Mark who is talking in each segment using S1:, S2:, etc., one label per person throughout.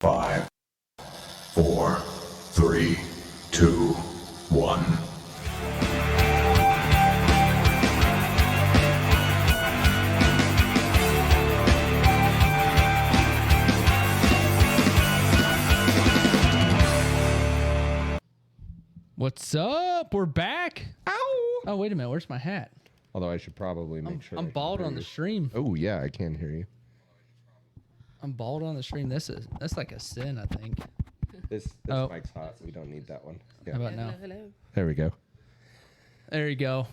S1: 5, 4, 3, 2, 1.
S2: What's up? We're back.
S3: Ow!
S2: Oh, wait a minute. Where's my hat?
S3: Although I should probably make sure.
S2: I'm bald on the stream.
S3: Oh yeah, I can hear you.
S2: I'm bald on the stream. That's like a sin, I think.
S3: This
S2: Oh.
S3: mic's hot. We don't need that one. Yeah.
S2: How about now?
S3: There we go.
S2: There you go.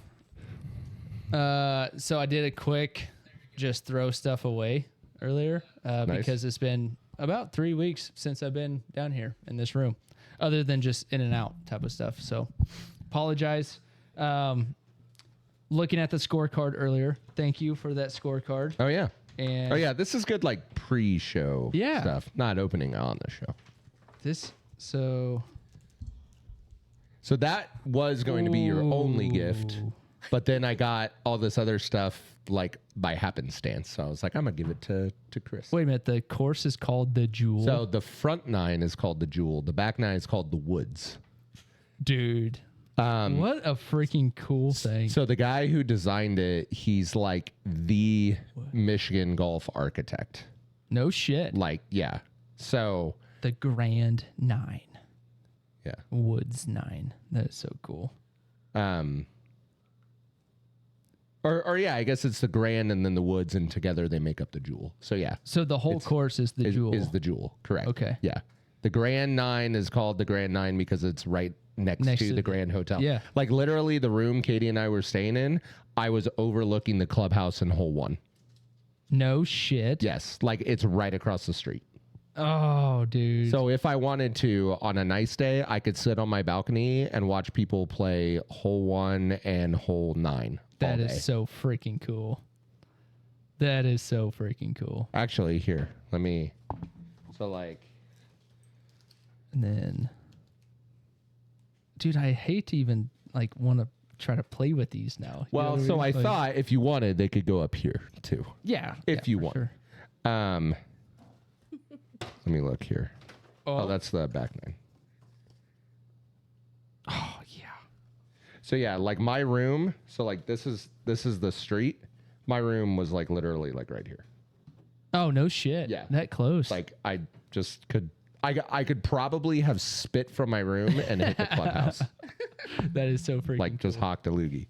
S2: So I did a quick just throw stuff away earlier because it's been about 3 weeks since I've been down here in this room, other than just in and out type of stuff. So apologize. Looking at the scorecard earlier. Thank you for that scorecard.
S3: Oh yeah.
S2: And
S3: Oh yeah. This is good, like pre-show
S2: Yeah.
S3: stuff, not opening on the show.
S2: So
S3: that was going to be your only gift,
S2: Ooh.
S3: but then I got all this other stuff like by happenstance. So I was like, I'm gonna give it to Chris.
S2: Wait a minute. The course is called the Jewel.
S3: So the front 9 is called the Jewel. The back 9 is called the Woods.
S2: Dude, what a freaking cool thing.
S3: So the guy who designed it, he's like the Michigan golf architect.
S2: No shit.
S3: Like, yeah. So,
S2: The Grand 9.
S3: yeah.
S2: Woods 9. That is so cool.
S3: Or yeah, I guess it's the Grand and then the Woods, and together they make up the Jewel. So yeah,
S2: So the whole course is the Jewel.
S3: is the Jewel, correct?
S2: Okay.
S3: Yeah. The Grand 9 is called the Grand 9 because it's right next to the Grand Hotel.
S2: Yeah.
S3: Like literally the room Katie and I were staying in, I was overlooking the clubhouse in hole 1.
S2: No shit.
S3: Yes. Like it's right across the street.
S2: Oh, dude.
S3: So if I wanted to, on a nice day, I could sit on my balcony and watch people play hole 1 and hole 9.
S2: That
S3: all
S2: is
S3: day.
S2: so freaking cool. That is so freaking cool.
S3: Actually, here, let me. So like,
S2: And then, dude, I hate to even like want to try to play with these now. You know
S3: well,
S2: what
S3: so
S2: mean?
S3: I
S2: Like,
S3: thought if you wanted, they could go up here too.
S2: yeah,
S3: if
S2: yeah,
S3: you
S2: for
S3: want.
S2: sure.
S3: Let me look here.
S2: Oh,
S3: Oh, that's the back 9.
S2: oh yeah.
S3: So yeah, like my room. So like this is the street. My room was like literally like right here.
S2: Oh no shit.
S3: Yeah.
S2: That close.
S3: Like I just could. I could probably have spit from my room and hit the clubhouse.
S2: that is so freaking.
S3: Like just hocked a loogie.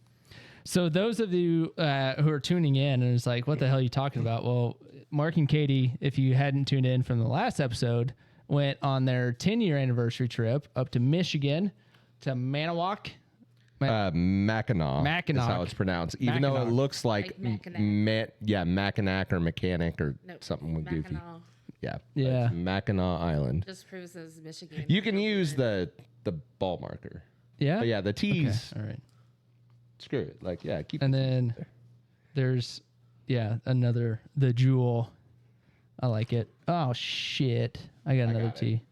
S2: So those of you who are tuning in and it's like, what the hell are you talking about? Well, Mark and Katie, if you hadn't tuned in from the last episode, went on their 10-year anniversary trip up to Michigan to Manawak.
S3: Mackinac.
S2: Mackinac.
S3: Is how it's pronounced. Even though it
S2: Mackinac.
S3: looks like
S4: Mackinac.
S3: Mackinac or Mechanic or
S4: Nope.
S3: something with goofy.
S4: Mackinac.
S3: Yeah.
S2: Yeah.
S3: It's Mackinac Island.
S4: Just proves it's Michigan.
S3: You can use the ball marker.
S2: Yeah.
S3: But yeah, the
S2: Okay.
S3: T's.
S2: All right.
S3: Screw it. Like, yeah, keep
S2: And
S3: the
S2: then there's, the Jewel. I like it. Oh shit! I got another
S3: got it.
S2: T.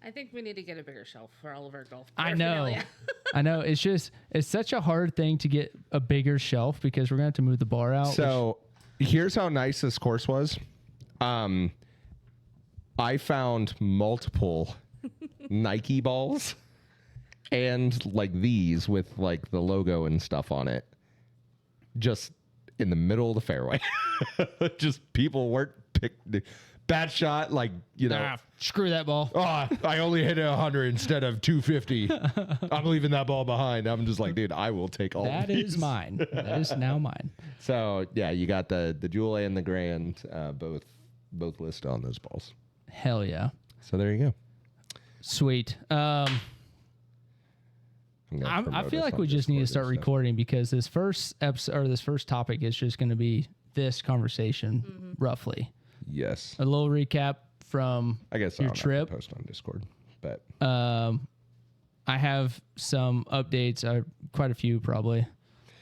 S4: I think we need to get a bigger shelf for all of our golf.
S2: I know.
S4: paraphernalia.
S2: I know. It's such a hard thing to get a bigger shelf because we're gonna have to move the bar out.
S3: So here's how nice this course was. I found multiple Nike balls and like these with like the logo and stuff on it, just in the middle of the fairway. Just people weren't picked. Bad shot, like, you know.
S2: Screw that ball.
S3: Oh, I only hit it 100 instead of 250. I'm leaving that ball behind. I'm just like, dude, I will take all
S2: That
S3: these.
S2: is mine. That is now mine.
S3: So yeah, you got the Jewel and the Grand, both listed on those balls.
S2: Hell yeah.
S3: So there you go.
S2: Sweet.
S3: I'm gonna
S2: I
S3: promote
S2: feel
S3: us
S2: like
S3: on
S2: we just need to
S3: Discord
S2: start
S3: and stuff.
S2: recording because this first episode or this first topic is just going to be this conversation, roughly.
S3: Yes,
S2: A little recap from
S3: I guess
S2: your
S3: I'll have to
S2: trip.
S3: post on Discord, but
S2: I have some updates, quite a few probably.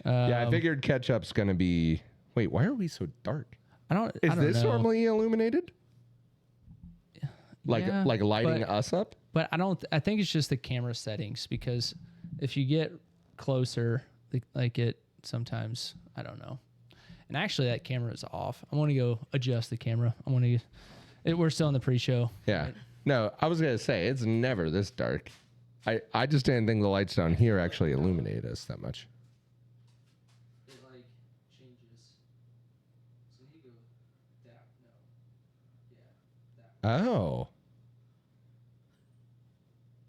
S3: yeah, I figured catch up's gonna be. Wait, why are we so dark?
S2: I
S3: Is
S2: don't
S3: this
S2: know.
S3: normally illuminated? Like
S2: Yeah,
S3: lighting
S2: but-
S3: us up?
S2: But I think it's just the camera settings because if you get closer, like it sometimes, I don't know. And actually that camera is off. I want to go adjust the camera. I want to We're still in the pre-show.
S3: Yeah. No, I was gonna say it's never this dark. I just didn't think the lights down here actually illuminate us that much.
S2: It like changes. So you go that no. Yeah. That.
S3: Oh.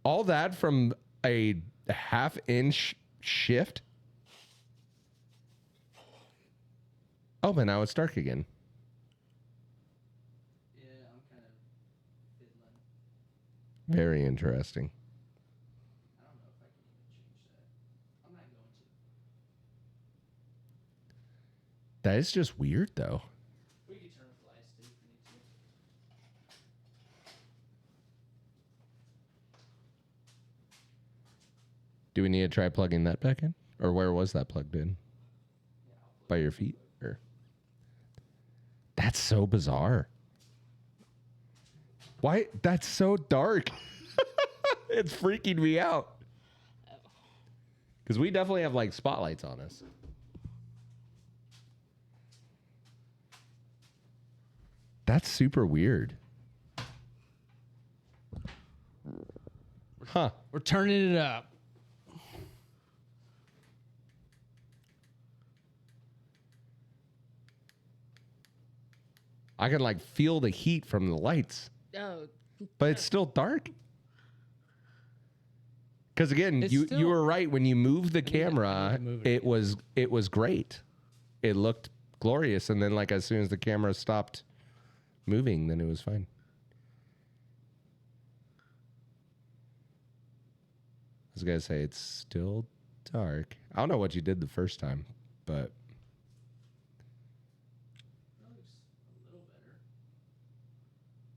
S3: All that from a half-inch shift? Oh, but now it's dark again.
S2: Yeah, I'm kind of fiddling.
S3: Very interesting.
S2: I don't know if I can even change that. I'm not going to.
S3: That is just weird, though.
S2: We could turn off the lights too if we need to.
S3: Do we need to try plugging that back in? Or where was that plugged in? By your feet? Or that's so bizarre. Why? That's so dark. It's freaking me out. Because we definitely have like spotlights on us. That's super weird. Huh.
S2: We're turning it up.
S3: I can like feel the heat from the lights,
S4: Oh,
S3: but it's still dark. Because again,
S2: It's
S3: you
S2: still-
S3: were right when you moved the
S2: I need
S3: camera.
S2: to move it
S3: It was great. It looked glorious, and then like as soon as the camera stopped moving, then it was fine. I was gonna say it's still dark. I don't know what you did the first time, but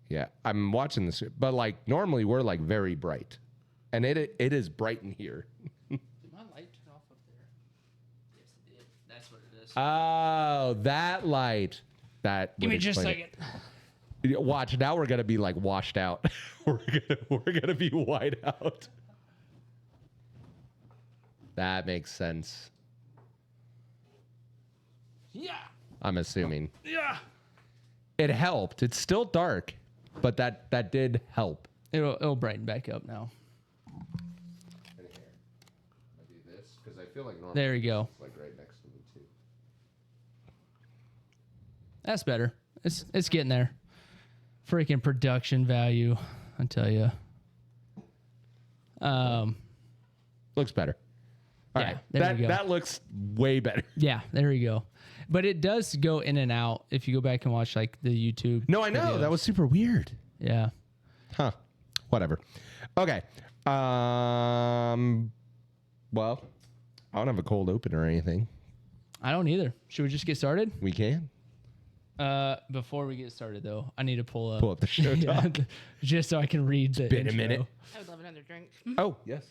S3: yeah, I'm watching this, but like normally we're like very bright, and it is bright in here.
S2: Did my light turn off up there? Yes, it did. That's what it is.
S3: Oh, that light. That
S2: Give
S3: would
S2: me just a
S3: explain
S2: second.
S3: it. Watch, now we're gonna be like washed out. we're gonna be white out. That makes sense.
S2: Yeah.
S3: I'm assuming
S2: Yeah.
S3: it helped. It's still dark, but that did help.
S2: It'll brighten back up now.
S3: I do this because I feel like normally
S2: There you go.
S3: it's like right next to me too.
S2: That's better. It's getting there. Freaking production value, I tell you.
S3: Looks better. All
S2: Yeah,
S3: right,
S2: there you go.
S3: that looks way better.
S2: Yeah, there you go. But it does go in and out if you go back and watch like the YouTube.
S3: No, I know
S2: videos.
S3: that was super weird.
S2: Yeah.
S3: Huh. Whatever. Okay. Well, I don't have a cold open or anything.
S2: I don't either. Should we just get started?
S3: We can
S2: Before we get started though, I need to pull
S3: pull up the show
S2: Yeah,
S3: doc.
S2: just so I can read the
S3: Been a
S2: intro.
S3: minute.
S4: I would love another drink.
S3: Oh yes.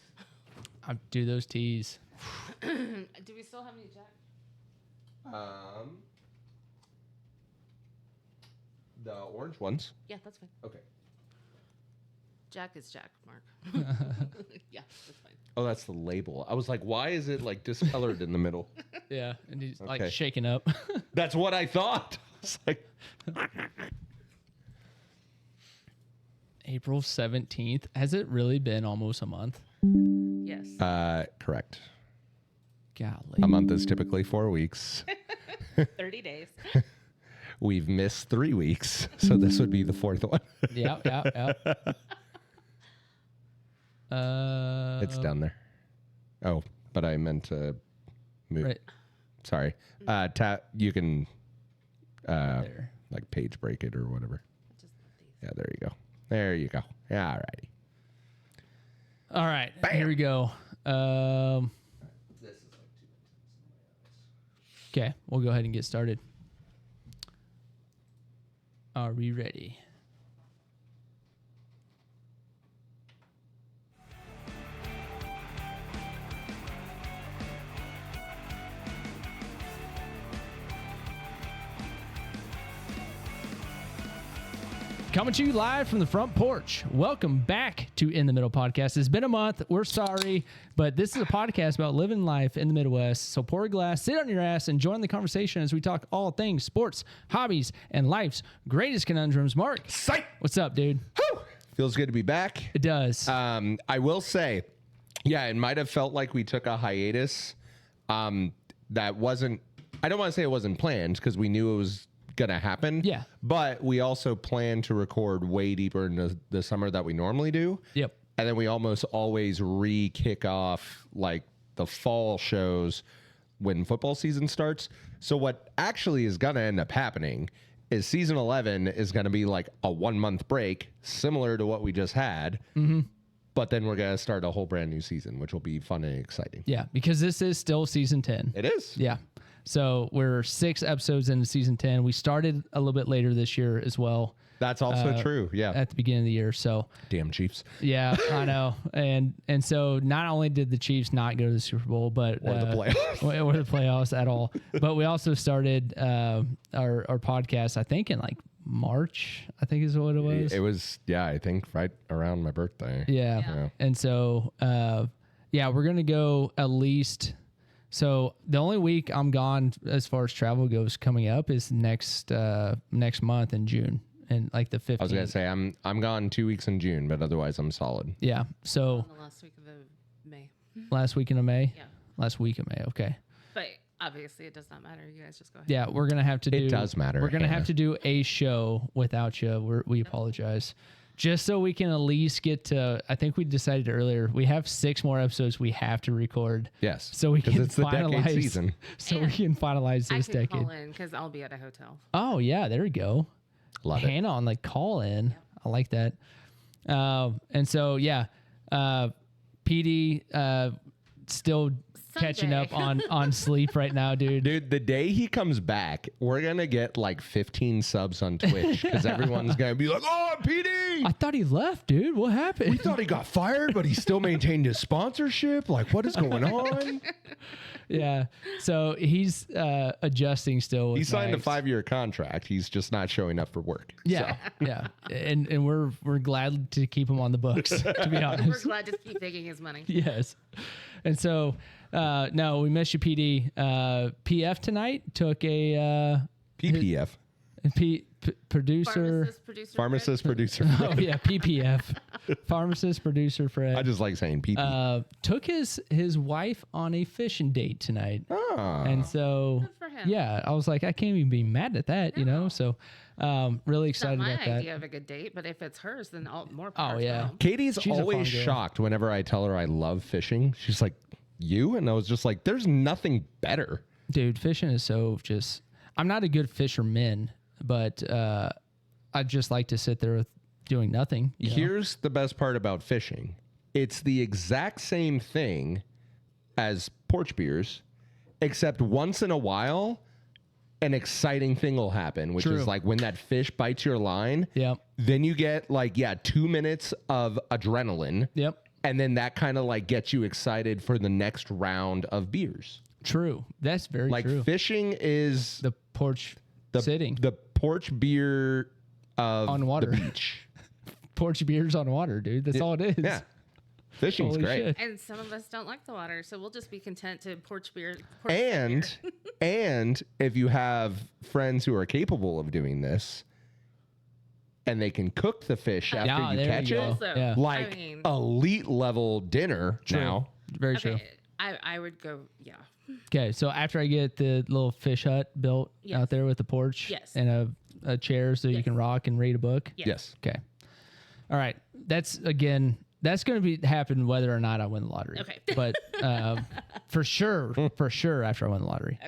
S2: I do those teas.
S4: Do we still have any Jack?
S3: The orange ones.
S4: Yeah, that's fine.
S3: Okay.
S4: Jack is Jack, Mark. Yeah, that's fine.
S3: Oh, that's the label. I was like, why is it like discolored in the middle?
S2: Yeah, and he's
S3: Okay.
S2: like shaking up.
S3: That's what I thought. It's like,
S2: April 17th. Has it really been almost a month?
S4: Yes.
S3: correct.
S2: Golly.
S3: A month is typically 4 weeks.
S4: 30 days.
S3: We've missed 3 weeks, so this would be the fourth one.
S2: Yeah.
S3: It's down there. Oh, but I meant to move.
S2: Right
S3: Sorry. You can
S2: there.
S3: like page break it or whatever.
S4: Just these.
S3: Yeah, there you go. There you go. Yeah, alrighty.
S2: All right,
S3: Bam.
S2: here we go.
S3: This is like 2
S2: Okay, we'll go ahead and get started. Are we ready? Coming to you live from the front porch. Welcome back to In the Middle Podcast. It's been a month. We're sorry, but this is a podcast about living life in the Midwest. So pour a glass, sit on your ass, and join the conversation as we talk all things sports, hobbies, and life's greatest conundrums. Mark,
S3: Psych!
S2: what's up, dude?
S3: Whew! Feels good to be back.
S2: It does.
S3: I will say, yeah, it might have felt like we took a hiatus. That wasn't, I don't want to say it wasn't planned because we knew it was going to happen.
S2: Yeah.
S3: But we also planned to record way deeper in the summer that we normally do.
S2: Yep.
S3: And then we almost always kick off like the fall shows when football season starts. So what actually is going to end up happening is season 11 is going to be like a 1 month break, similar to what we just had. Mm-hmm. But then we're going to start a whole brand new season, which will be fun and exciting.
S2: Yeah, because this is still season 10.
S3: It is.
S2: Yeah. So we're 6 episodes into season 10. We started a little bit later this year as well.
S3: That's also true. Yeah.
S2: At the beginning of the year. So
S3: Damn Chiefs.
S2: yeah, I know. And so not only did the Chiefs not go to the Super Bowl, but
S3: Or the playoffs.
S2: or the playoffs at all, but we also started our podcast, I think in like March, I think is what it was.
S3: It was, yeah, I think right around my birthday.
S2: Yeah.
S4: Yeah.
S2: And so, we're going to go at least. So the only week I'm gone as far as travel goes coming up is next month in June, and like the 15th.
S3: I was going to say, I'm gone 2 weeks in June, but otherwise I'm solid.
S2: Yeah. So
S4: The last week of May.
S2: last weekend of May.
S4: Yeah.
S2: Last week of May. Okay.
S4: But obviously it does not matter. You guys just go ahead.
S2: Yeah, we're gonna have to do.
S3: It does matter,
S2: We're gonna
S3: Hannah.
S2: have to do a show without you. We apologize, just so we can at least get to. I think we decided earlier we have 6 more episodes we have to record.
S3: Yes.
S2: So we
S3: 'cause
S2: can
S3: it's the
S2: finalize.
S3: decade season.
S2: So we can finalize
S4: I
S2: this
S4: can
S2: decade.
S4: call in because I'll be at a hotel.
S2: Oh yeah, there we go.
S3: Love it.
S2: Hannah on like call in. I like that. And so yeah, PD still catching up on sleep right now, dude.
S3: Dude, the day he comes back, we're going to get like 15 subs on Twitch because everyone's going to be like, oh, PD!
S2: I thought he left, dude. What happened?
S3: We thought he got fired, but he still maintained his sponsorship. Like, what is going on?
S2: Yeah. So he's adjusting still. With
S3: He signed a
S2: Max.
S3: 5-year contract. He's just not showing up for work.
S2: Yeah. Yeah. And we're glad to keep him on the books, to be
S4: We're
S2: honest.
S4: glad to keep taking his money.
S2: Yes. And so, no, we miss you, PD. PF tonight took a
S3: PPF.
S2: producer.
S4: Pharmacist, producer.
S3: Pharmacist, producer.
S2: Oh, yeah. PPF. Pharmacist, producer Fred.
S3: I just like saying PP.
S2: Took his wife on a fishing date tonight.
S3: Ah.
S2: And so,
S4: Good for him.
S2: yeah, I was like, I can't even be mad at that, you know? So, really
S4: It's not
S2: excited
S4: my
S2: about that.
S4: idea of a good date, but if it's hers, then more power
S2: Oh,
S4: to
S2: yeah.
S4: them.
S3: Katie's
S2: She's a fun
S3: always
S2: girl.
S3: shocked whenever I tell her I love fishing. She's like, you? And I was just like, there's nothing better.
S2: Dude, fishing is so just. I'm not a good fisherman, but I just like to sit there with doing nothing. you know?
S3: Here's the best part about fishing. It's the exact same thing as porch beers, except once in a while, an exciting thing will happen, which
S2: True.
S3: is like when that fish bites your line.
S2: Yep.
S3: Then you get 2 minutes of adrenaline.
S2: Yep.
S3: And then that kind of gets you excited for the next round of beers.
S2: True. That's very true.
S3: Fishing is
S2: The porch
S3: the
S2: sitting.
S3: the porch beer of
S2: On water.
S3: the beach.
S2: Porch beers on water, dude. That's all it is.
S3: Yeah. Fishing's
S2: Holy
S3: great.
S2: shit.
S4: And some of us don't like the water, so we'll just be content to porch beer.
S3: And if you have friends who are capable of doing this and they can cook the fish after
S2: Yeah,
S3: you
S2: there
S3: catch
S2: you
S3: it,
S2: go.
S4: Also,
S2: Yeah.
S3: like
S4: I mean,
S3: elite level dinner now.
S2: Very true.
S4: okay, I would go, yeah.
S2: Okay, so after I get the little fish hut built
S4: Yes.
S2: out there with the porch
S4: Yes.
S2: and a chair so you
S4: Yes.
S2: can rock and read a book.
S3: Yes.
S2: Okay. All right. That's going to be happen whether or not I win the lottery.
S4: Okay.
S2: But for sure after I win the lottery.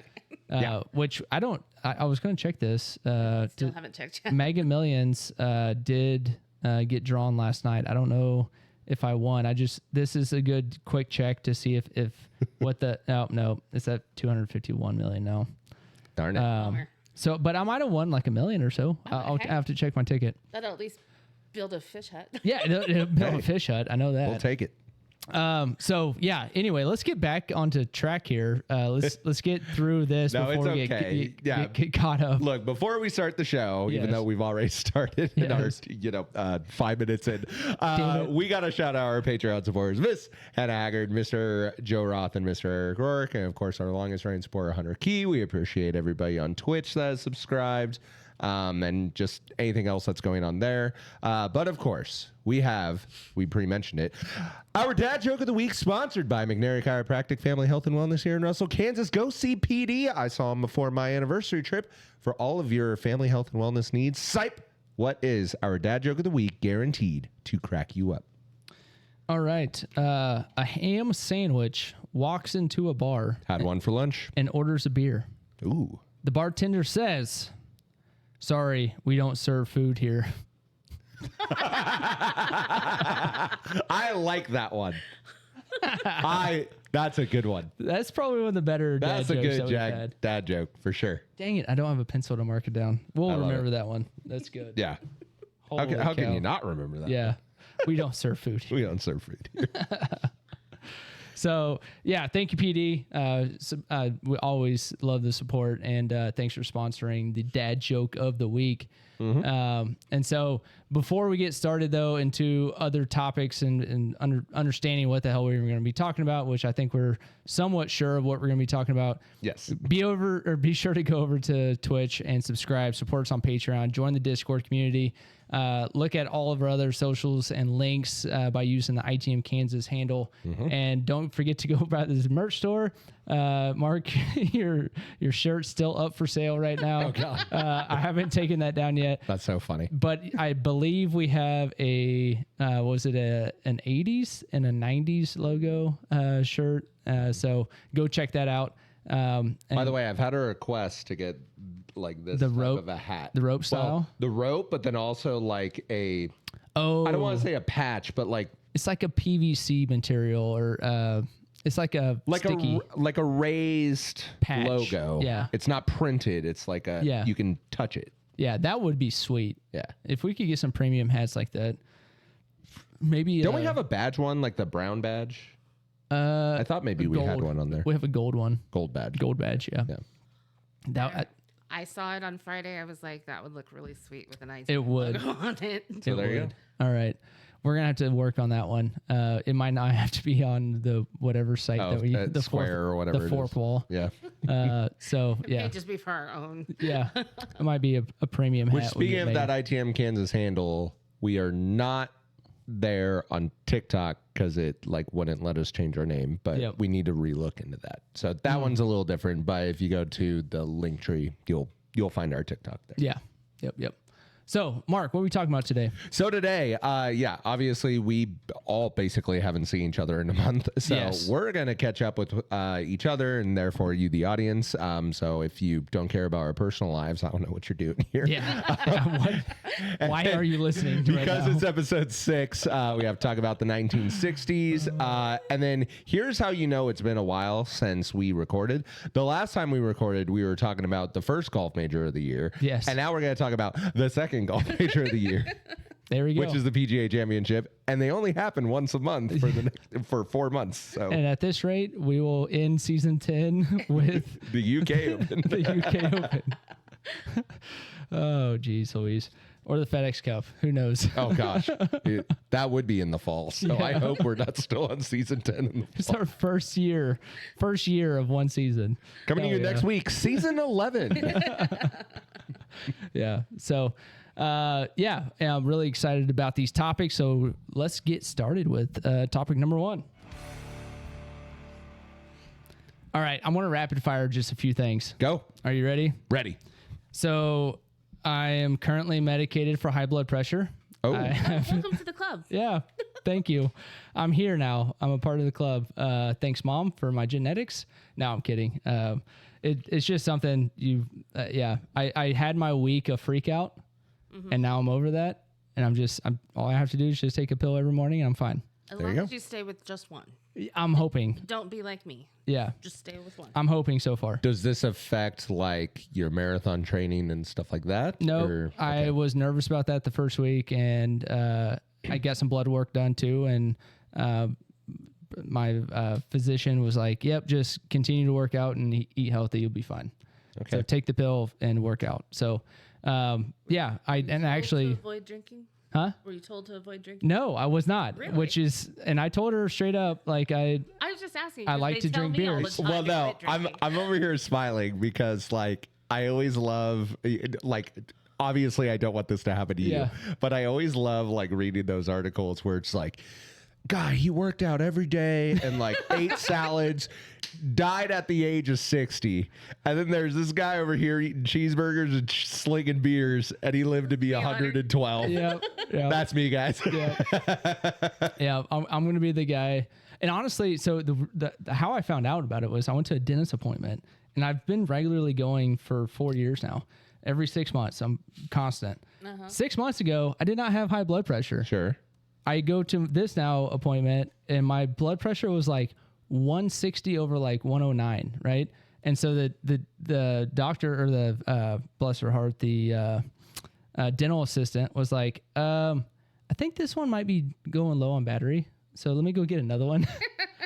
S4: Okay.
S2: Which I was going to check this.
S4: Still haven't checked yet.
S2: Mega Millions did get drawn last night. I don't know if I won. This is a good quick check to see if what the no, it's at 251 million now.
S3: Darn it.
S4: Bummer.
S2: So, but I might have won like $1 million or so. I'll
S4: okay.
S2: have to check my ticket.
S4: That'll at least build a fish hut.
S2: Yeah, it'll build a fish hut. I know that.
S3: We'll take it.
S2: So yeah. Anyway, let's get back onto track here. Let's get through this
S3: No,
S2: before
S3: it's
S2: we
S3: okay. Yeah.
S2: get caught up.
S3: Look, before we start the show, even
S2: Yes.
S3: though we've already started in our,
S2: Yes.
S3: 5 minutes in,
S2: Damn it.
S3: we got to shout out our Patreon supporters, Miss Hannah Haggard, Mr. Joe Roth, and Mr. Eric Rourke, and of course our longest reigning supporter, Hunter Key. We appreciate everybody on Twitch that has subscribed, and just anything else that's going on there. But of course, we pre-mentioned it, our Dad Joke of the Week, sponsored by McNary Chiropractic Family Health and Wellness here in Russell, Kansas. Go see PD. I saw him before my anniversary trip. For all of your family health and wellness needs, Sipe, what is our Dad Joke of the Week, guaranteed to crack you up?
S2: All right. A ham sandwich walks into a bar
S3: Had one for lunch.
S2: and orders a beer.
S3: Ooh.
S2: The bartender says, "Sorry, we don't serve food here."
S3: I like that one. That's a good one.
S2: That's probably one of the better dad
S3: That's a
S2: jokes that
S3: good
S2: we've had.
S3: dad joke for sure.
S2: Dang it, I don't have a pencil to mark it down. We'll
S3: love
S2: remember
S3: it.
S2: that one. That's good.
S3: Yeah.
S2: Holy
S3: How can
S2: cow.
S3: you not remember that?
S2: Yeah. We don't serve food here.
S3: We don't serve food here.
S2: So, yeah, thank you, PD. We always love the support, and thanks for sponsoring the Dad Joke of the Week. And so, before we get started, though, into other topics and understanding what the hell we're going to be talking about, which I think we're somewhat sure of what we're going to be talking about.
S3: Yes.
S2: Be sure to go over to Twitch and subscribe, support us on Patreon, join the Discord community, look at all of our other socials and links by using the ITM Kansas handle, and don't forget to go by the merch store. Mark, your shirt's still up for sale right now.
S3: Oh, God.
S2: I haven't taken that down yet,
S3: That's so funny.
S2: but I believe we have an 80s and a 90s logo shirt. So go check that out.
S3: By the way, I've had a request to get like this
S2: The
S3: type
S2: rope-
S3: of a hat.
S2: the rope style?
S3: Well, the rope, but then also like I
S2: Oh,
S3: don't want to say a patch, but like
S2: it's like a PVC material, or it's like a sticky.
S3: a raised
S2: Patch.
S3: logo.
S2: Yeah.
S3: It's not printed. It's like you can touch it.
S2: Yeah, that would be sweet.
S3: Yeah.
S2: If we could get some premium hats like that, maybe.
S3: Don't we have a badge one, like the brown badge? I thought maybe we had
S2: gold.
S3: one on there.
S2: We have a gold one,
S3: Gold badge.
S2: gold badge. Yeah.
S3: Yeah.
S2: That
S4: I saw it on Friday. I was like, that would look really sweet with an
S2: it would.
S4: logo on it.
S3: So there you go.
S2: All right. We're gonna have to work on that one. It might not have to be on the whatever site
S3: Oh,
S2: that we
S3: at
S2: the
S3: Square or whatever
S2: the
S3: it is.
S2: fourth wall.
S3: Yeah.
S2: So
S4: It
S2: yeah,
S4: may just be for our own.
S2: yeah, it might be a premium
S3: Which,
S2: hat. we
S3: speaking
S2: get
S3: of
S2: made.
S3: that ITM Kansas handle, we are not there on TikTok because it like wouldn't let us change our name, but
S2: Yep.
S3: we need to relook into that. So that one's a little different. But if you go to the link tree, you'll find our TikTok there.
S2: Yeah. Yep. So, Mark, what are we talking about today?
S3: So today, obviously we all basically haven't seen each other in a month. So
S2: Yes.
S3: we're going to catch up with each other and therefore you, the audience. So if you don't care about our personal lives, I don't know what you're doing here.
S2: Yeah. Why are you listening to
S3: Because
S2: it now?
S3: it's episode 6, we have to talk about the 1960s. And then here's how you know it's been a while since we recorded. The last time we recorded, we were talking about the first golf major of the year.
S2: Yes.
S3: And now we're going to talk about the second golf major of the year,
S2: There we go.
S3: which is the PGA Championship. And they only happen once a month for 4 months. So
S2: And at this rate, we will end season 10 with
S3: the UK Open.
S2: the UK Open. Oh, geez, Louise. Or the FedEx Cup. Who knows?
S3: Oh, gosh. That would be in the fall. So I
S2: Yeah.
S3: hope we're not still on season 10 in the fall.
S2: It's our first year of one season.
S3: Coming to
S2: Oh,
S3: you next week, season 11.
S2: Yeah. So, and I'm really excited about these topics. So let's get started with topic number 1. All right. I want to rapid fire just a few things.
S3: Go.
S2: Are you ready?
S3: Ready.
S2: So I am currently medicated for high blood pressure.
S3: Oh.
S4: Welcome to the club.
S2: Yeah. Thank you. I'm here now. I'm a part of the club. Thanks, Mom, for my genetics. No, I'm kidding. It's just something I had my week of freak out, and now I'm over that. And all I have to do is just take a pill every morning and I'm fine.
S4: As
S3: There
S4: long
S3: you
S4: as
S3: go.
S4: you stay with just one.
S2: I'm hoping.
S4: Don't be like me.
S2: Yeah.
S4: Just stay with one.
S2: I'm hoping so far.
S3: Does this affect like your marathon training and stuff like that?
S2: No,
S3: Or-
S2: I was nervous about that the first week, and I got some blood work done too, and physician was like, "Yep, just continue to work out and eat healthy. You'll be fine."
S3: Okay.
S2: So take the pill and work out. So, yeah,
S4: To avoid drinking?
S2: huh?
S4: Were you told to avoid drinking?
S2: No, I was not.
S4: Really?
S2: Which is, and I told her straight up, like
S4: I was just asking.
S2: I
S4: 'cause
S2: like
S4: they
S2: to
S4: tell
S2: drink
S4: me all the
S2: beers.
S4: time
S3: Well,
S4: to
S3: no,
S4: quit drinking.
S3: I'm over here smiling because like I always love like obviously I don't want this to happen to
S2: Yeah.
S3: you, but I always love like reading those articles where it's like, guy, he worked out every day and like ate salads, died at the age of 60. And then there's this guy over here eating cheeseburgers and slinging beers, and he lived to be 112.
S2: Yep.
S3: That's me, guys.
S2: Yeah, I'm going to be the guy. And honestly, so the how I found out about it was I went to a dentist appointment, and I've been regularly going for 4 years now. Every 6 months, I'm constant. 6 months ago, I did not have high blood pressure.
S3: Sure.
S2: I go to this now appointment, and my blood pressure was like 160 over like 109, right? And so the doctor, or the bless her heart, the dental assistant was like, I think this one might be going low on battery, so let me go get another one.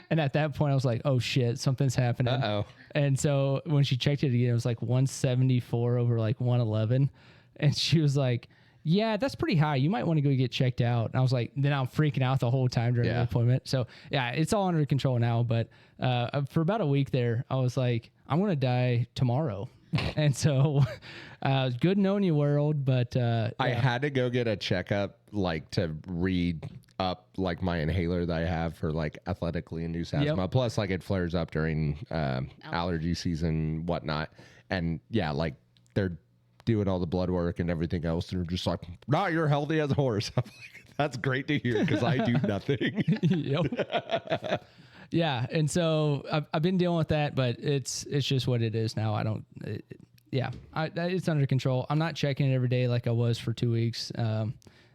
S2: And at that point, I was like, oh shit, something's happening.
S3: Uh-oh.
S2: And so when she checked it again, it was like 174 over like 111, and she was like, yeah, that's pretty high. You might want to go get checked out. And I was like, then I'm freaking out the whole time during the appointment. So yeah, it's all under control now. But for about a week there, I was like, I'm going to die tomorrow. And so good knowing you, world. But
S3: I had to go get a checkup, like to read up like my inhaler that I have for like athletically induced asthma.
S2: Yep.
S3: Plus, like it flares up during allergy season, whatnot. And yeah, like they're doing all the blood work and everything else. They're just like, nah, you're healthy as a horse. I'm like, that's great to hear because I do nothing.
S2: Yep. Yeah, and so I've been dealing with that, but it's just what it is now. I don't. It's under control. I'm not checking it every day like I was for 2 weeks.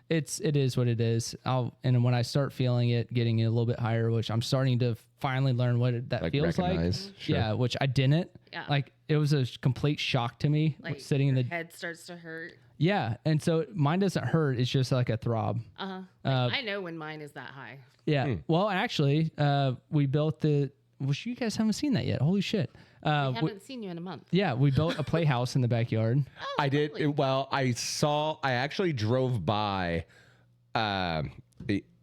S2: It is what it is. And when I start feeling it, getting it a little bit higher, which I'm starting to finally learn what that
S3: Like
S2: feels like.
S3: recognize, sure.
S2: Yeah, which I didn't.
S4: Yeah.
S2: Like it was a complete shock to me
S4: Like
S2: sitting in
S4: your
S2: the.
S4: head starts to hurt.
S2: Yeah, and so mine doesn't hurt. It's just like a throb.
S4: I know when mine is that high.
S2: Yeah. Well, actually, we built which you guys haven't seen that yet. Holy shit.
S4: I haven't seen you in a month.
S2: Yeah, we built a playhouse in the backyard.
S3: I did. Well, I actually drove by.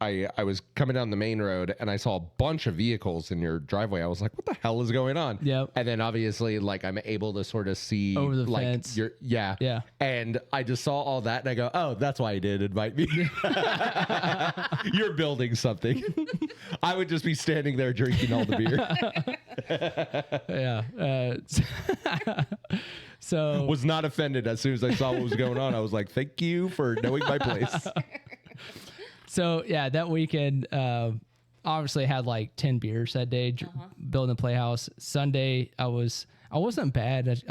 S3: I was coming down the main road and I saw a bunch of vehicles in your driveway. I was like, what the hell is going on?
S2: Yep.
S3: And then obviously like I'm able to sort of see
S2: Over the
S3: like
S2: fence.
S3: Yeah. And I just saw all that and I go, oh, that's why he did invite me. You're building something. I would just be standing there drinking all the beer.
S2: Yeah. So
S3: Was not offended as soon as I saw what was going on. I was like, thank you for knowing my place.
S2: So yeah, that weekend, obviously had like 10 beers that day, building the playhouse. Sunday, I wasn't bad.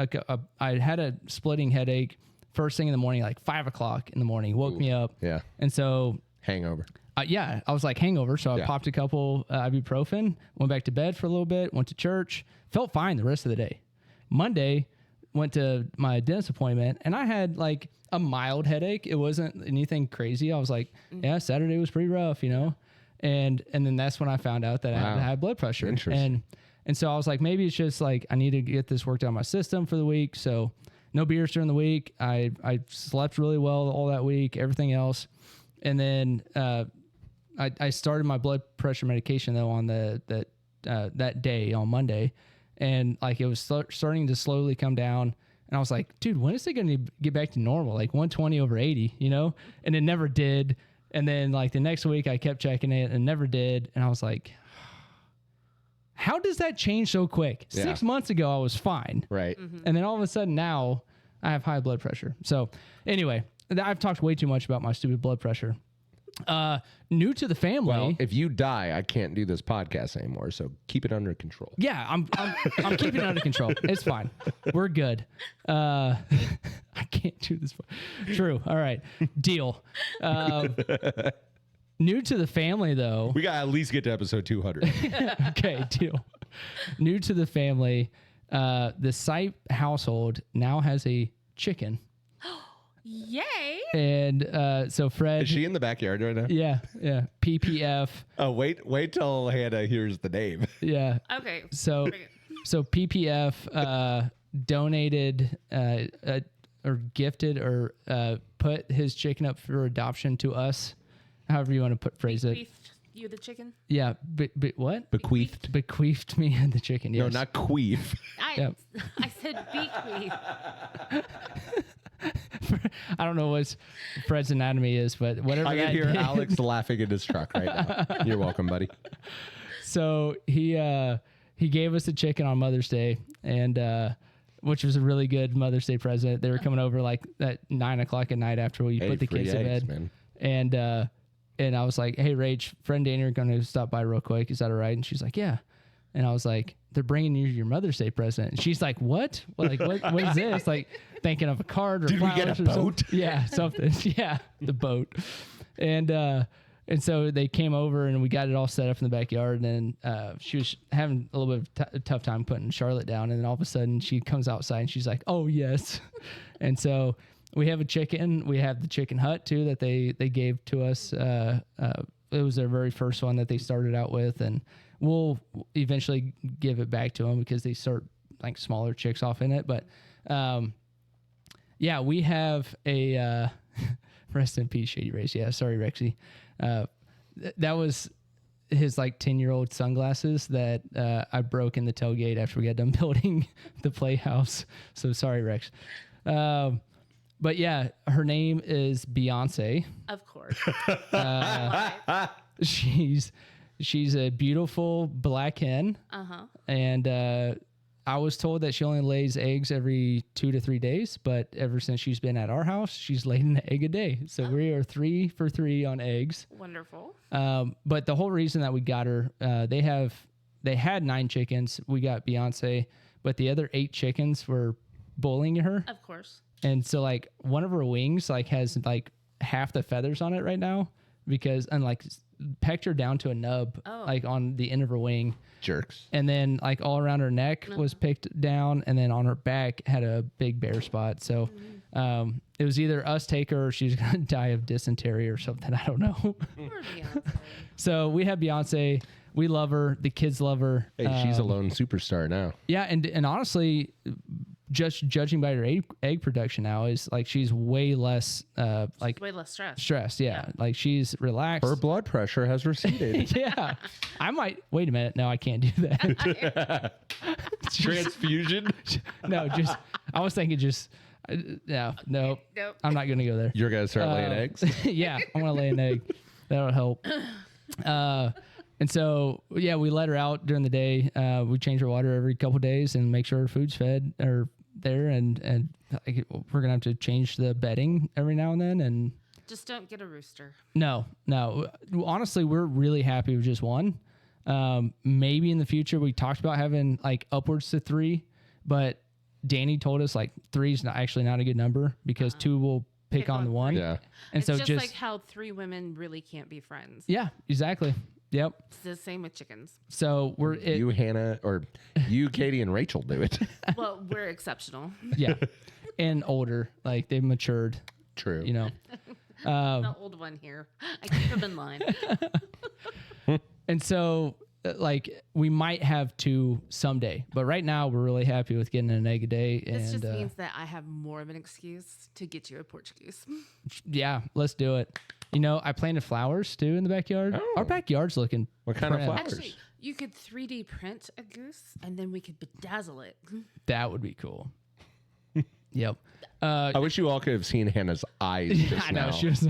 S2: I had a splitting headache first thing in the morning, like 5 o'clock in the morning, woke me up.
S3: Yeah.
S2: And so,
S3: Hangover.
S2: I was like hangover. So I popped a couple ibuprofen, went back to bed for a little bit, went to church, felt fine the rest of the day. Monday, went to my dentist appointment, and I had like a mild headache. It wasn't anything crazy. I was like, yeah, Saturday was pretty rough, you know? And then that's when I found out that I had high blood pressure.
S3: Interesting.
S2: And so I was like, maybe it's just like, I need to get this worked out in my system for the week. So no beers during the week. I slept really well all that week, everything else. And then, I started my blood pressure medication though on that day on Monday, and like it was starting to slowly come down. And I was like, dude, when is it going to get back to normal? Like 120 over 80, you know? And it never did. And then like the next week I kept checking it and never did. And I was like, how does that change so quick?
S3: Yeah.
S2: 6 months ago, I was fine.
S3: Right.
S2: And then all of a sudden now I have high blood pressure. So anyway, I've talked way too much about my stupid blood pressure. New to the family.
S3: Well, if you die, I can't do this podcast anymore. So keep it under control.
S2: Yeah, I'm keeping it under control. It's fine. We're good. I can't do this. True. All right. Deal. New to the family though.
S3: We got to at least get to episode 200.
S2: Okay, deal. New to the family. The Sipe household now has a chicken.
S4: Yay!
S2: And so Fred.
S3: Is she in the backyard right now?
S2: Yeah, PPF.
S3: Oh, wait till Hannah hears the name.
S2: Yeah.
S4: Okay.
S2: So PPF donated or gifted or put his chicken up for adoption to us. However you want to phrase it.
S4: Bequeathed you the chicken?
S2: Yeah. What?
S3: Bequeathed.
S2: Bequeathed me the chicken. Yes.
S3: No, not queef.
S4: I said bequeath.
S2: I don't know what Fred's anatomy is, but whatever.
S3: I can
S2: that
S3: hear
S2: did.
S3: Alex laughing in his truck right now. You're welcome, buddy.
S2: So he gave us a chicken on Mother's Day, and which was a really good Mother's Day present. They were coming over like at 9 o'clock at night after we put the
S3: free
S2: kids to
S3: eggs,
S2: bed,
S3: man.
S2: and I was like, "Hey, Rach, friend Danny are going to stop by real quick. Is that all right?" And she's like, "Yeah." And I was like, "They're bringing you your Mother's Day present." And she's like, "What? Well, like, what is this?" Like, thinking of a card or
S3: Did we
S2: flowers
S3: get a
S2: or something.
S3: boat?
S2: Yeah, something. Yeah, the boat. And so they came over and we got it all set up in the backyard. And she was having a little bit of a tough time putting Charlotte down. And then all of a sudden she comes outside and she's like, "Oh yes." And so we have a chicken. We have the chicken hut too that they gave to us. It was their very first one that they started out with, and we'll eventually give it back to them because they start like smaller chicks off in it. But yeah, we have a rest in peace, Shady Race. Yeah, sorry, Rexy. That was his like 10-year-old sunglasses that I broke in the tailgate after we got done building the playhouse. So sorry, Rex. But yeah, her name is Beyonce.
S4: Of course.
S2: She's a beautiful black hen. And I was told that she only lays eggs every 2 to 3 days, but ever since she's been at our house, she's laid an egg a day. So we are 3 for 3 on eggs.
S4: Wonderful.
S2: But the whole reason that we got her, they had 9 chickens. We got Beyonce, but the other 8 chickens were bullying her.
S4: Of course.
S2: And so like one of her wings like has like half the feathers on it right now because and like pecked her down to a nub like on the end of her wing.
S3: Jerks.
S2: And then like all around her neck was picked down, and then on her back had a big bare spot. So it was either us take her or she's gonna die of dysentery or something. I don't know.
S4: Poor Beyonce.
S2: So we have Beyonce. We love her. The kids love her.
S3: Hey, she's a lone superstar now.
S2: Yeah, and honestly, just judging by her egg production now, is like she's way less like
S4: Way less stress.
S2: stressed. Yeah, like she's relaxed.
S3: Her blood pressure has receded.
S2: Yeah, I might wait a minute. No, I can't do that.
S3: Transfusion.
S2: No, just I was thinking just no.
S4: Nope.
S2: I'm not gonna go there.
S3: You're gonna start laying eggs.
S2: Yeah, I want to lay an egg. That'll help. And so, yeah, we let her out during the day. We change her water every couple days and make sure her food's fed or there. And like, we're going to have to change the bedding every now and then. And
S4: Just don't get a rooster.
S2: no. Honestly, we're really happy with just one. Maybe in the future, we talked about having like upwards to 3, but Danny told us like 3 is actually not a good number because 2 will pick on the one.
S3: Yeah.
S2: And
S4: It's
S2: so
S4: just like how 3 women really can't be friends.
S2: yeah, exactly. Yep.
S4: It's the same with chickens.
S2: So we're
S3: You, Hannah, or you, Katie, and Rachel do it.
S4: Well, we're exceptional.
S2: yeah, and older, like they've matured.
S3: True.
S2: You know.
S4: The old one here. I keep him in line.
S2: And so like we might have 2 someday, but right now we're really happy with getting an egg a day.
S4: This
S2: And
S4: just means that I have more of an excuse to get you a Portuguese.
S2: yeah, let's do it. You know, I planted flowers too in the backyard.
S3: Oh.
S2: Our backyard's looking.
S3: What kind of
S2: prim.
S3: flowers?
S4: Actually, you could 3D print a goose and then we could bedazzle it.
S2: That would be cool. Yep.
S3: I wish you all could have seen Hannah's eyes just
S2: I know
S3: now.
S2: she was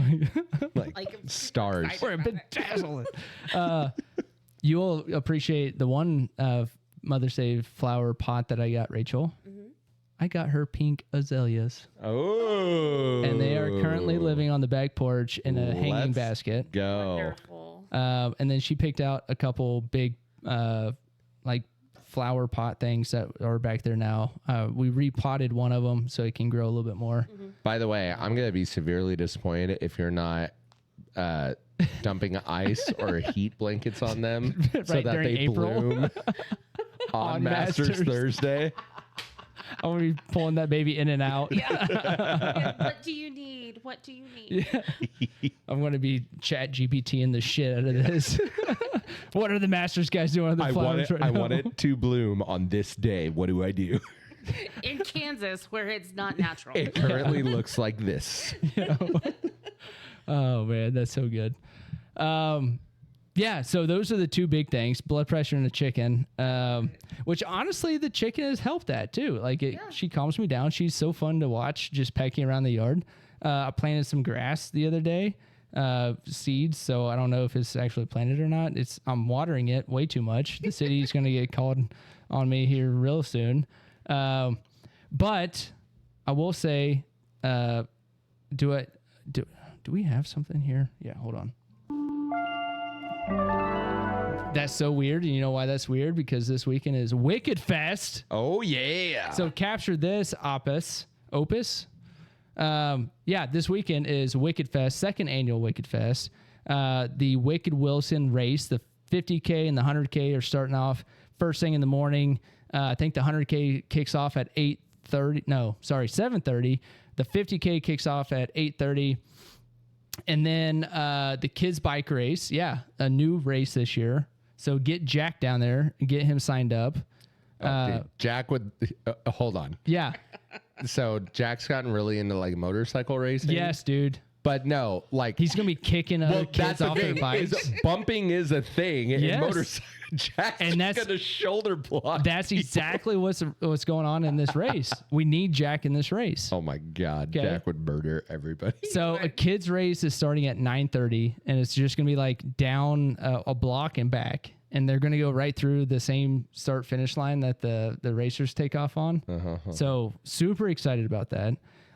S2: like,
S3: like stars.
S2: we're bedazzle it. You'll appreciate the one Mother's Day flower pot that I got Rachel. I got her pink azaleas.
S3: Oh.
S2: And they are currently living on the back porch in a hanging
S3: Let's
S2: basket.
S3: Go.
S4: Wonderful.
S2: And then she picked out a couple big, like flower pot things that are back there now. We repotted one of them so it can grow a little bit more.
S3: By the way, I'm going to be severely disappointed if you're not dumping ice or heat blankets on them so
S2: Right
S3: that
S2: during
S3: they
S2: April.
S3: bloom on Masters
S2: Masters.
S3: Thursday.
S2: I'm gonna be pulling that baby in and out.
S4: Yeah. What do you need? What do you need?
S2: I'm gonna be chat GPTing the shit out of this. What are the Masters guys doing on the flowers right now?
S3: I want it to bloom on this day. What do I do?
S4: In Kansas, where it's not natural.
S3: It currently looks like this.
S2: Oh man, that's so good. Yeah, so those are the two big things: blood pressure and the chicken. Which honestly, the chicken has helped that too. Like she calms me down. She's so fun to watch, just pecking around the yard. I planted some grass the other day, seeds. So I don't know if it's actually planted or not. I'm watering it way too much. The city's gonna get called on me here real soon. But I will say, do we have something here? Yeah, hold on. That's so weird. And you know why that's weird? Because this weekend is Wicked Fest.
S3: Oh, yeah.
S2: So capture this, Opus. This weekend is Wicked Fest, second annual Wicked Fest. The Wicked Wilson race, the 50K and the 100K are starting off first thing in the morning. I think the 100K kicks off at 7:30. The 50K kicks off at 8:30. And then the kids bike race. Yeah, a new race this year. So get Jack down there and get him signed up.
S3: Dude, Jack would hold on.
S2: Yeah.
S3: So Jack's gotten really into like motorcycle racing.
S2: Yes, dude.
S3: But no, like
S2: He's going to be kicking kids off their bikes.
S3: Bumping is a thing in
S2: Yes.
S3: motorcycle. Jack's
S2: And that's-
S3: gonna shoulder block.
S2: That's exactly what's going on in this race. We need Jack in this race.
S3: Oh my God,
S2: Okay.
S3: Jack would murder everybody.
S2: So a kids race is starting at 9:30, and it's just going to be like down a block and back, and they're going to go right through the same start finish line that the racers take off on. So super excited about that.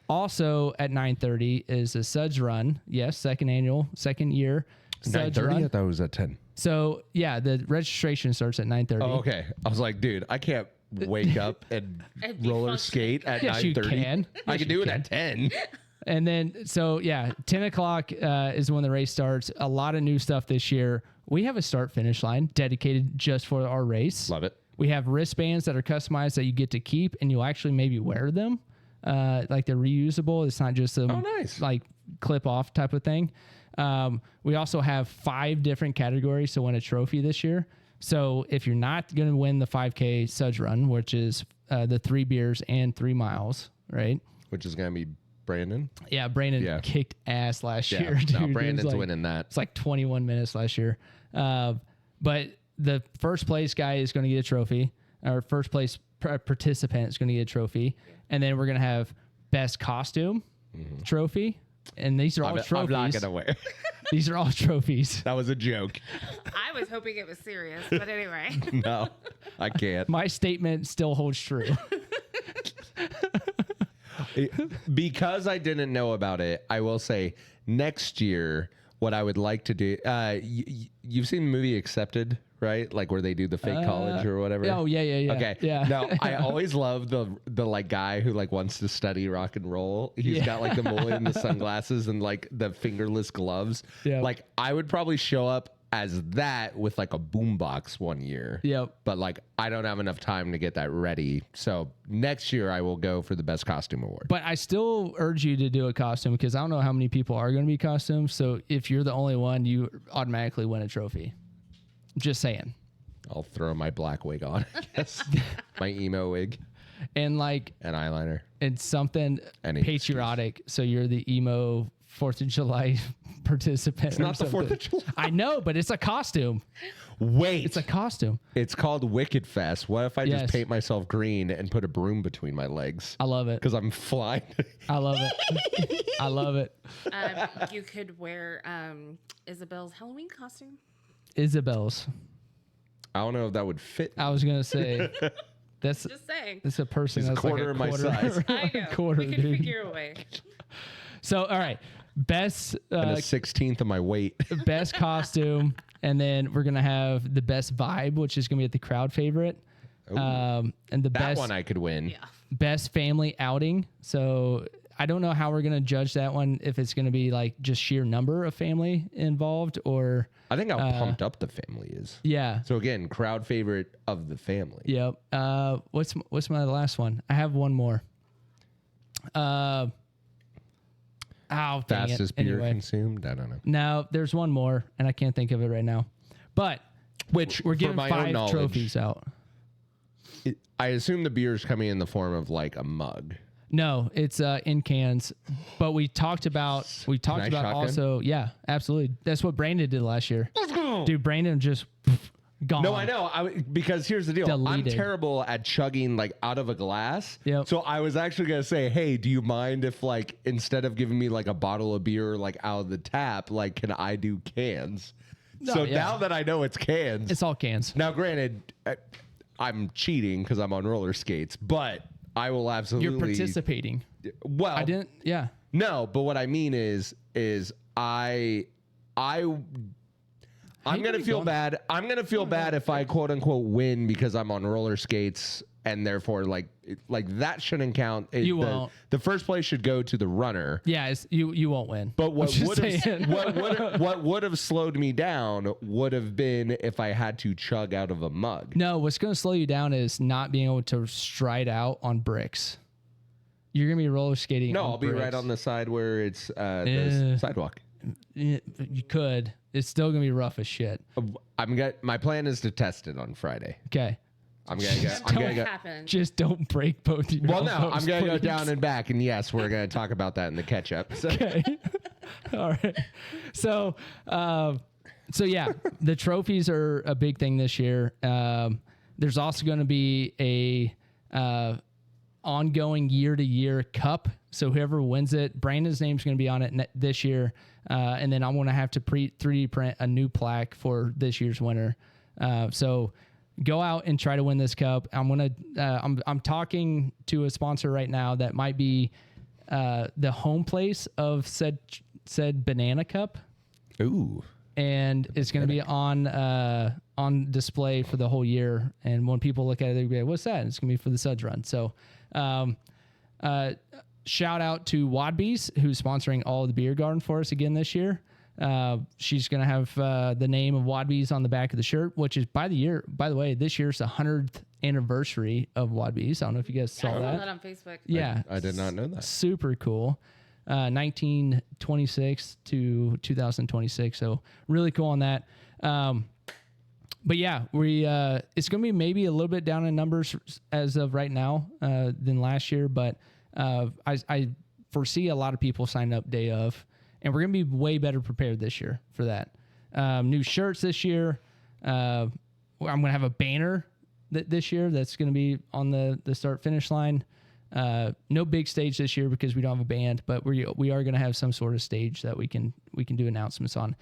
S2: Also at 9:30 is a Suds run. Yes, second year. Suds
S3: 9:30.
S2: run.
S3: I thought it was at 10.
S2: So yeah, the registration starts at 9:30.
S3: Oh, okay. I was like, dude, I can't wake up and
S4: And be
S3: roller
S4: functioning.
S3: skate at
S2: Yes, you
S3: 9:30.
S2: can.
S3: I
S2: Yes,
S3: can
S2: you
S3: do it
S2: can.
S3: at 10.
S2: And then, so yeah, 10 o'clock is when the race starts. A lot of new stuff this year. We have a start finish line dedicated just for our race.
S3: Love it.
S2: We have wristbands that are customized that you get to keep, and you'll actually maybe wear them. Like they're reusable. It's not just a
S3: nice.
S2: like clip off type of thing. We also have 5 different categories to win a trophy this year. So if you're not going to win the 5K Suds run, which is the 3 beers and 3 miles, right?
S3: Which is gonna be Brandon.
S2: Yeah, Brandon
S3: Yeah.
S2: kicked ass last
S3: Yeah.
S2: year. Dude.
S3: No,
S2: It was
S3: Brandon's
S2: like,
S3: winning that.
S2: It's like 21 minutes last year. But the first place guy is going to get a trophy. Our first place participant is going to get a trophy. And then we're going to have best costume trophy. And these are all trophies.
S3: I'm not gonna wear.
S2: These are all trophies.
S3: That was a joke.
S4: I was hoping it was serious, but anyway.
S3: No, I can't.
S2: My statement still holds true.
S3: Because I didn't know about it, I will say next year what I would like to do. You've seen the movie Accepted, right? Like where they do the fake college or whatever.
S2: Oh yeah.
S3: Okay.
S2: Yeah.
S3: No, I always love the like guy who like wants to study rock and roll. He's got like the mullet and the sunglasses and like the fingerless gloves.
S2: Yeah.
S3: Like I would probably show up as that with like a boombox one year.
S2: Yep.
S3: But like I don't have enough time to get that ready. So next year I will go for the best costume award.
S2: But I still urge you to do a costume because I don't know how many people are going to be costumes. So if you're the only one, you automatically win a trophy. Just saying.
S3: I'll throw my black wig on, I guess. My emo wig
S2: And like,
S3: and eyeliner.
S2: it's something
S3: Any
S2: patriotic. So you're the emo 4th of July participant.
S3: It's not the 4th of July.
S2: I know, but it's a costume.
S3: Wait.
S2: It's a costume.
S3: It's called Wicked Fest. What if I
S2: Yes.
S3: just paint myself green and put a broom between my legs?
S2: I love it.
S3: Because I'm flying.
S2: I love it. I love it.
S4: You could wear Isabel's Halloween costume.
S2: Isabel's.
S3: I don't know if that would fit.
S2: I was going to say, that's
S4: Just saying.
S2: a person
S3: He's a
S2: that's
S3: quarter
S2: like
S3: of my size.
S4: I know.
S2: quarter,
S4: we could
S2: dude.
S4: figure a way.
S2: So, all right. Best
S3: And a 16th of my weight.
S2: best costume, and then we're gonna have the best vibe, which is gonna be at the crowd favorite, and the
S3: That
S2: best
S3: one I could win.
S4: Yeah.
S2: best family outing. So I don't know how we're gonna judge that one. If it's gonna be like just sheer number of family involved, or
S3: I think how pumped up the family is.
S2: yeah.
S3: So again, crowd favorite of the family.
S2: Yep. What's my last one? I have one more. Dang
S3: Fastest
S2: it.
S3: beer
S2: Anyway.
S3: consumed? I don't know.
S2: No, there's one more, and I can't think of it right now. But
S3: Which,
S2: we're
S3: for
S2: giving
S3: my
S2: 5
S3: own knowledge,
S2: trophies out.
S3: I assume the beer is coming in the form of like a mug.
S2: No, it's in cans. But we talked about
S3: shotgun?
S2: also, yeah, absolutely. That's what Brandon did last year. Dude, Brandon just gone.
S3: No, I know. Because here's the deal.
S2: Deleted.
S3: I'm terrible at chugging like out of a glass.
S2: Yep.
S3: So I was actually gonna say, hey, do you mind if like instead of giving me like a bottle of beer like out of the tap, like can I do cans?
S2: No,
S3: so
S2: yeah.
S3: now that I know it's cans.
S2: It's all cans.
S3: Now, granted, I'm cheating because I'm on roller skates, but I will absolutely.
S2: You're participating.
S3: Well,
S2: I didn't. Yeah.
S3: No, but what I mean is I'm gonna feel bad. I'm gonna feel bad if I quote unquote win because I'm on roller skates and therefore like that shouldn't count.
S2: You won't.
S3: The first place should go to the runner.
S2: Yeah, you won't win.
S3: But what
S2: I'm just
S3: would have
S2: saying.
S3: what would have slowed me down would have been if I had to chug out of a mug.
S2: No, what's going to slow you down is not being able to stride out on bricks. You're going to be roller skating.
S3: No,
S2: on
S3: I'll be right
S2: bricks.
S3: on the side where it's the sidewalk.
S2: You could. It's still going to be rough as shit.
S3: My plan is to test it on Friday.
S2: Okay.
S3: I'm gonna go. I'm
S4: Don't
S3: gonna go.
S4: happen.
S2: Just don't break both your
S3: Well, no, I'm
S2: elbows,
S3: gonna go
S2: please.
S3: down and back, and yes, we're gonna talk about that in the catch up. So.
S2: Okay. All right. So yeah, the trophies are a big thing this year. There's also going to be a ongoing year-to-year cup. So whoever wins it, Brandon's name's going to be on it this year, and then I'm going to have to 3D print a new plaque for this year's winner. So go out and try to win this cup. I'm talking to a sponsor right now that might be the home place of said banana cup,
S3: Ooh.
S2: and it's going to be on display for the whole year. And when people look at it, they'll be like, "What's that?" And it's going to be for the Suds run. So, shout out to Wadby's, who's sponsoring all of the beer garden for us again this year. She's going to have the name of Wadby's on the back of the shirt, which is by the way, this year's the 100th anniversary of Wadby's. I don't know if you guys saw
S4: I saw
S2: that.
S4: that on Facebook.
S2: Yeah.
S3: I did not know that.
S2: Super cool. 1926 to 2026. So really cool on that. But yeah, it's going to be maybe a little bit down in numbers as of right now than last year, but I foresee a lot of people sign up day of. And we're going to be way better prepared this year for that. New shirts this year. I'm going to have a banner this year that's going to be on the start-finish line. No big stage this year because we don't have a band, but we are going to have some sort of stage that we can do announcements on.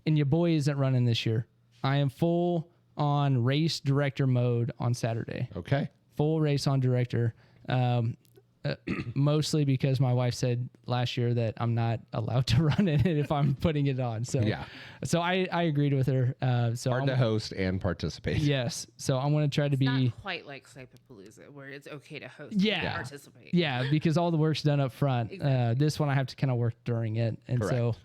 S2: And your boy isn't running this year. I am full on race director mode on Saturday.
S3: Okay.
S2: Full race on director. Mostly because my wife said last year that I'm not allowed to run in it if I'm putting it on. So
S3: Yeah.
S2: So I agreed with her. So
S3: Hard to host and participate.
S2: yes. So I'm going to try to be
S4: Not quite like Cypapalooza, where it's okay to host
S2: Yeah.
S4: and participate.
S2: yeah, because all the work's done up front.
S4: Exactly.
S2: This one I have to kind of work during it, and so.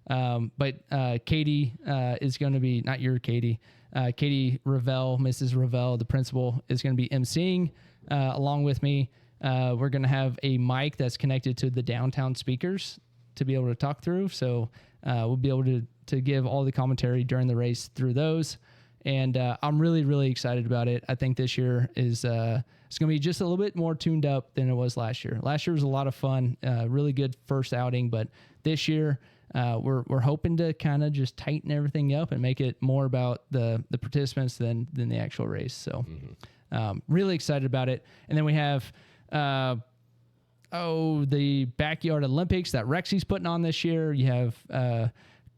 S2: But Katie is going to be not your Katie. Katie Ravel, Mrs. Ravel, the principal, is going to be emceeing along with me. We're going to have a mic that's connected to the downtown speakers to be able to talk through. So we'll be able to give all the commentary during the race through those. And I'm really, really excited about it. I think this year is it's going to be just a little bit more tuned up than it was last year. Last year was a lot of fun, really good first outing. But this year we're hoping to kind of just tighten everything up and make it more about the participants than the actual race. So really excited about it. And then we have the Backyard Olympics that Rexy's putting on this year. You have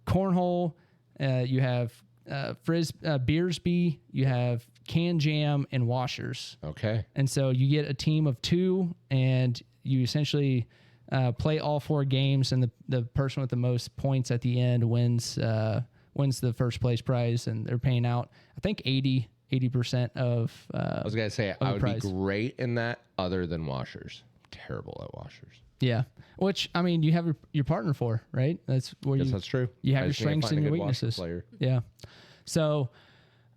S2: cornhole, you have Beersby, you have Can Jam, and Washers.
S3: Okay.
S2: And so you get a team of 2, and you essentially play all 4 games, and the person with the most points at the end wins the first place prize, and they're paying out, I think, 80% of
S3: I was gonna say I would
S2: prize.
S3: be great in that, other than washers. Terrible at washers.
S2: Yeah. Which, I mean, you have your partner for, right? That's where
S3: Guess that's true.
S2: you have
S3: I
S2: your
S3: just need to
S2: strengths
S3: find
S2: and
S3: a
S2: your
S3: good Washington
S2: weaknesses.
S3: player.
S2: Yeah. So,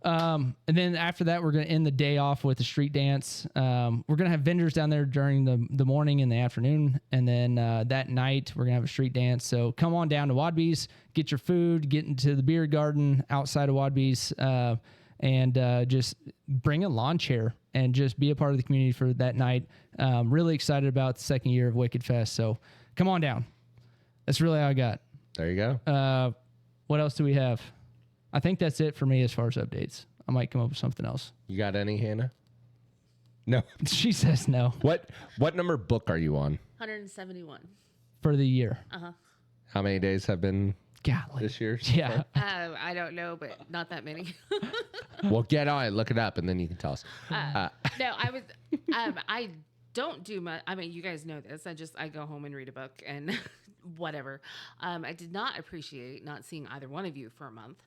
S2: and then after that, we're going to end the day off with a street dance. We're going to have vendors down there during the morning and the afternoon. And then that night, we're going to have a street dance. So come on down to Wadby's, get your food, get into the beer garden outside of Wadby's, and just bring a lawn chair and just be a part of the community for that night. Really excited about the second year of Wicked Fest. So come on down. That's really all I got.
S3: There you go.
S2: What else do we have? I think that's it for me as far as updates. I might come up with something else.
S3: You got any, Hannah? No.
S2: She says no
S3: What number book are you on?
S4: 171.
S2: for the year.
S3: How many days have been
S2: Golly.
S3: this year? so
S2: Yeah.
S4: I don't know, but not that many.
S3: far? Well, get on it, look it up, and then you can tell us.
S4: No, I was. I don't do much. I mean, you guys know this. I go home and read a book and whatever. I did not appreciate not seeing either one of you for a month.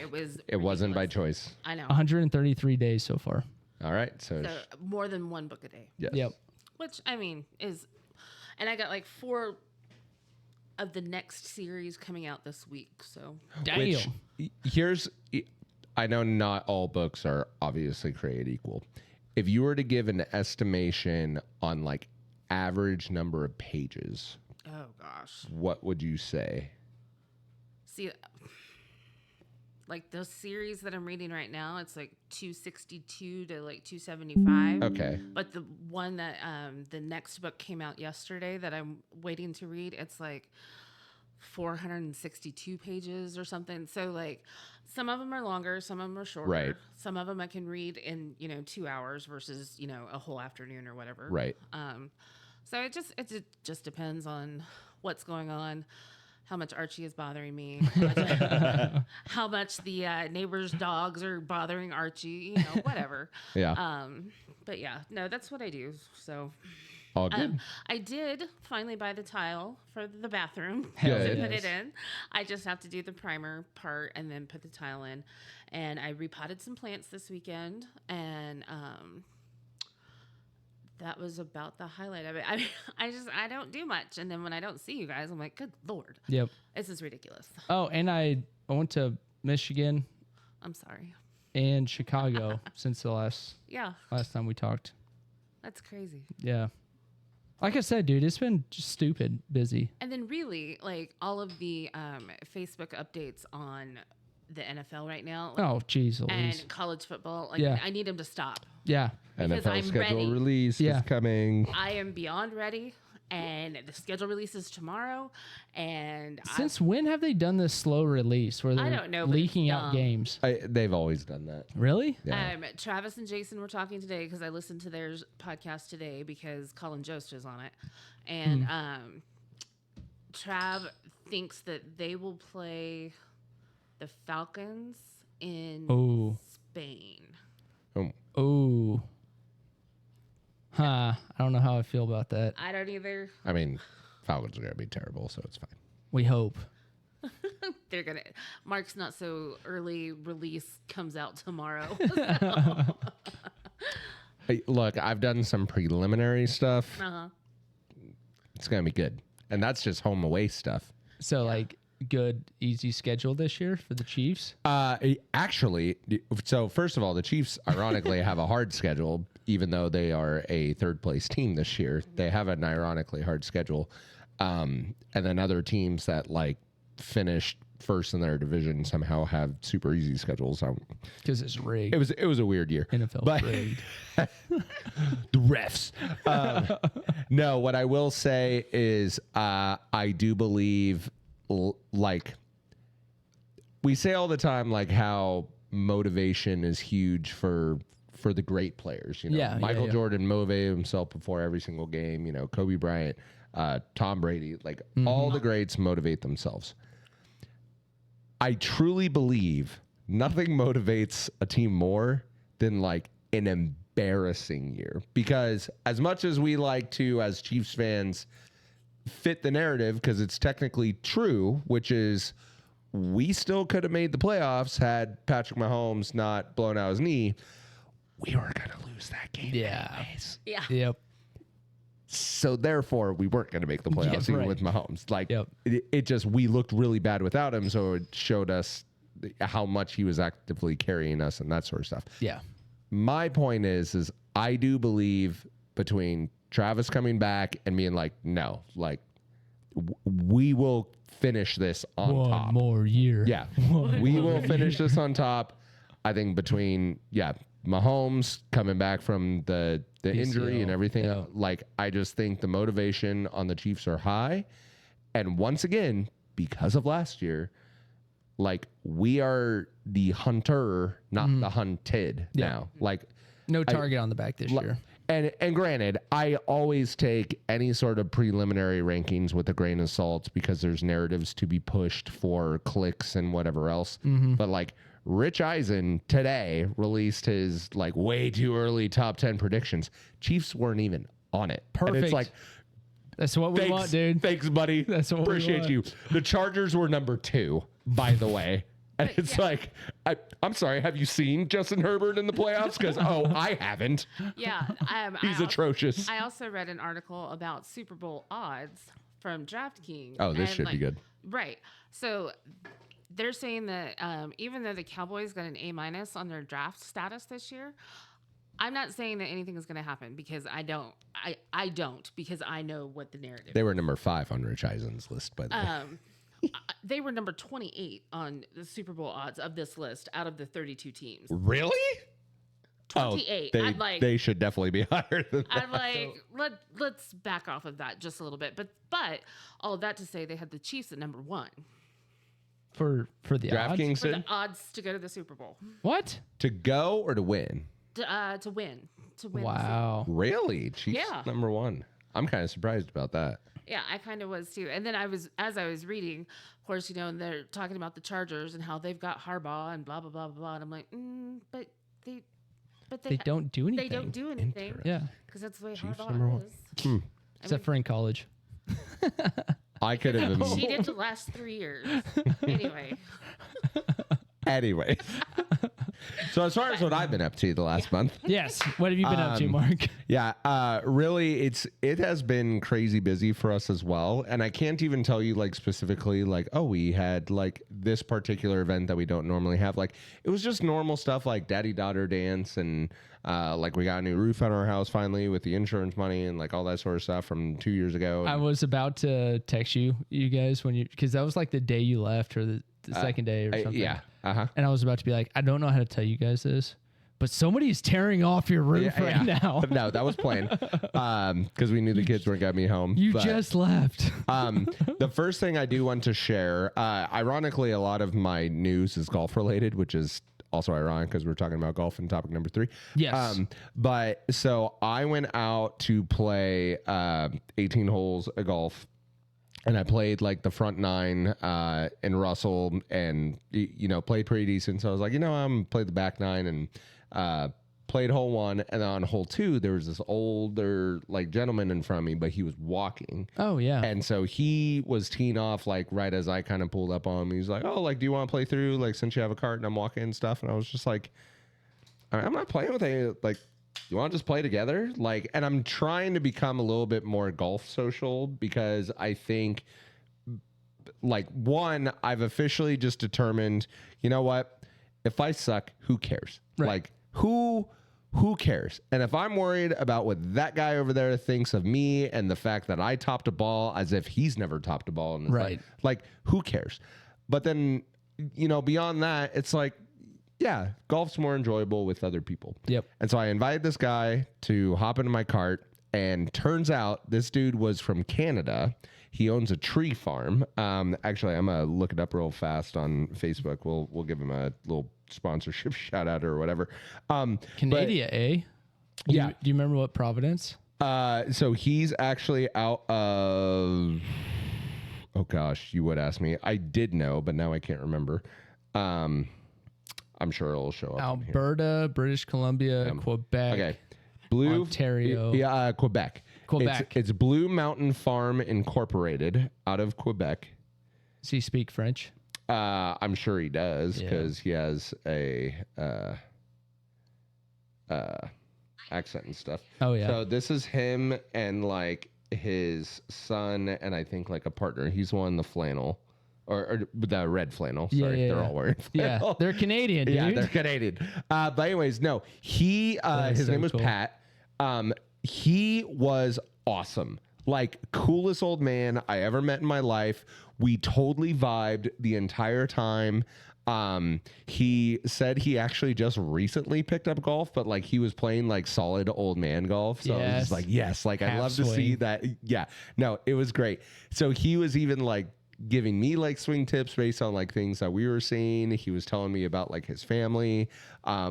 S4: It
S3: wasn't by
S4: ridiculous.
S3: choice.
S4: I know.
S2: 133 days so far.
S3: All right. So,
S4: So more than one book a day,
S3: yes.
S2: Yep.
S4: which I mean is, and I got like 4 of the next series coming out this week. So
S2: Damn.
S3: Which here's, I know not all books are obviously created equal. If you were to give an estimation on like average number of pages,
S4: oh gosh,
S3: what would you say?
S4: see, like the series that I'm reading right now, it's like 262 to like 275.
S3: Okay.
S4: But the one that the next book came out yesterday that I'm waiting to read, it's like 462 pages or something. So like some of them are longer, some of them are shorter.
S3: Right.
S4: Some of them I can read in 2 hours versus a whole afternoon or whatever.
S3: Right.
S4: So it just depends on what's going on. How much Archie is bothering me, how much the neighbors' dogs are bothering Archie, whatever.
S3: Yeah.
S4: But yeah, no, that's what I do. So
S3: All good.
S4: I did finally buy the tile for the bathroom
S3: Good.
S4: to put it in. I just have to do the primer part and then put the tile in. And I repotted some plants this weekend, and that was about the highlight of it. I mean, I don't do much, and then when I don't see you guys, I'm like, good Lord,
S2: Yep.
S4: this is ridiculous.
S2: Oh, and I went to Michigan
S4: I'm sorry.
S2: and Chicago since the last
S4: Yeah,
S2: time we talked.
S4: that's crazy.
S2: Yeah. Like I said, dude, it's been just stupid busy.
S4: And then really, like all of the Facebook updates on the NFL right now, like,
S2: Oh, geez, Louise.
S4: and college football, like
S2: Yeah.
S4: I need them to stop.
S2: Yeah.
S4: because
S3: NFL
S4: I'm
S3: schedule
S4: ready.
S3: release
S2: Yeah.
S3: is coming.
S4: I am beyond ready, and the schedule releases tomorrow. And
S2: Since when have they done this slow release where they're
S4: don't know, but
S2: leaking
S4: it's
S2: out
S4: dumb.
S2: games?
S3: They've always done that.
S2: Really?
S3: Yeah.
S4: Travis and Jason were talking today because I listened to their podcast today because Colin Jost is on it, and Trav thinks that they will play the Falcons in
S2: Oh.
S4: Spain.
S2: Oh. Huh. I don't know how I feel about that.
S4: I don't either.
S3: I mean, Falcons are going to be terrible, so it's fine.
S2: We hope.
S4: They're gonna. Mark's not so early release comes out tomorrow.
S3: Hey, look, I've done some preliminary stuff. It's going to be good. And that's just home away stuff.
S2: So, like, good, easy schedule this year for the Chiefs?
S3: Actually, so first of all, the Chiefs ironically have a hard schedule, even though they are a third place team this year. They have an ironically hard schedule. And then other teams that like finished first in their division somehow have super easy schedules.
S2: Because it's rigged.
S3: It was a weird year.
S2: NFL
S3: But-
S2: rigged.
S3: The refs. No, what I will say is I do believe like we say all the time, like how motivation is huge for the great players.
S2: Yeah,
S3: Michael
S2: yeah.
S3: Jordan motivated himself before every single game. Kobe Bryant, Tom Brady, like all the greats motivate themselves. I truly believe nothing motivates a team more than like an embarrassing year, because as much as we like to, as Chiefs fans, fit the narrative because it's technically true, which is we still could have made the playoffs had Patrick Mahomes not blown out his knee. We were going to lose that game
S2: Yeah.
S3: anyways.
S4: Yeah.
S2: Yep.
S3: So therefore, we weren't going to make the playoffs even
S2: right.
S3: with Mahomes. Like
S2: Yep.
S3: it just, we looked really bad without him. So it showed us how much he was actively carrying us and that sort of stuff.
S2: Yeah.
S3: My point is I do believe between Travis coming back and being like, no, like we will finish this on
S2: One
S3: top.
S2: more year.
S3: Yeah, we will finish this on top. I think between Mahomes coming back from the injury and everything,
S2: yeah.
S3: like I just think the motivation on the Chiefs are high, and once again, because of last year, like we are the hunter, not the hunted now. Like
S2: No target on the back this year.
S3: and granted, I always take any sort of preliminary rankings with a grain of salt because there's narratives to be pushed for clicks and whatever else. But like Rich Eisen today released his like way too early top 10 predictions. Chiefs weren't even on it. And
S2: Perfect.
S3: it's like,
S2: That's what we want, dude.
S3: Thanks, buddy.
S2: That's what we
S3: Appreciate
S2: want.
S3: you. The Chargers were number 2, by the way. And it's like, I'm sorry, have you seen Justin Herbert in the playoffs? Because, I haven't.
S4: Yeah.
S3: He's atrocious.
S4: I also read an article about Super Bowl odds from DraftKings.
S3: Oh, this
S4: and,
S3: should be good.
S4: Right. So they're saying that even though the Cowboys got an A- on their draft status this year, I'm not saying that anything is going to happen because I don't because I know what the narrative
S3: They were number 5 on Rich Eisen's list, by the way.
S4: they were number 28 on the Super Bowl odds of this list out of the 32 teams.
S3: Really?
S4: 28.
S3: They,
S4: I'm like,
S3: they should definitely be higher than that.
S4: I'm like, let's back off of that just a little bit. But all of that to say, they had the Chiefs at number 1
S2: For the
S3: DraftKings
S2: odds?
S4: for the
S3: said
S4: odds to go to the Super Bowl
S2: What?
S3: to go or to win?
S4: to win.
S2: Wow.
S3: Really? Chiefs
S4: Yeah.
S3: number 1. I'm kind of surprised about that.
S4: Yeah, I kind of was too. And then as I was reading, of course, and they're talking about the Chargers and how they've got Harbaugh and blah blah blah blah blah. And I'm like, but
S2: They don't do anything.
S4: They don't do anything.
S2: Yeah.
S4: Because that's the way
S3: Chiefs
S4: Harbaugh
S3: number 1.
S4: is.
S2: Except for in college.
S3: I could have.
S4: She did the last 3 years.
S3: Anyway. So as far as what I've been up to the last month,
S2: Yes. What have you been up to, Mark?
S3: really, it has been crazy busy for us as well, and I can't even tell you like specifically like, oh, we had like this particular event that we don't normally have. Like it was just normal stuff like daddy daughter dance and like we got a new roof on our house finally with the insurance money and like all that sort of stuff from 2 years ago.
S2: I was about to text you guys because that was like the day you left or the second day or something.
S3: Yeah. Uh-huh.
S2: And I was about to be like, I don't know how to tell you guys this, but somebody's tearing off your roof right now.
S3: No, that was planned because we knew the kids weren't going to be home.
S2: You
S3: but,
S2: just left.
S3: the first thing I do want to share, ironically, a lot of my news is golf related, which is also ironic because we're talking about golf in topic number 3.
S2: Yes.
S3: But so I went out to play 18 holes of golf. And I played like the front 9 in Russell and, played pretty decent. So I was like, I'm play the back 9 and played hole 1. And then on hole 2, there was this older like gentleman in front of me, but he was walking.
S2: Oh, yeah.
S3: And so he was teeing off like right as I kind of pulled up on him. He was like, oh, like, do you want to play through? Like, since you have a cart and I'm walking and stuff. And I was just like, I'm not playing with any, like, you want to just play together? Like, and I'm trying to become a little bit more golf social because I think, like, one, I've officially just determined, you know what? If I suck, who cares?
S2: Right.
S3: Like, who cares? And if I'm worried about what that guy over there thinks of me and the fact that I topped a ball as if he's never topped a ball in his
S2: Right.
S3: life, like, who cares? But then, beyond that, it's like, yeah, golf's more enjoyable with other people.
S2: Yep.
S3: And so I invited this guy to hop into my cart, and turns out this dude was from Canada. He owns a tree farm. Actually, I'm gonna look it up real fast on Facebook. We'll give him a little sponsorship shout out or whatever.
S2: Canada, eh?
S3: Yeah.
S2: Do you remember what Providence?
S3: So he's actually out of. Oh gosh, you would ask me. I did know, but now I can't remember. I'm sure it'll show up.
S2: Alberta, British Columbia, Quebec.
S3: Okay. Blue
S2: Ontario.
S3: Yeah, Quebec.
S2: Quebec.
S3: It's Blue Mountain Farm Incorporated out of Quebec.
S2: Does he speak French?
S3: I'm sure he does because he has a accent and stuff.
S2: Oh, yeah.
S3: So this is him and like his son and I think like a partner. He's one in the flannel or the red flannel. Sorry, they're all wearing flannel.
S2: Yeah, they're Canadian, dude.
S3: Yeah, they're Canadian. But anyways, no, his
S2: so
S3: name was
S2: cool.
S3: Pat. He was awesome. Like coolest old man I ever met in my life. We totally vibed the entire time. He said he actually just recently picked up golf, but like he was playing like solid old man golf. So I was just like, yes, like I love to see that. Yeah, no, it was great. So he was even like giving me like swing tips based on like things that we were seeing. He was telling me about like his family,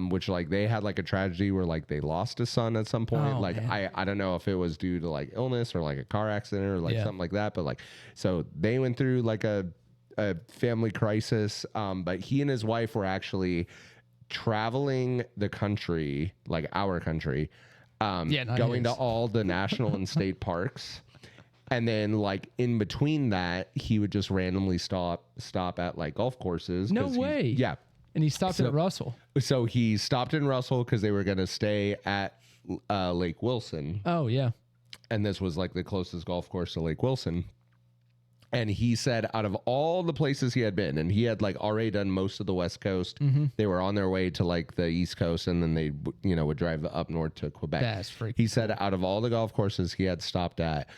S3: which like they had like a tragedy where like they lost a son at some point.
S2: Oh,
S3: like
S2: man.
S3: I don't know if it was due to like illness or like a car accident or like something like that, but like so they went through like a family crisis. But he and his wife were actually traveling the country, like our country, going to all the national and state parks. And then like in between that, he would just randomly stop at like golf courses.
S2: No way.
S3: Yeah.
S2: And he stopped at Russell.
S3: So he stopped in Russell because they were going to stay at Lake Wilson.
S2: Oh, yeah.
S3: And this was like the closest golf course to Lake Wilson. And he said out of all the places he had been, and he had like already done most of the West Coast, they were on their way to like the East Coast, and then they, would drive up north to Quebec.
S2: That's freaking
S3: He said out of all the golf courses he had stopped at,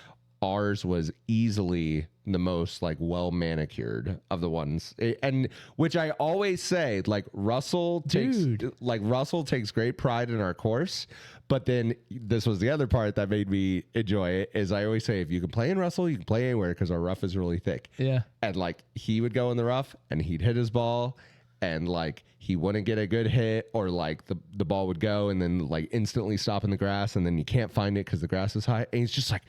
S3: ours was easily the most like well manicured of the ones. And which I always say, like Russell takes great pride in our course. But then this was the other part that made me enjoy it is I always say, if you can play in Russell, you can play anywhere because our rough is really thick.
S2: Yeah.
S3: And like he would go in the rough and he'd hit his ball and like he wouldn't get a good hit, or like the ball would go and then like instantly stop in the grass and then you can't find it because the grass is high. And he's just like,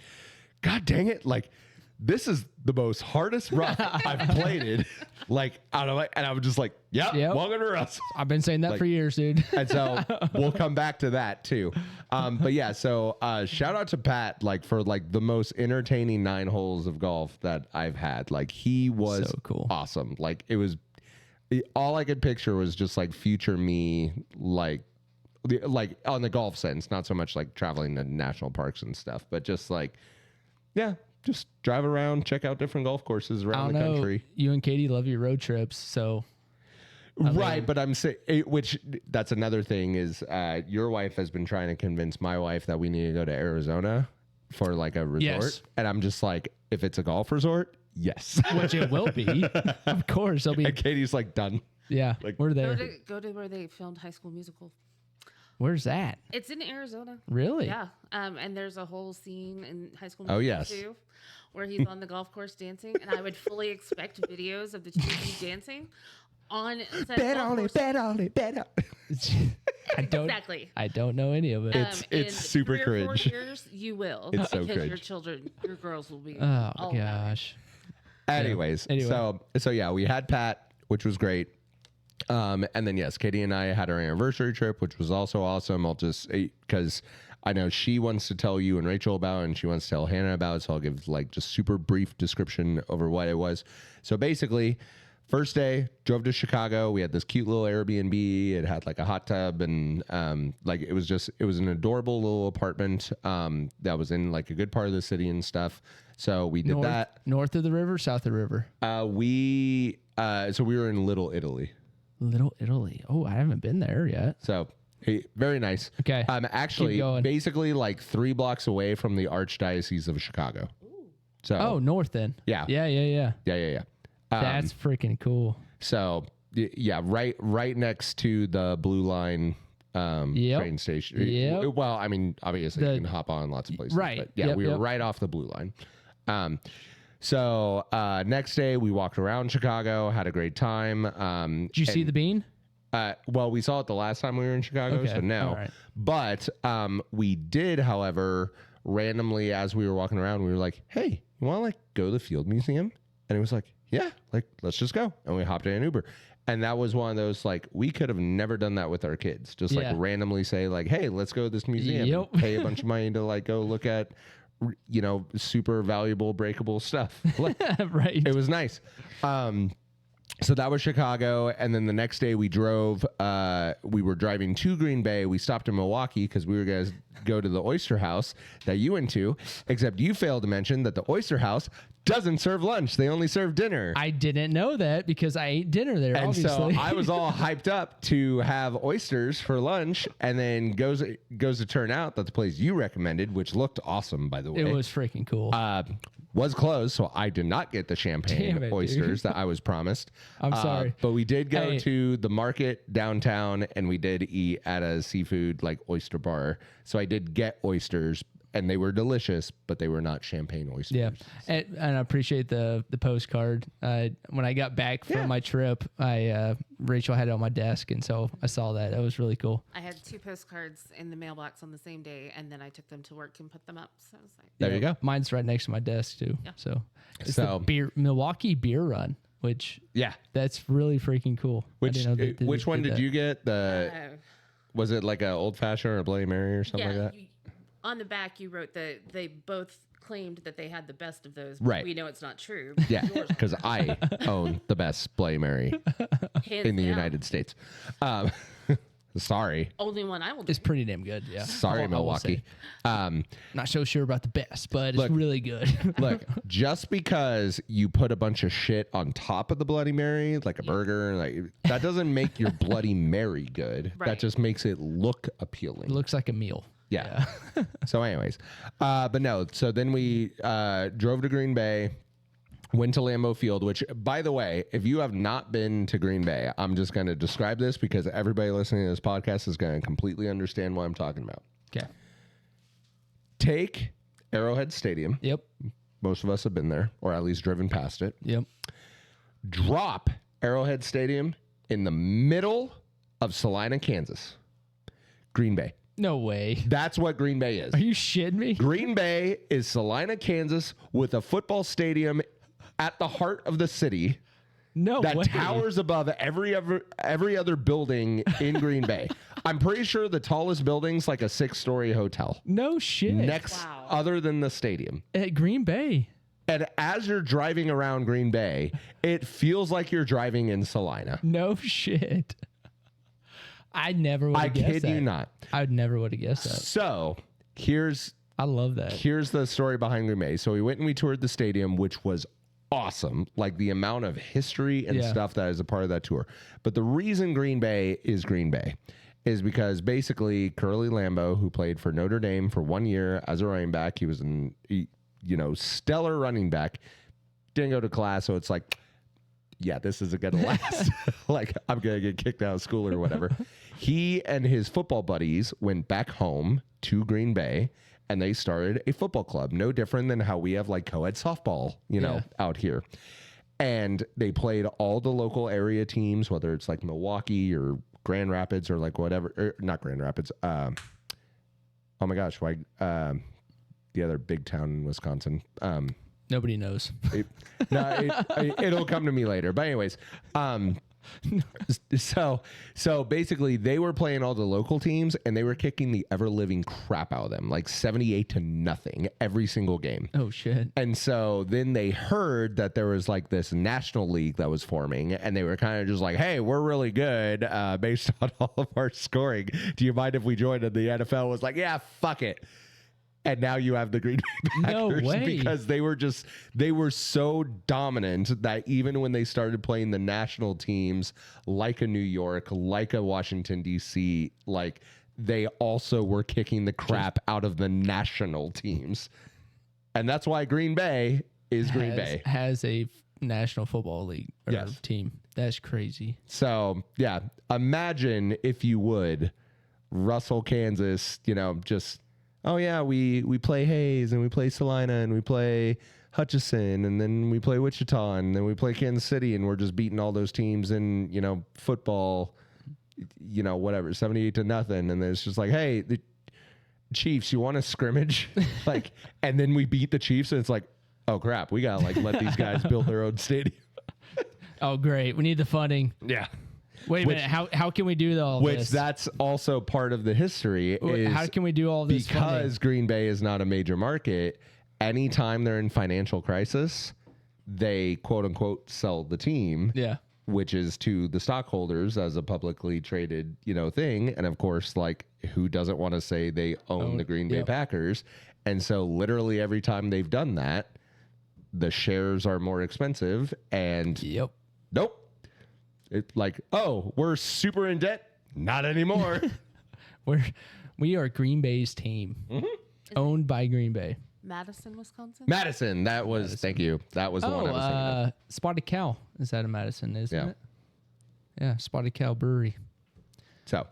S3: God dang it. Like, this is the most hardest rough I've played it. Like, I don't know. And I was just like, yep. Welcome to Russell.
S2: I've been saying that for years, dude.
S3: And so we'll come back to that too. But yeah, so shout out to Pat, like for like the most entertaining 9 holes of golf that I've had. Like he was
S2: So cool.
S3: Awesome. Like it was, all I could picture was just like future me, like on the golf sense, not so much like traveling to national parks and stuff, but just like, yeah, just drive around, check out different golf courses around the country.
S2: You and Katie love your road trips, so.
S3: Right, but I'm saying, which that's another thing is your wife has been trying to convince my wife that we need to go to Arizona for like a resort.
S2: Yes.
S3: And I'm just like, if it's a golf resort, yes.
S2: Which it will be. Of course. It'll be.
S3: And Katie's like, done.
S2: Yeah,
S3: like,
S2: we're there.
S4: Go to where they filmed High School Musical.
S2: Where's that?
S4: It's in Arizona.
S2: Really?
S4: Yeah. And there's a whole scene in High School
S3: Oh,
S4: Musical
S3: yes.
S4: too, where he's on the golf course dancing, and I would fully expect videos of the two of you dancing on said
S3: bet
S4: golf
S3: on
S4: course.
S3: it, bet on it, bet on it.
S4: Exactly.
S2: I don't know any of it.
S3: It's
S4: in
S3: super
S4: 3 or 4
S3: cringe.
S4: years, you will.
S3: It's so
S4: because your
S3: cringe.
S4: children, your girls will be.
S2: Oh
S4: all about it.
S2: gosh.
S3: Anyways,
S2: Anyway.
S3: so yeah, we had Pat, which was great. And then yes, Katie and I had our anniversary trip, which was also awesome. I'll just because I know she wants to tell you and Rachel about it, and she wants to tell Hannah about it, so I'll give like just super brief description over what it was. So basically, first day, drove to Chicago. We had this cute little Airbnb. It had like a hot tub and like it was an adorable little apartment that was in like a good part of the city and stuff. So we did that.
S2: North of the river, south of the river.
S3: So we were in Little Italy.
S2: Little Italy. Oh, I haven't been there yet.
S3: So hey, very nice.
S2: Okay.
S3: Actually,
S2: Keep going.
S3: basically like 3 blocks away from the Archdiocese of Chicago. So
S2: Oh, north then.
S3: Yeah.
S2: Yeah.
S3: yeah.
S2: That's freaking cool.
S3: So yeah, right next to the Blue Line train station.
S2: Yep.
S3: Well, I mean, obviously you can hop on lots of places.
S2: Right.
S3: But yeah, we were right off the Blue Line. So next day we walked around Chicago, had a great time.
S2: Did you see the bean?
S3: Well, we saw it the last time we were in Chicago,
S2: Okay,
S3: so no.
S2: all right.
S3: But we did, however, randomly as we were walking around, we were like, "Hey, you want to like go to the Field Museum?" And it was like, "Yeah, like let's just go." And we hopped in an Uber. And that was one of those like we could have never done that with our kids. Just like randomly say like, "Hey, let's go to this museum." And pay a bunch of money to like go look at super valuable breakable stuff.
S2: Right.
S3: It was nice. So that was Chicago, and then the next day we drove. We were driving to Green Bay. We stopped in Milwaukee because we were going to go to the Oyster House that you went to. Except you failed to mention that the Oyster House doesn't serve lunch; they only serve dinner.
S2: I didn't know that because I ate dinner there.
S3: And
S2: obviously.
S3: so I was all hyped up to have oysters for lunch, and then goes to turn out that the place you recommended, which looked awesome, by the way,
S2: it was freaking cool.
S3: was closed, so I did not get the champagne
S2: Damn it,
S3: oysters that I was promised.
S2: I'm sorry.
S3: But we did go
S2: Hey.
S3: to the market downtown, and we did eat at a seafood like oyster bar. So I did get oysters, and they were delicious, but they were not champagne oysters.
S2: Yeah, and I appreciate the postcard. When I got back from my trip, Rachel had it on my desk, and so I saw that. It was really cool.
S4: I had 2 postcards in the mailbox on the same day, and then I took them to work and put them up. So I was like,
S3: There you go.
S2: Mine's right next to my desk too.
S4: Yeah.
S2: So it's
S3: So-
S2: the Milwaukee Beer Run, which
S3: Yeah.
S2: that's really freaking cool. I
S3: Which
S2: didn't know they
S3: which one did
S2: that.
S3: you get? The
S4: oh.
S3: was it like a old fashioned or a Bloody Mary or something like that?
S4: On the back, you wrote that they both claimed that they had the best of those.
S3: Right.
S4: We know it's not true.
S3: Yeah, because I own the best Bloody Mary
S4: Hands
S3: in the
S4: down.
S3: United States. Sorry.
S4: Only one I will do.
S2: It's pretty damn good. Yeah.
S3: Sorry,
S2: I will
S3: Milwaukee.
S2: say. Not so sure about the best, but
S3: Look.
S2: it's really good.
S3: Look, just because you put a bunch of shit on top of the Bloody Mary, like a burger, like that doesn't make your Bloody Mary good. That
S4: Right.
S3: just makes it look appealing.
S2: It looks like a meal.
S3: Yeah. So, anyways, but no. So then we drove to Green Bay, went to Lambeau Field. Which, by the way, if you have not been to Green Bay, I'm just going to describe this because everybody listening to this podcast is going to completely understand what I'm talking about.
S2: Okay.
S3: Take Arrowhead Stadium.
S2: Yep.
S3: Most of us have been there, or at least driven past it.
S2: Yep.
S3: Drop Arrowhead Stadium in the middle of Salina, Kansas. Green Bay.
S2: No way.
S3: That's what Green Bay is.
S2: Are you shitting me?
S3: Green Bay is Salina, Kansas, with a football stadium at the heart of the city
S2: No
S3: that
S2: way.
S3: towers above every other building in Green Bay. I'm pretty sure the tallest building's like a 6-story hotel.
S2: No shit.
S3: Next,
S4: Wow.
S3: other than the stadium.
S2: At Green Bay.
S3: And as you're driving around Green Bay, it feels like you're driving in Salina.
S2: No shit. I never would
S3: I
S2: have guessed
S3: kid
S2: that.
S3: you not.
S2: I never would have guessed that.
S3: So here's
S2: I love that.
S3: the story behind Green Bay. So we went and we toured the stadium, which was awesome. Like the amount of history and
S2: Yeah.
S3: stuff that is a part of that tour. But the reason Green Bay is because basically Curly Lambeau, who played for Notre Dame for 1 year as a running back, he was stellar running back, didn't go to class. So it's like, yeah, this isn't going to last. Like I'm going to get kicked out of school or whatever. He and his football buddies went back home to Green Bay and they started a football club, no different than how we have like co-ed softball, out here. And they played all the local area teams, whether it's like Milwaukee or Grand Rapids or like whatever, or not Grand Rapids. Oh my gosh, why? The other big town in Wisconsin.
S2: Nobody knows.
S3: It'll come to me later. But anyways, so basically they were playing all the local teams and they were kicking the ever living crap out of them, like 78-0 every single game.
S2: Oh shit.
S3: And so then they heard that there was like this national league that was forming and they were kind of just like, hey, we're really good based on all of our scoring. Do you mind if we joined? And the NFL was like, yeah, fuck it. And now you have the Green Bay
S2: No
S3: Packers
S2: way.
S3: because they were so dominant that even when they started playing the national teams like a New York, like a Washington, D.C., like they also were kicking the crap out of the national teams. And that's why Green Bay is Green Bay.
S2: Has a National Football League
S3: Yes.
S2: team. That's crazy.
S3: So, yeah, imagine if you would, Russell, Kansas, just... Oh yeah, we play Hayes and we play Salina and we play Hutchison and then we play Wichita and then we play Kansas City and we're just beating all those teams in football, whatever, 78-0, and then it's just like, hey, the Chiefs, you want a scrimmage? And then we beat the Chiefs and it's like, oh crap, we gotta let these guys build their own stadium.
S2: Oh great, we need the funding.
S3: Yeah.
S2: Wait a minute, how can we do all
S3: Which
S2: this?
S3: that's also part of the history is
S2: How can we do all this
S3: because
S2: funding?
S3: Green Bay is not a major market. Anytime they're in financial crisis, they quote unquote sell the team.
S2: Yeah.
S3: which is to the stockholders as a publicly traded, thing. And of course, like, who doesn't want to say they own the Green Bay
S2: yep.
S3: Packers? And so literally every time they've done that, the shares are more expensive. And
S2: Yep.
S3: nope. It's like, oh, we're super in debt. Not anymore.
S2: We are Green Bay's team, owned by Green Bay.
S4: Madison, Wisconsin.
S3: Madison. That was, thank you. That was the one I was thinking of.
S2: Spotted Cow is out of Madison, isn't
S3: Yeah.
S2: it? Yeah, Spotted Cow Brewery.
S3: So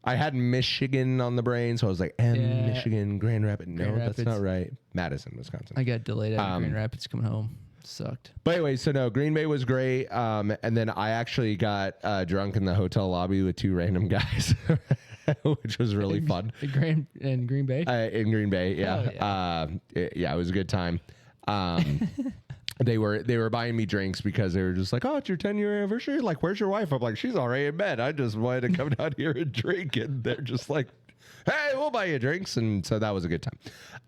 S3: I had Michigan on the brain, so I was like, Michigan, Grand Rapids. No,
S2: Grand
S3: that's
S2: Rapids.
S3: not right. Madison, Wisconsin.
S2: I got delayed out of Grand Rapids coming home. Sucked.
S3: But anyway, so no, Green Bay was great. And then I actually got drunk in the hotel lobby with 2 random guys, which was really fun.
S2: In Green Bay?
S3: In Green Bay, yeah.
S2: Oh,
S3: It was a good time. They were buying me drinks because they were just like, oh, it's your 10-year anniversary. Like, where's your wife? I'm like, she's already in bed. I just wanted to come down here and drink. And they're just like, hey, we'll buy you drinks. And so that was a good time.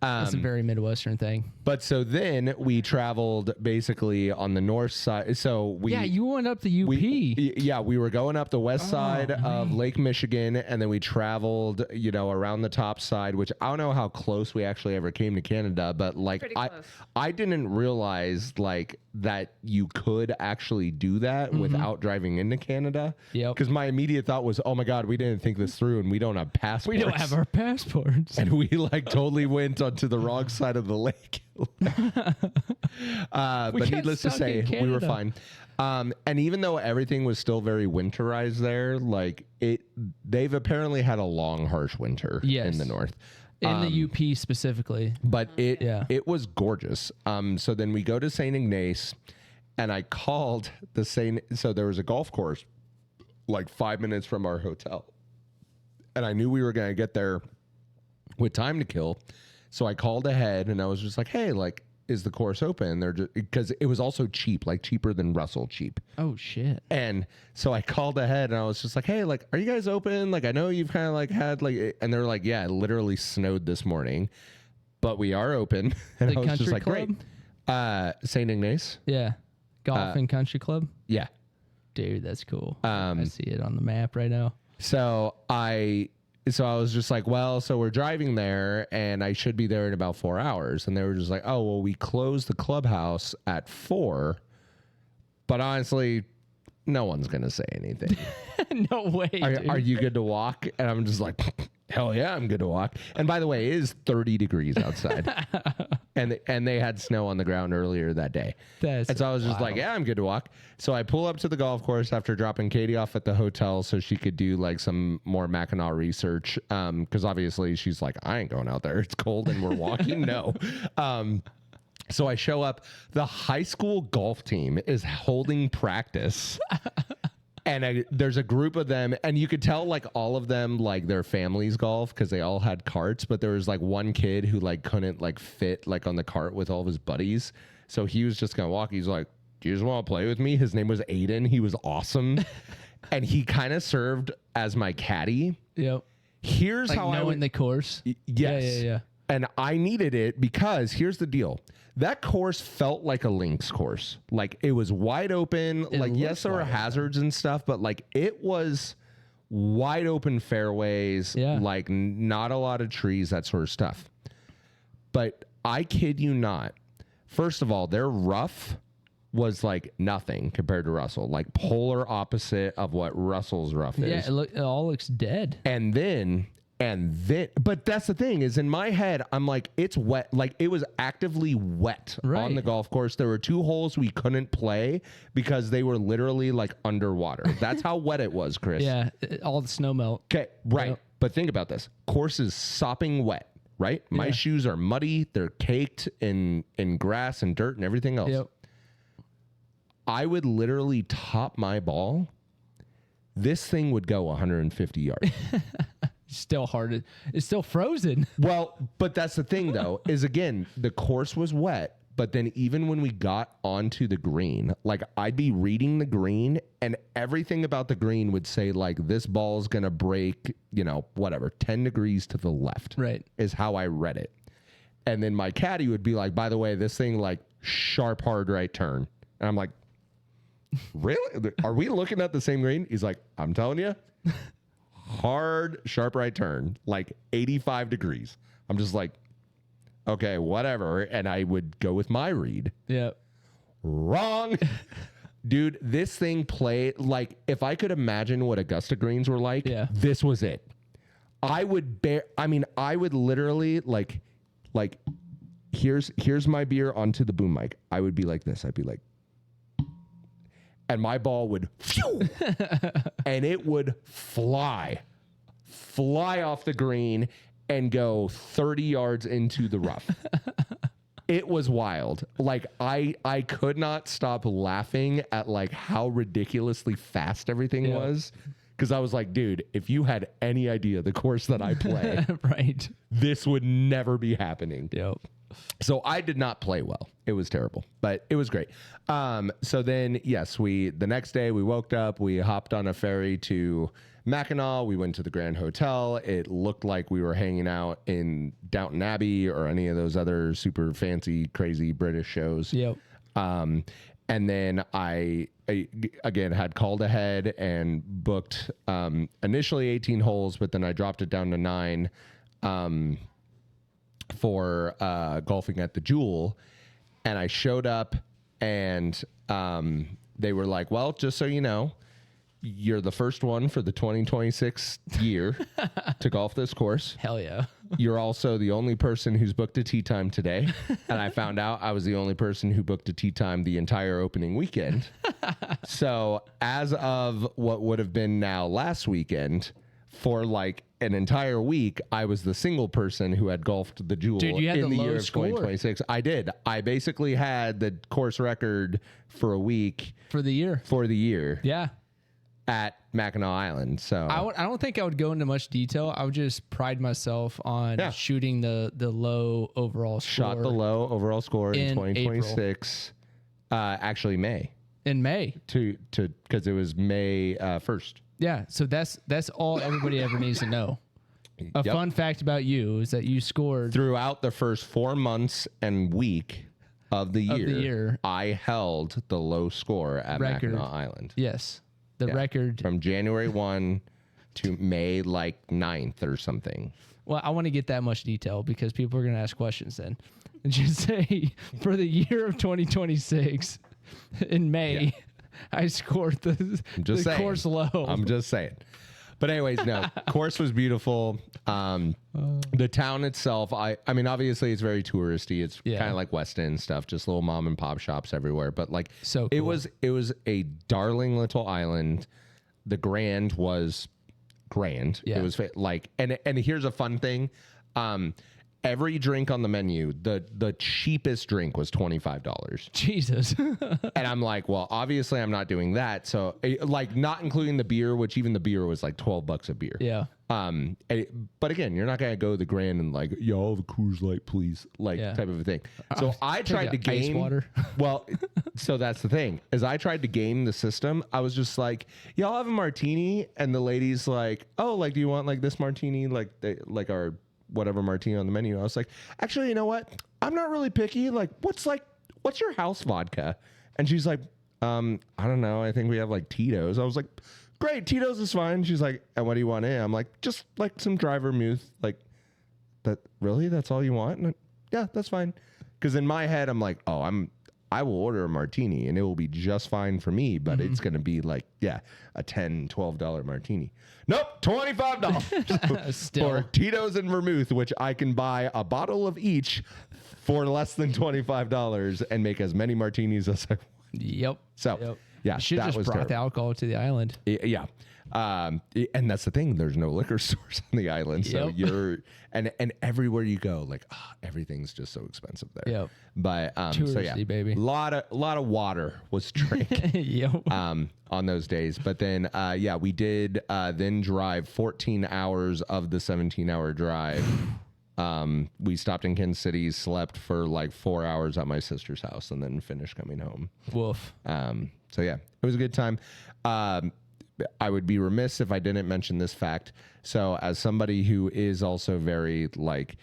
S2: That's a very Midwestern thing.
S3: But so then we traveled basically on the north side. So
S2: You went up the UP.
S3: we were going up the west side of Lake Michigan, and then we traveled, around the top side, which I don't know how close we actually ever came to Canada, but like
S4: Pretty close.
S3: I didn't realize like that you could actually do that without driving into Canada.
S2: Yep.
S3: Because my immediate thought was, oh my God, we didn't think this through and we don't have passports.
S2: We don't have our passports.
S3: And we like totally went onto the wrong side of the lake. But
S2: got
S3: needless to
S2: stuck
S3: say,
S2: in
S3: we were
S2: Canada.
S3: fine. And even though everything was still very winterized there, like they've apparently had a long, harsh winter
S2: Yes.
S3: in the north.
S2: In the UP specifically.
S3: But it was gorgeous. So then we go to St. Ignace, and I called so there was a golf course like 5 minutes from our hotel. And I knew we were going to get there with time to kill. So I called ahead and I was just like, hey, like, is the course open? They're just, because it was also cheap, like cheaper than Russell cheap.
S2: Oh, shit.
S3: And so I called ahead and I was just like, hey, like, are you guys open? Like, I know you've kind of like had like, and they're like, yeah, it literally snowed this morning, but we are open. And
S2: The
S3: I was just
S2: country
S3: like,
S2: club?
S3: great. St. Ignace.
S2: Yeah. Golf and Country Club?
S3: Yeah.
S2: Dude, that's cool. I see it on the map right now.
S3: So I was just like, well, so we're driving there and I should be there in about 4 hours. And they were just like, oh, well, we closed the clubhouse at 4. But honestly, no one's going to say anything.
S2: No way, dude.
S3: Are you good to walk? And I'm just like, hell yeah, I'm good to walk. And by the way, it is 30 degrees outside. and they had snow on the ground earlier that day. And so I was just like, yeah, I'm good to walk. So I pull up to the golf course after dropping Katie off at the hotel so she could do like some more Mackinac research. Because obviously she's like, I ain't going out there. It's cold and we're walking. No. So I show up. The high school golf team is holding practice. And there's a group of them, and you could tell like all of them like their families golf because they all had carts, but there was like one kid who like couldn't like fit like on the cart with all of his buddies, so he was just gonna walk. He's like, do you just want to play with me? His name was Aiden. He was awesome. And he kind of served as my caddy.
S2: Yep.
S3: Here's
S2: Like
S3: how I
S2: knowing
S3: would
S2: the course.
S3: yes.
S2: Yeah.
S3: And I needed it because here's the deal. That course felt like a links course. Like it was wide open. Like, yes, there were hazards and stuff, but like it was wide open fairways,
S2: Yeah.
S3: like not a lot of trees, that sort of stuff. But I kid you not. First of all, their rough was like nothing compared to Russell, like polar opposite of what Russell's rough is.
S2: Yeah, it all looks dead.
S3: And then, but that's the thing is in my head, I'm like, it's wet. Like it was actively wet on
S2: Right.
S3: the golf course. There were 2 holes we couldn't play because they were literally like underwater. That's how wet it was, Chris.
S2: Yeah, all the snow melt.
S3: Okay. Right.
S2: Yep.
S3: But think about this. Course is sopping wet, right? My shoes are muddy. They're caked in grass and dirt and everything else.
S2: Yep.
S3: I would literally top my ball. This thing would go 150 yards.
S2: Still hard. It's still frozen.
S3: Well, but that's the thing, though, is again, the course was wet. But then even when we got onto the green, like I'd be reading the green and everything about the green would say like this ball's going to break, whatever, 10 degrees to the left.
S2: Right.
S3: Is how I read it. And then my caddy would be like, by the way, this thing like sharp, hard right turn. And I'm like, really? Are we looking at the same green? He's like, I'm telling you, hard, sharp right turn, like 85 degrees. I'm just like, okay, whatever. And I would go with my read.
S2: Yeah.
S3: Wrong. Dude, this thing played like if I could imagine what Augusta greens were like, this was it. I would literally like here's my beer onto the boom mic. I would be like this. I'd be like, and my ball would phew, and it would fly off the green and go 30 yards into the rough. It was wild. Like I could not stop laughing at like how ridiculously fast everything was. Because I was like, dude, if you had any idea the course that I play,
S2: right,
S3: this would never be happening.
S2: Yep.
S3: So I did not play well. It was terrible, but it was great. So then, yes, the next day we woke up, we hopped on a ferry to Mackinac. We went to the Grand Hotel. It looked like we were hanging out in Downton Abbey or any of those other super fancy, crazy British shows.
S2: Yep.
S3: And then I again had called ahead and booked initially 18 holes, but then I dropped it down to 9 for golfing at the Jewel. And I showed up and they were like, well, just so you know, you're the first one for the 2026 year to golf this course.
S2: Hell yeah.
S3: You're also the only person who's booked a tee time today. And I found out I was the only person who booked a tee time the entire opening weekend. So as of what would have been now last weekend, for like an entire week, I was the single person who had golfed the Jewel.
S2: Dude, you had
S3: in
S2: the
S3: the year
S2: low
S3: of
S2: score.
S3: 2026. I did. I basically had the course record for a week
S2: For the year.
S3: for the year
S2: Yeah.
S3: at Mackinac Island. So
S2: I don't think I would go into much detail. I would just pride myself on shooting the low overall score.
S3: shot the low overall score in
S2: in
S3: 2026. Actually, May.
S2: In May.
S3: Because it was May 1st.
S2: Yeah. So that's all everybody ever needs to know. A
S3: Yep.
S2: fun fact about you is that you scored
S3: Throughout the first 4 months and week of the year,
S2: year.
S3: I held the low score at
S2: Record.
S3: Mackinac Island.
S2: yes. The
S3: Yeah.
S2: record.
S3: From January 1 to May like 9th or something.
S2: Well, I want to get that much detail because people are going to ask questions then. And just say for the year of 2026 in May, I scored the
S3: just saying.
S2: course low.
S3: I'm just saying. But anyways, no, course was beautiful. The town itself, I mean, obviously it's very touristy. It's
S2: Yeah.
S3: kind of like West End stuff, just little mom and pop shops everywhere. But like,
S2: So
S3: it
S2: cool.
S3: was a darling little island. The Grand was grand.
S2: Yeah.
S3: It was like, and here's a fun thing. Every drink on the menu, the cheapest drink was $25.
S2: Jesus.
S3: And I'm like, well, obviously I'm not doing that. So like not including the beer, which even the beer was like $12 a beer.
S2: yeah.
S3: But again, you're not going to go to the Grand and like, yo, all the Coors Light, please. Like type of a thing. So I tried to
S2: Take a ice
S3: game
S2: water.
S3: well, so that's the thing is I tried to game the system. I was just like, yeah, I'll have a martini. And the lady's like, oh, like, do you want like this martini? Like our whatever martini on the menu. I was like, actually, you know what? I'm not really picky. Like, what's your house vodka? And she's like, I don't know. I think we have like Tito's. I was like, great. Tito's is fine. She's like, and what do you want in? I'm like, just like some dry vermouth. Like that. Really? That's all you want? And yeah, that's fine. Cause in my head, I'm like, oh, I will order a martini and it will be just fine for me, but it's going to be like, a $10, $12 martini. Nope. $25
S2: Still.
S3: for Tito's and vermouth, which I can buy a bottle of each for less than $25 and make as many martinis as I want.
S2: Yep.
S3: So
S2: Yep.
S3: yeah,
S2: Should
S3: that
S2: just
S3: was
S2: brought the
S3: terrible.
S2: alcohol to the island.
S3: Yeah. And that's the thing. There's no liquor stores on the island. So
S2: Yep.
S3: you're, and everywhere you go, like everything's just so expensive there.
S2: Yep.
S3: But, so yeah,
S2: Touristy, baby.
S3: a lot of water was drank,
S2: Yep.
S3: on those days. But then, we did, then drive 14 hours of the 17-hour drive. We stopped in Kansas City, slept for like 4 hours at my sister's house and then finished coming home.
S2: Woof.
S3: So yeah, it was a good time. I would be remiss if I didn't mention this fact. So as somebody who is also very like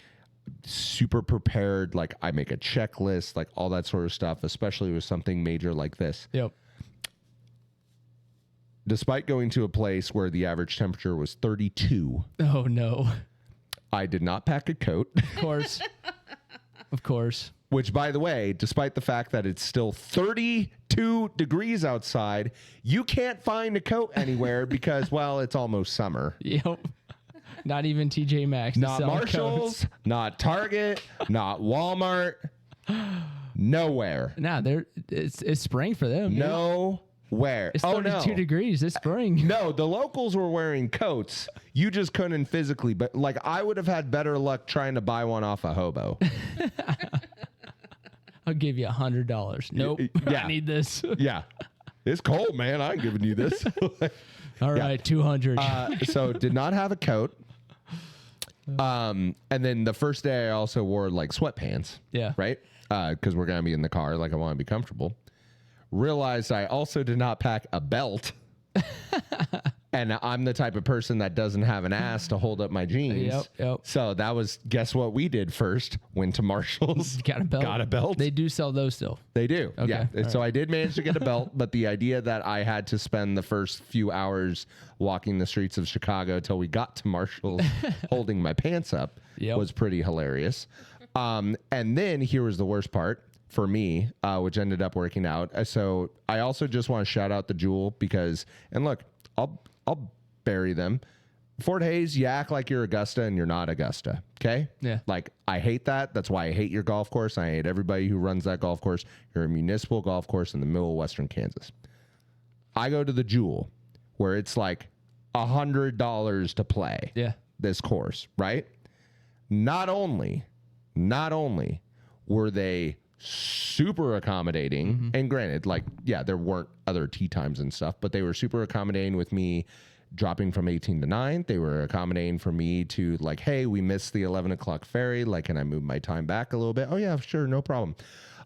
S3: super prepared, like I make a checklist, like all that sort of stuff, especially with something major like this.
S2: Yep.
S3: despite going to a place where the average temperature was 32,
S2: Oh no.
S3: I did not pack a coat.
S2: Of course. Of course.
S3: Which, by the way, despite the fact that it's still 32 degrees outside, you can't find a coat anywhere because, well, it's almost summer.
S2: Yep. Not even TJ Maxx. to
S3: Not
S2: sell
S3: Marshalls,
S2: coats.
S3: not Target, not Walmart, nowhere.
S2: Nah, it's spring for them. dude.
S3: Nowhere.
S2: It's
S3: Oh,
S2: 32
S3: no.
S2: degrees. It's spring.
S3: No, the locals were wearing coats. You just couldn't physically. But, like, I would have had better luck trying to buy one off a hobo.
S2: I'll give you $100. Nope.
S3: Yeah.
S2: I need this.
S3: Yeah. It's cold, man. I ain't giving you this.
S2: All right, 200.
S3: So did not have a coat. And then the first day I also wore like sweatpants.
S2: Yeah.
S3: Right? Because we're going to be in the car. Like I want to be comfortable. Realized I also did not pack a belt. And I'm the type of person that doesn't have an ass to hold up my jeans.
S2: Yep.
S3: So that was, guess what we did first? Went to Marshall's.
S2: Got a belt.
S3: Got a belt.
S2: They do sell those still.
S3: They do.
S2: Okay,
S3: Yeah.
S2: all
S3: So I did manage to get a belt, but the idea that I had to spend the first few hours walking the streets of Chicago till we got to Marshall's holding my pants up
S2: Yep.
S3: was pretty hilarious. And then here was the worst part for me, which ended up working out. So I also just want to shout out the Jewel because, and look, I'll bury them. Fort Hayes, you act like you're Augusta and you're not Augusta. Okay?
S2: Yeah.
S3: Like, I hate that. That's why I hate your golf course. I hate everybody who runs that golf course. You're a municipal golf course in the middle of Western Kansas. I go to the Jewel where it's like $100 to play
S2: Yeah.
S3: this course, right? Not only were they super accommodating, and granted, like, yeah, there weren't other tee times and stuff, but they were super accommodating with me dropping from 18 to 9. They were accommodating for me to like, hey, we missed the 11 o'clock ferry. Like, can I move my time back a little bit? Oh yeah, sure. No problem.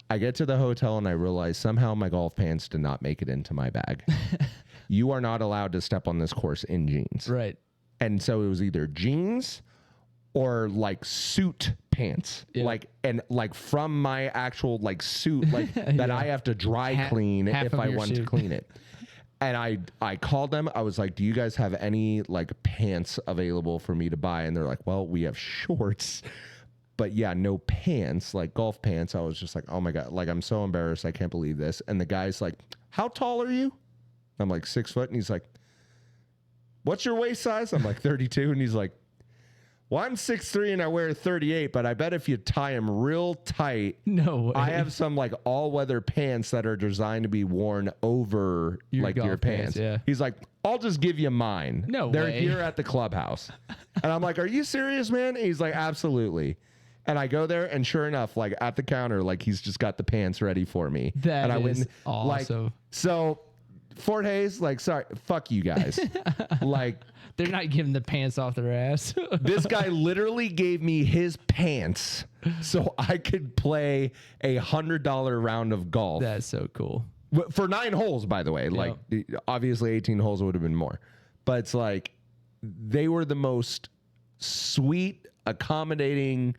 S3: I get to the hotel and I realize somehow my golf pants did not make it into my bag. You are not allowed to step on this course in jeans.
S2: Right.
S3: And so it was either jeans or like suit pants,
S2: Yeah.
S3: like from my actual like suit, like that I have to dry clean
S2: half
S3: if
S2: of
S3: I
S2: your
S3: want to
S2: suit.
S3: clean it. And I called them. I was like, do you guys have any like pants available for me to buy? And they're like, well, we have shorts, but yeah, no pants, like golf pants. I was just like, oh my God, like I'm so embarrassed. I can't believe this. And the guy's like, how tall are you? I'm like 6 foot. And he's like, what's your waist size? I'm like 32. And he's like, well, I'm 6'3" and I wear 38, but I bet if you tie them real tight,
S2: No way.
S3: I have some like all-weather pants that are designed to be worn over
S2: Your
S3: like your
S2: golf pants,
S3: pants.
S2: yeah.
S3: He's like, I'll just give you mine.
S2: No
S3: They're
S2: way.
S3: here at the clubhouse. And I'm like, are you serious, man? And he's like, absolutely. And I go there, and sure enough, like at the counter, like he's just got the pants ready for me.
S2: That
S3: and I
S2: is
S3: like,
S2: awesome.
S3: so Fort Hayes, like, sorry, fuck you guys. Like,
S2: They're not giving the pants off their ass.
S3: this guy literally gave me his pants so I could play $100 round of golf.
S2: That's so cool.
S3: For 9 holes, by the way. Like, obviously 18 holes would have been more. But it's like, they were the most sweet, accommodating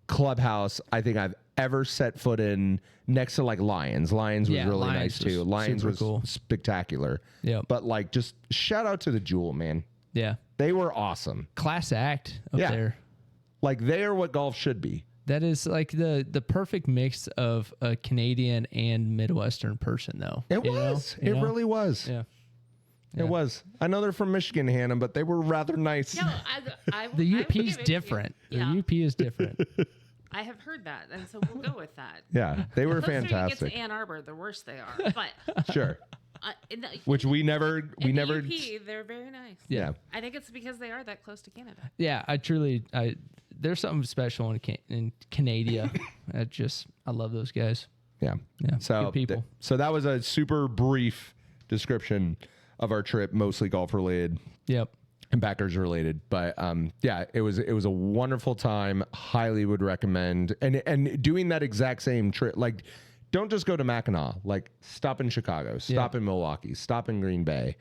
S3: clubhouse I think I've ever set foot in, next to like Lions. Lions was
S2: Yeah,
S3: really
S2: Lions
S3: nice too.
S2: was
S3: Lions
S2: super
S3: was
S2: cool.
S3: spectacular.
S2: Yep.
S3: But like, just shout out to the Jewel, man.
S2: Yeah.
S3: They were awesome.
S2: Class act up
S3: Yeah.
S2: there.
S3: Like, they are what golf should be.
S2: That is like the perfect mix of a Canadian and Midwestern person, though.
S3: It
S2: You know?
S3: was.
S2: You
S3: It
S2: know?
S3: really was.
S2: Yeah.
S3: It was. I know they're from Michigan, Hannah, but they were rather nice.
S4: No, I
S2: The
S4: I
S2: UP
S4: would give
S2: is
S4: it to you.
S2: different.
S4: Yeah,
S2: The UP is different.
S4: I have heard that, and so we'll go with that.
S3: Yeah, they were
S4: The closer you
S3: fantastic.
S4: get to Ann Arbor, the worse they are. But
S3: Sure.
S4: in the,
S3: Which we never,
S4: in the UP, they're very nice.
S3: yeah.
S4: I think it's because they are that close to Canada.
S2: Yeah, there's something special in Canada. I love those guys.
S3: Yeah.
S2: Yeah,
S3: So,
S2: good people.
S3: so that was a super brief description of our trip, mostly golf related
S2: Yep.
S3: and backers related. But yeah, it was a wonderful time. Highly would recommend. And doing that exact same trip, like, don't just go to Mackinac. Like, stop in Chicago, stop in Milwaukee, stop in Green Bay.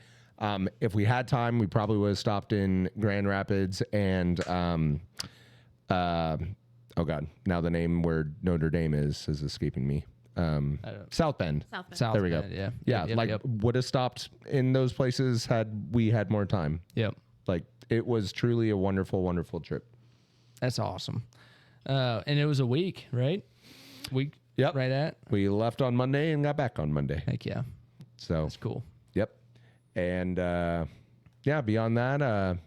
S3: If we had time, we probably would have stopped in Grand Rapids and oh God, now the name where Notre Dame is escaping me. South Bend.
S4: South Bend.
S2: South
S3: There we go.
S2: Bend, yeah.
S3: Yeah,
S2: Yep,
S3: like
S2: yep.
S3: would have stopped in those places had we had more time.
S2: Yep.
S3: Like it was truly a wonderful, wonderful trip.
S2: That's awesome. And it was a week, right? Week.
S3: Yep.
S2: Right at.
S3: We left on Monday and got back on Monday.
S2: Heck yeah.
S3: So
S2: That's cool.
S3: yep. And yeah, beyond that,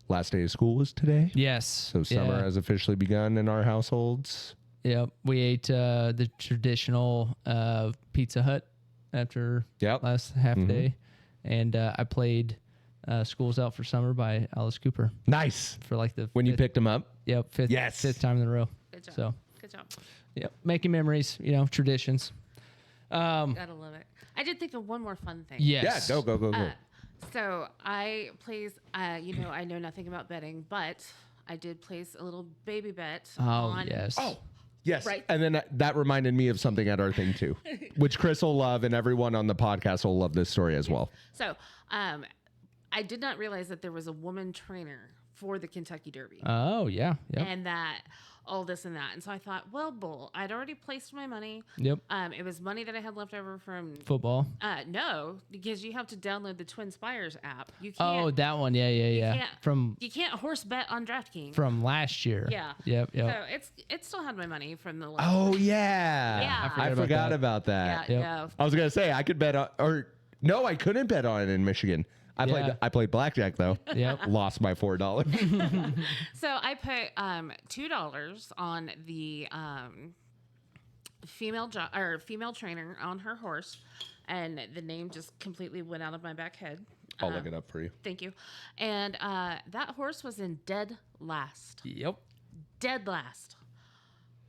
S3: last day of school was today.
S2: Yes.
S3: So summer has officially begun in our households.
S2: Yep. We ate the traditional Pizza Hut after
S3: Yep.
S2: last half day. And I played School's Out for Summer by Alice Cooper
S3: Nice.
S2: for like the
S3: When you
S2: fifth,
S3: picked them up.
S2: yep, fifth,
S3: Yes.
S2: fifth time in a row.
S4: Good job.
S2: So,
S4: Good job.
S2: yep, making memories, traditions.
S4: Gotta love it. I did think of one more fun thing.
S2: Yes.
S3: Yeah, go.
S4: So I placed, I know nothing about betting, but I did place a little baby bet
S2: Oh,
S4: on.
S2: yes.
S3: Oh, yes.
S4: Right.
S3: And then that reminded me of something at our thing too, which Chris will love, and everyone on the podcast will love this story as well.
S4: So I did not realize that there was a woman trainer for the Kentucky Derby.
S2: Oh, yeah. Yep.
S4: And that all this and that. And so I thought, well, bull, I'd already placed my money.
S2: Yep.
S4: It was money that I had left over from,
S2: Football.
S4: no, because you have to download the Twin Spires app. You can't,
S2: Oh, that one. Yeah.
S4: can't-
S2: From
S4: you can't horse bet on DraftKings.
S2: last year.
S4: Yeah.
S2: Yep.
S4: So it still had my money from the last.
S3: Oh yeah.
S4: Yeah.
S3: I forgot about that.
S4: Yeah,
S2: Yep.
S4: no.
S3: I was gonna say I could bet on, or no, I couldn't bet on it in Michigan.
S2: Yeah.
S3: I played blackjack though.
S2: Yep.
S3: Lost by $4.
S4: So I put $2 on the female trainer on her horse, and the name just completely went out of my back head.
S3: I'll look it up for you.
S4: Thank you. And that horse was in dead last.
S2: Yep.
S4: Dead last.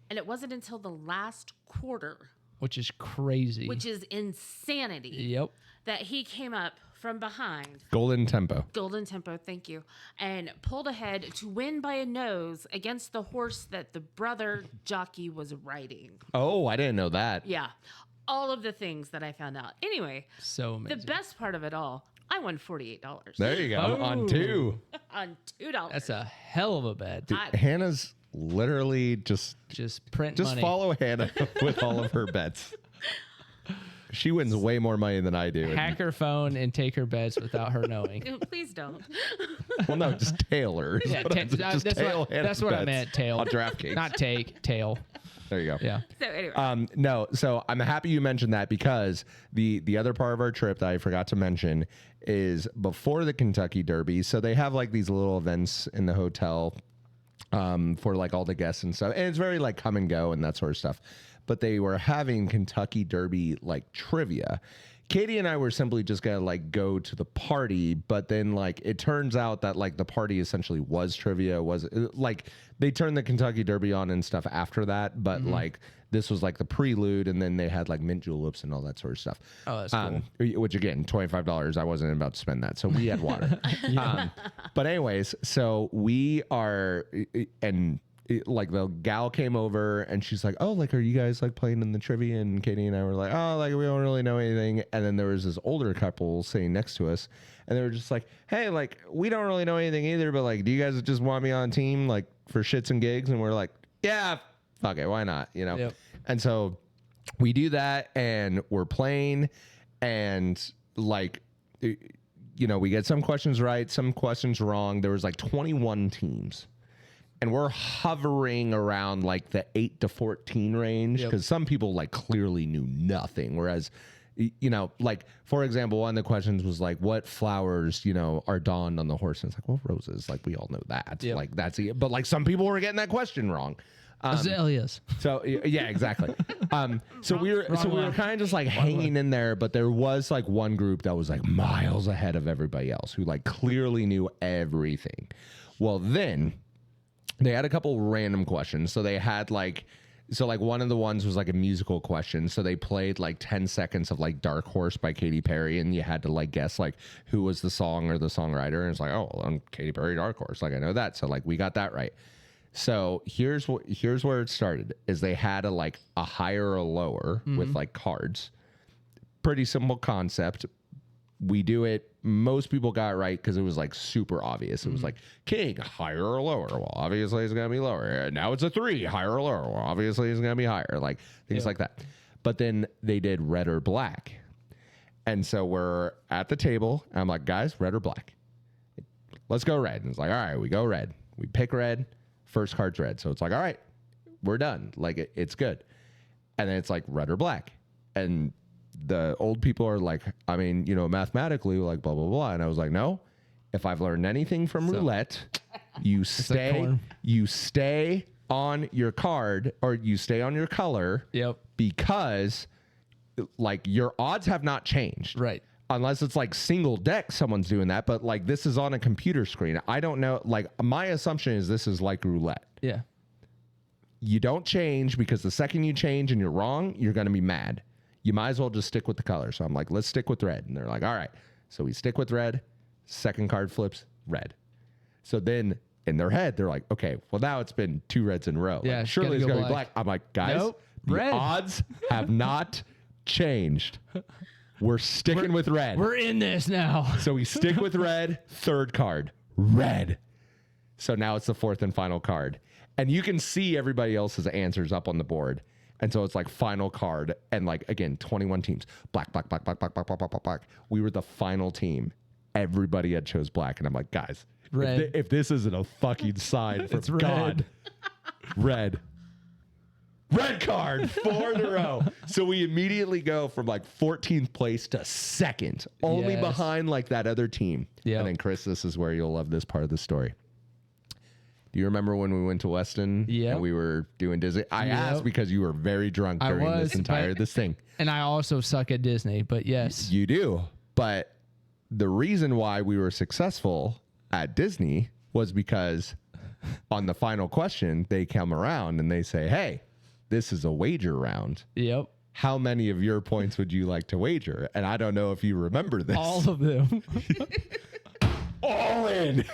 S4: And it wasn't until the last quarter,
S2: Which is crazy.
S4: which is insanity,
S2: Yep.
S4: that he came up from behind.
S3: Golden Tempo.
S4: Golden Tempo, thank you. And pulled ahead to win by a nose against the horse that the brother jockey was riding.
S3: Oh, I didn't know that.
S4: Yeah. All of the things that I found out. Anyway,
S2: So amazing.
S4: the best part of it all, I won $48
S3: There you go.
S2: Oh.
S3: On two.
S4: on $2.
S2: That's a hell of a bet.
S3: Hannah's literally just
S2: print money.
S3: follow Hannah with all of her bets. She wins way more money than I do.
S2: Hack her phone and take her bets without her knowing.
S4: Please don't.
S3: Well, no, just tail her.
S2: Yeah,
S3: Just tail
S2: that's
S3: Hannah's
S2: what I
S3: bets
S2: meant. Tail.
S3: on DraftKings.
S2: Not take. Tail.
S3: There you go.
S2: Yeah.
S4: So anyway,
S3: No, so I'm happy you mentioned that because the other part of our trip that I forgot to mention is before the Kentucky Derby. So they have like these little events in the hotel for like all the guests and stuff. And it's very like come and go and that sort of stuff. But they were having Kentucky Derby like trivia. Katie and I were simply just gonna like go to the party, but then like it turns out that like the party essentially was trivia, was like they turned the Kentucky Derby on and stuff after that, but like this was like the prelude, and then they had like mint juleps and all that sort of stuff.
S2: Oh, that's cool.
S3: Which again, $25. I wasn't about to spend that, so we had water. But anyways, so we are and. Like the gal came over and she's like, oh, like, are you guys like playing in the trivia? And Katie and I were like, oh, like we don't really know anything. And then there was this older couple sitting next to us and they were just like, hey, like we don't really know anything either, but like, do you guys just want me on team like for shits and gigs? And we're like, yeah, fuck it, why not? You know?
S2: Yep.
S3: And so we do that and we're playing and like, you know, we get some questions right, some questions wrong. There was like 21 teams. And we're hovering around like the 8 to 14 range because some people like clearly knew nothing. Whereas, you know, like, for example, one of the questions was like, what flowers, you know, are donned on the horse? And it's like, well, roses. Like, we all know that.
S2: Yep.
S3: Like, that's it. But like, some people were getting that question wrong.
S2: Azaleas.
S3: So yeah, exactly. So we were
S2: one.
S3: kind of just like hanging in there, but there was like one group that was like miles ahead of everybody else who like clearly knew everything. Well, then they had a couple random questions. So they had like, one of the ones was like a musical question. So they played like 10 seconds of like Dark Horse by Katy Perry. And you had to like guess like who was the song or the songwriter. And it's like, oh, I'm Katy Perry, Dark Horse. Like I know that. So like we got that right. So here's where it started is they had a higher or lower with like cards. Pretty simple concept. We do it. Most people got it right because it was like super obvious. It was like king, higher or lower. Well, obviously it's gonna be lower. Now it's a 3, higher or lower. Well, obviously it's gonna be higher. Like things like that. but then they did red or black. And so we're at the table. And I'm like, guys, red or black? Let's go red. And it's like, all right, we go red. We pick red. First card's red. So it's like, all right, we're done. Like, it's good. And then it's like red or black. And the old people are like, I mean, you know, mathematically, like, blah, blah, blah. And I was like, no, if I've learned anything from roulette, you stay on your card, or you stay on your color.
S2: Yep.
S3: Because like your odds have not changed.
S2: Right.
S3: Unless it's like single deck, someone's doing that. But like this is on a computer screen. I don't know. Like my assumption is this is like roulette.
S2: Yeah.
S3: You don't change, because the second you change and you're wrong, you're going to be mad. You might as well just stick with the color. So I'm like, let's stick with red. And they're like, all right. So we stick with red. Second card flips red. So then in their head, they're like, okay, well now it's been 2 reds in a row.
S2: Yeah,
S3: Like, surely it's going to be black. I'm like, guys,
S2: Nope,
S3: the
S2: red.
S3: odds have not changed. We're sticking with red.
S2: We're in this now.
S3: So we stick with red. Third card, red. So now it's the fourth and final card. And you can see everybody else's answers up on the board. And so it's like final card. And like, again, 21 teams. Black, black, black, black, black, black, black, black, black, black. We were the final team. Everybody had chose black. And I'm like, guys,
S2: Red.
S3: if this isn't a fucking sign from
S2: It's red.
S3: God. Red. Red card, 4 in a row. So we immediately go from like 14th place to second, only
S2: Yes.
S3: behind like that other team.
S2: Yep.
S3: And then Chris, this is where you'll love this part of the story. Do you remember when we went to Weston
S2: Yep.
S3: and we were doing Disney? I
S2: Yep.
S3: asked because you were very drunk
S2: I
S3: during
S2: was,
S3: this entire
S2: but-
S3: this thing.
S2: And I also suck at Disney, but yes.
S3: You do. But the reason why we were successful at Disney was because on the final question, they come around and they say, hey, this is a wager round.
S2: Yep.
S3: How many of your points would you like to wager? And I don't know if you remember this.
S2: All of them.
S3: All in.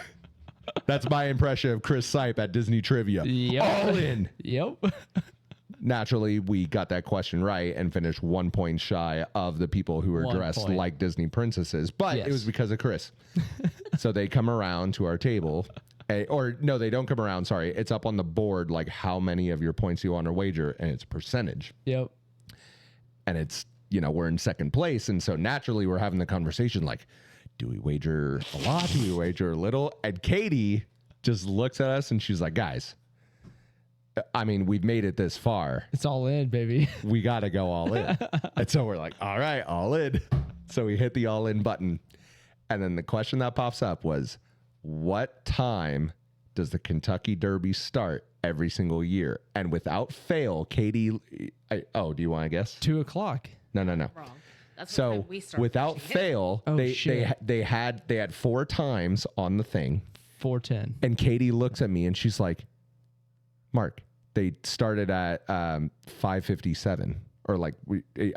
S3: That's my impression of Chris Sipe at Disney Trivia.
S2: Yep.
S3: All in.
S2: Yep.
S3: Naturally, we got that question right and finished 1 point shy of the people who were
S2: 1
S3: dressed
S2: point.
S3: like Disney princesses. But
S2: Yes.
S3: it was because of Chris. So they come around to our table. Or no, they don't come around. Sorry. It's up on the board, like how many of your points you want to wager. And it's a percentage.
S2: Yep.
S3: And it's, you know, we're in second place. And so naturally we're having the conversation like, do we wager a lot? Do we wager a little? And Katie just looks at us and she's like, guys, I mean, we've made it this far.
S2: It's all in, baby.
S3: We got to go all in. And so we're like, all right, all in. So we hit the all in button. And then the question that pops up was, what time does the Kentucky Derby start every single year? And without fail, Katie, do you want to guess?
S2: 2:00.
S3: No.
S4: Wrong. That's what
S3: So
S4: time we started
S3: without
S4: watching it.
S3: fail,
S2: Oh, shit.
S3: they had 4 times on the thing.
S2: 4:10.
S3: And Katie looks at me and she's like, Mark, they started at 5:57, or like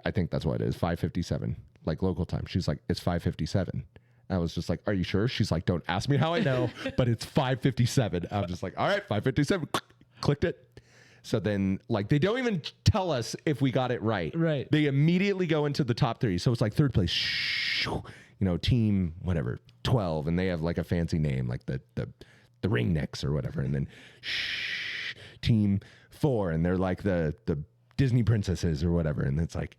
S3: I think that's what it is, 5:57, like local time. She's like, it's 5:57. I was just like, are you sure? She's like, don't ask me how I know, but it's 5:57. I'm just like, all right, 5:57. Clicked it. So then, like, they don't even tell us if we got it right.
S2: Right.
S3: They immediately go into the top 3. So it's like third place, you know, team whatever 12, and they have like a fancy name, like the Ringnecks or whatever, and then team 4, and they're like the Disney princesses or whatever, and it's like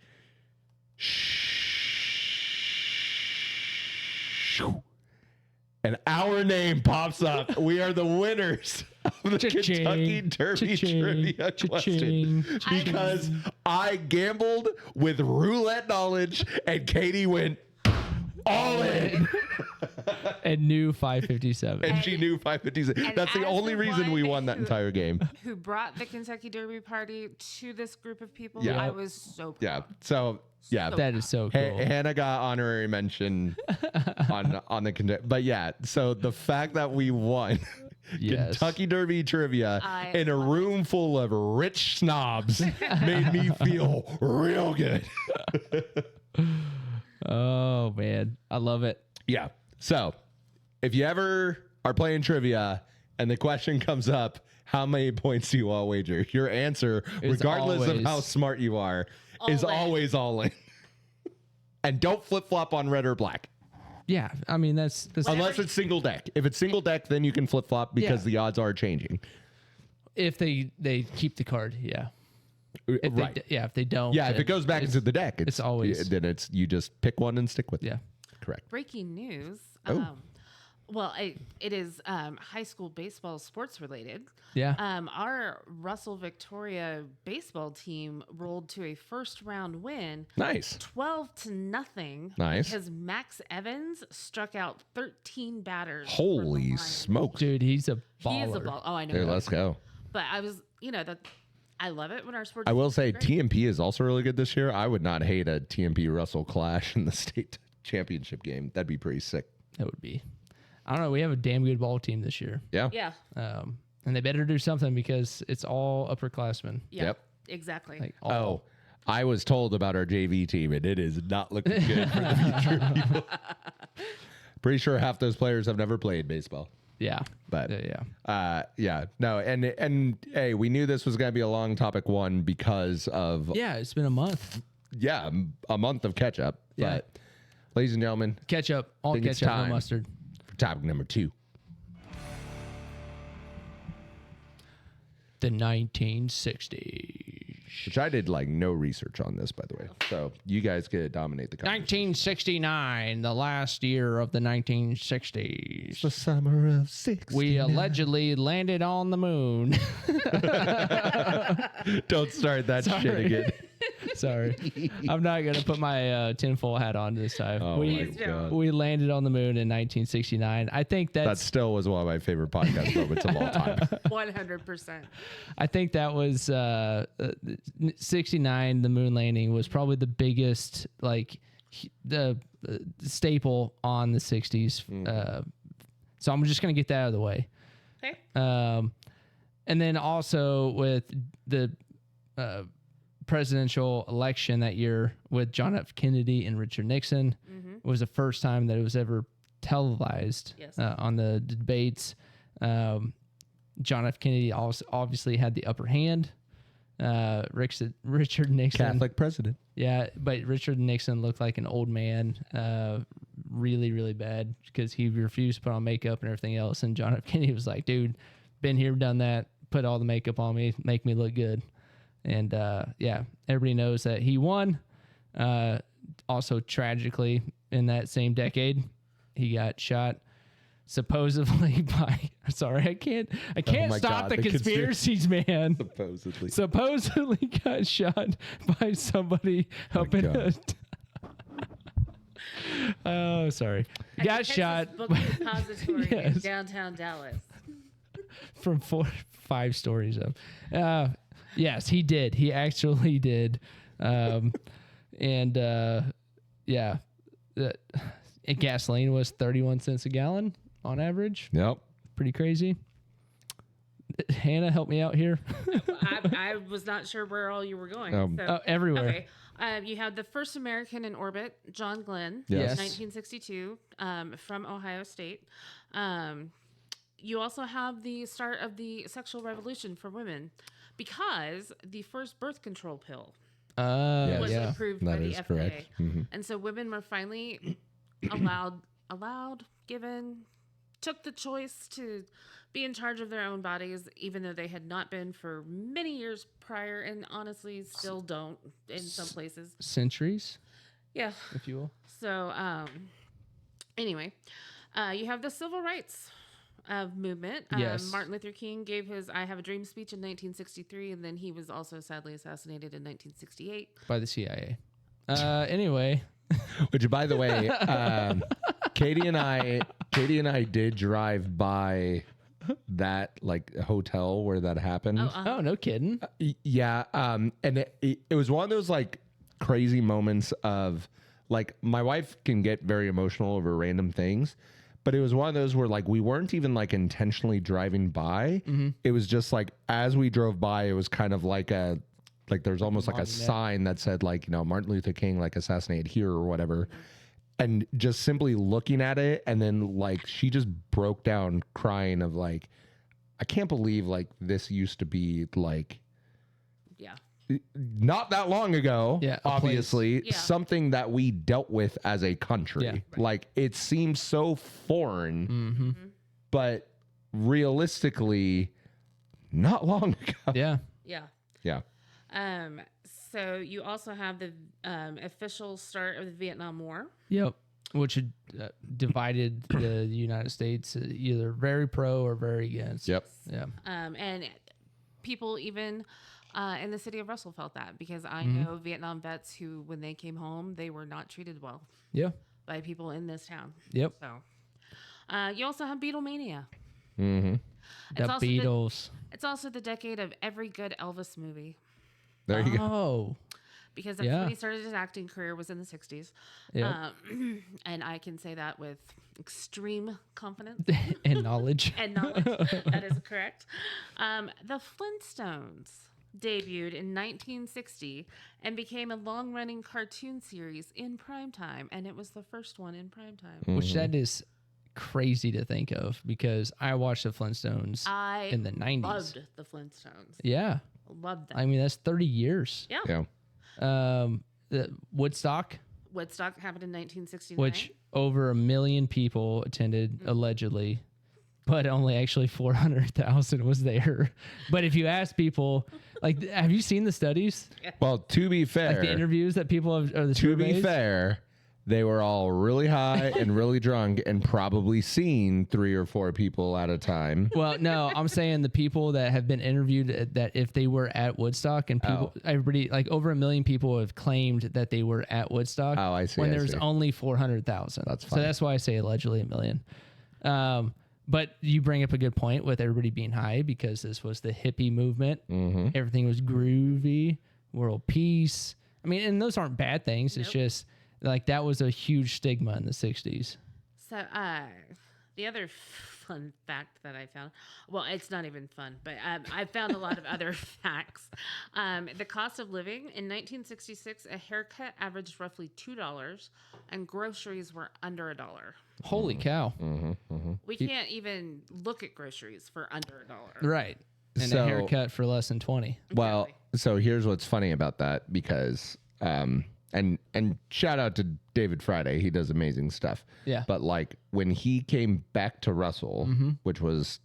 S3: and our name pops up. We are the winners of the
S2: Cha-ching.
S3: Kentucky Derby
S2: Cha-ching.
S3: trivia
S2: Cha-ching.
S3: question because I gambled with roulette knowledge and Katie went all in.
S2: And new 5:57.
S3: And she knew 5:57.
S4: And
S3: That's the
S4: as
S3: only
S4: the
S3: reason we
S4: one
S3: won that
S4: who-
S3: entire game.
S4: Who brought the Kentucky Derby party to this group of people?
S3: Yeah.
S4: I was so proud.
S3: Yeah. So yeah.
S2: That is so cool.
S3: Hannah got honorary mention on the but yeah. So the fact that we won
S2: Yes.
S3: Kentucky Derby trivia
S4: I
S3: in a
S4: love
S3: room full of rich snobs made me feel real good.
S2: Oh man, I love it.
S3: Yeah. So if you ever are playing trivia and the question comes up, how many points do you all wager? Your answer,
S2: Is
S3: regardless of
S2: always-
S3: how smart you are, is
S4: All in.
S3: always all in. And don't flip flop on red or black.
S2: Yeah, I mean that's
S3: Unless it's single deck. If it's single deck, then you can flip flop because
S2: Yeah.
S3: the odds are changing.
S2: if they keep the card. Yeah. If
S3: Right.
S2: if they don't,
S3: Yeah, if
S2: then
S3: it goes back into the deck,
S2: it's always-
S3: then it's you just pick one and stick with it.
S2: Yeah.
S3: Correct.
S4: Breaking news.
S3: Oh.
S4: Well, it is high school baseball sports related.
S2: Yeah.
S4: Our Russell Victoria baseball team rolled to a first round win,
S3: Nice.
S4: 12-0.
S3: Nice.
S4: Because Max Evans struck out 13 batters. for the
S3: Holy
S4: Lions.
S3: smokes.
S2: Dude, he's a baller.
S4: He is a ball. Oh, I know.
S3: Here,
S4: that.
S3: let's go.
S4: But I was, that I love it when our sports.
S3: I will
S4: teams
S3: say
S4: do great.
S3: TMP is also really good this year. I would not hate a TMP Russell clash in the state championship game. That'd be pretty sick.
S2: That would be. I don't know. We have a damn good ball team this year.
S3: Yeah.
S4: Yeah.
S2: And they better do something because it's all upperclassmen.
S4: Yeah.
S3: Yep.
S4: Exactly.
S2: Like
S3: Oh,
S2: all.
S3: I was told about our JV team, and it is not looking good for the future. People. Pretty sure half those players have never played baseball.
S2: Yeah.
S3: But
S2: yeah.
S3: no, and hey, we knew this was going to be a long topic one because of
S2: Yeah, it's been a month.
S3: a month of catch up.
S2: Yeah.
S3: But ladies and gentlemen,
S2: Ketchup, all
S3: Think it's
S2: ketchup, no
S3: time.
S2: mustard.
S3: for topic number 2.
S2: The 1960s.
S3: Which I did like no research on this, by the way. So you guys could dominate the conversation.
S2: 1969, the last year of the 1960s.
S3: The summer of 6.
S2: We allegedly landed on the moon.
S3: Don't start that shit again.
S2: Sorry. I'm not going to put my tinfoil hat on this time.
S3: Oh
S2: we,
S3: my
S4: Please don't.
S3: god.
S2: we landed on the moon in 1969. I think
S3: That still was one of my favorite podcast moments of all time.
S4: 100%.
S2: I think that was 69. The moon landing was probably the biggest, like the staple on the 60s. So I'm just gonna get that out of the way.
S4: Okay.
S2: And then also with the presidential election that year with John F. Kennedy and Richard Nixon was the first time that it was ever televised
S4: Yes.
S2: on the debates. John F. Kennedy also obviously had the upper hand. Richard Nixon,
S3: Catholic president.
S2: yeah, but Richard Nixon looked like an old man, really, really bad because he refused to put on makeup and everything else. And John F. Kennedy was like, "Dude, been here, done that. Put all the makeup on me, make me look good." And yeah, everybody knows that he won. Also, tragically, in that same decade, he got shot. Supposedly by sorry, I can't
S3: my
S2: stop
S3: God,
S2: the
S3: the
S2: conspiracies, man.
S3: Supposedly.
S2: Supposedly got shot by somebody up in a oh sorry. Got shot
S4: Book depository in
S2: Yes.
S4: downtown Dallas.
S2: from 5 stories up. Yes, he did. He actually did. Yeah. Gasoline was 31 cents a gallon on average.
S3: Yep.
S2: Pretty crazy. Hannah, help me out here.
S4: I was not sure where all you were going.
S2: Everywhere.
S4: Okay. You had the first American in orbit, John Glenn,
S2: Yes.
S4: 1962, from Ohio State. You also have the start of the sexual revolution for women because the first birth control pill was
S2: Yeah.
S4: approved
S3: That
S4: by the
S3: is
S4: FDA.
S3: correct.
S4: And so women were finally given, took the choice to be in charge of their own bodies, even though they had not been for many years prior, and honestly still don't in some places.
S2: Centuries,
S4: Yeah.
S2: if you will.
S4: So, anyway, you have the civil rights movement.
S2: Yes.
S4: Martin Luther King gave his "I Have a Dream" speech in 1963, and then he was also sadly assassinated in 1968.
S2: By the CIA. Anyway.
S3: Which, by the way, Katie and I did drive by that like hotel where that happened.
S2: Oh, no kidding.
S3: Yeah, and it was one of those like crazy moments of like my wife can get very emotional over random things, but it was one of those where like we weren't even like intentionally driving by. It was just like as we drove by, it was kind of like there's almost like a sign that said like, Martin Luther King like assassinated here or whatever. And just simply looking at it, and then like she just broke down crying of like, I can't believe like this used to be like
S4: Yeah.
S3: not that long ago.
S2: Yeah, a
S3: obviously
S4: Yeah.
S3: something that we dealt with as a country.
S2: Yeah.
S3: Like it seems so foreign,
S2: Mm-hmm.
S3: but realistically, not long ago.
S2: Yeah.
S4: Yeah.
S3: Yeah.
S4: So you also have the official start of the Vietnam War.
S2: Yep. Which had divided the United States either very pro or very against.
S3: Yep.
S2: Yeah.
S4: And people even in the city of Russell felt that because I know Vietnam vets who, when they came home, they were not treated well
S2: Yeah.
S4: by people in this town.
S2: Yep.
S4: So you also have Beatlemania.
S3: Mm-hmm.
S2: The
S4: also
S2: Beatles.
S4: It's also the decade of every good Elvis movie
S3: There you go.
S2: Oh.
S4: because that's when he started his acting career was in the 60s.
S2: Yeah.
S4: And I can say that with extreme confidence
S2: And knowledge.
S4: and knowledge. That is correct. The Flintstones debuted in 1960 and became a long-running cartoon series in primetime, and it was the first one in primetime.
S2: Which that is crazy to think of because I watched the Flintstones
S4: I
S2: in the 90s.
S4: loved the Flintstones.
S2: Yeah.
S4: Loved them.
S2: I mean, that's 30 years.
S4: Yeah.
S3: Yeah.
S2: The Woodstock,
S4: Woodstock happened in 1969.
S2: which over 1 million people attended allegedly, but only actually 400,000 was there. But if you ask people, like, have you seen the studies,
S3: Well, to be fair,
S2: like the interviews that people have, or the
S3: to be
S2: surveys?
S3: fair, they were all really high and really drunk and probably seen 3 or 4 people at a time.
S2: Well, no, I'm saying the people that have been interviewed that if they were at Woodstock and people, everybody, like over 1 million people have claimed that they were at Woodstock.
S3: Oh, I see,
S2: When
S3: I
S2: there's
S3: see.
S2: only 400,000.
S3: That's
S2: So
S3: fine.
S2: that's why I say allegedly 1 million. But you bring up a good point with everybody being high because this was the hippie movement.
S3: Mm-hmm.
S2: Everything was groovy, world peace. I mean, and those aren't bad things. It's just like that was a huge stigma in the 60s.
S4: So, the other fun fact that I found, well, it's not even fun, but I found a lot of other facts. The cost of living in 1966, a haircut averaged roughly $2, and groceries were under $1.
S2: Holy cow.
S4: We can't even look at groceries for under $1.
S2: Right. And
S3: So-
S2: a haircut for less than 20.
S3: Well,
S4: Exactly.
S3: so here's what's funny about that because and shout out to David Friday, he does amazing stuff.
S2: Yeah.
S3: But like when he came back to Russell, which was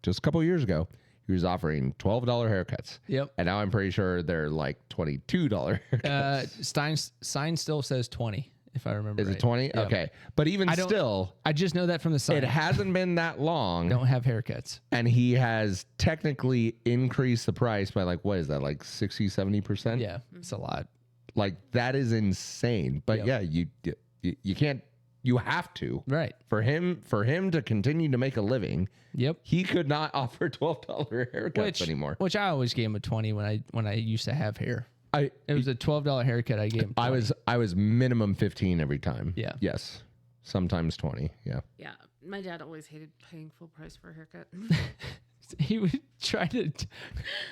S3: just a couple of years ago, he was offering $12 haircuts.
S2: Yep.
S3: And now I'm pretty sure they're like $22 haircuts.
S2: Sign still says 20, if I remember
S3: Is
S2: right.
S3: it 20?
S2: Yep.
S3: Okay. But even
S2: I don't-
S3: still,
S2: I just know that from the sign.
S3: it hasn't been that long.
S2: Don't have haircuts.
S3: And he has technically increased the price by like, what is that? Like 60, 70%?
S2: Yeah, it's a lot.
S3: Like that is insane. But
S2: Yep.
S3: yeah, you can't, you have to.
S2: Right.
S3: For him to continue to make a living,
S2: Yep.
S3: he could not offer $12 haircuts anymore.
S2: Which I always gave him a 20 when I used to have hair.
S3: It
S2: It was a $12 haircut. I gave him 20.
S3: I was minimum 15 every time.
S2: Yeah.
S3: Yes. Sometimes 20. Yeah.
S4: Yeah, my dad always hated paying full price for a haircut.
S2: He would try to